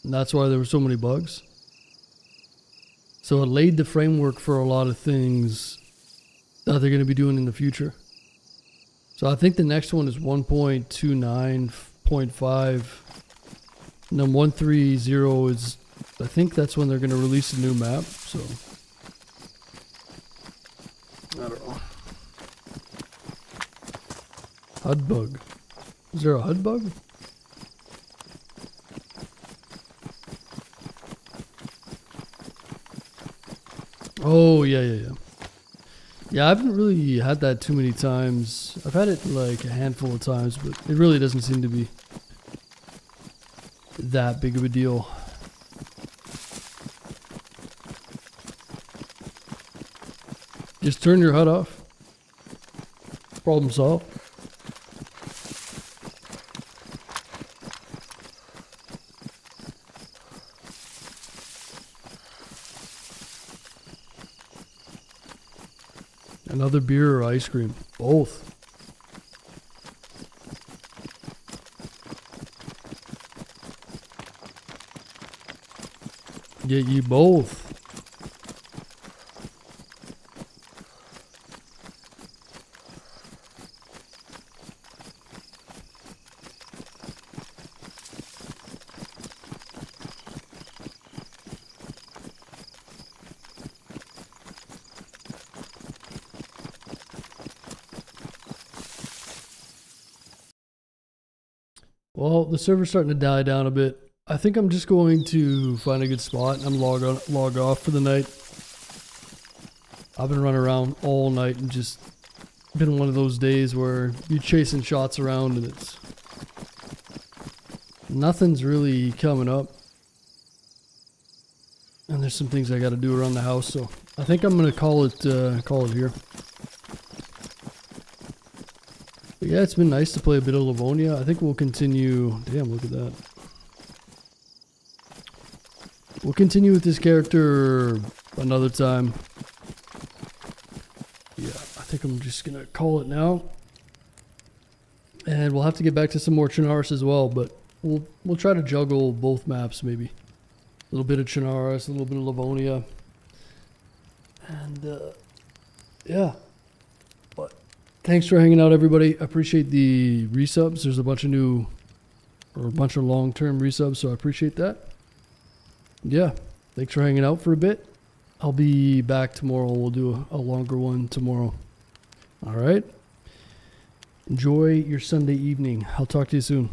And that's why there were so many bugs. So it laid the framework for a lot of things that they're going to be doing in the future. So I think the next one is 1.29.5. And then 130 is, I think that's when they're going to release a new map. So I don't know. HUD bug. Is there a HUD bug? Oh, yeah. Yeah, I haven't really had that too many times. I've had it like a handful of times, but it really doesn't seem to be that big of a deal. Just turn your HUD off. Problem solved. Another beer or ice cream? Both. Get you both. Well, the server's starting to die down a bit. I think I'm just going to find a good spot and log off for the night. I've been running around all night and just been one of those days where you're chasing shots around and it's nothing's really coming up. And there's some things I got to do around the house, so I think I'm gonna call it here. But yeah, it's been nice to play a bit of Livonia. I think we'll continue. Damn, look at that. We'll continue with this character another time. Yeah, I think I'm just gonna call it now. And we'll have to get back to some more Chernarus as well, but we'll try to juggle both maps maybe. A little bit of Chernarus, a little bit of Livonia. And yeah. But thanks for hanging out, everybody. I appreciate the resubs. There's a bunch of new or a bunch of long-term resubs, so I appreciate that. Yeah, thanks for hanging out for a bit. I'll be back tomorrow. We'll do a longer one tomorrow. All right. Enjoy your Sunday evening. I'll talk to you soon.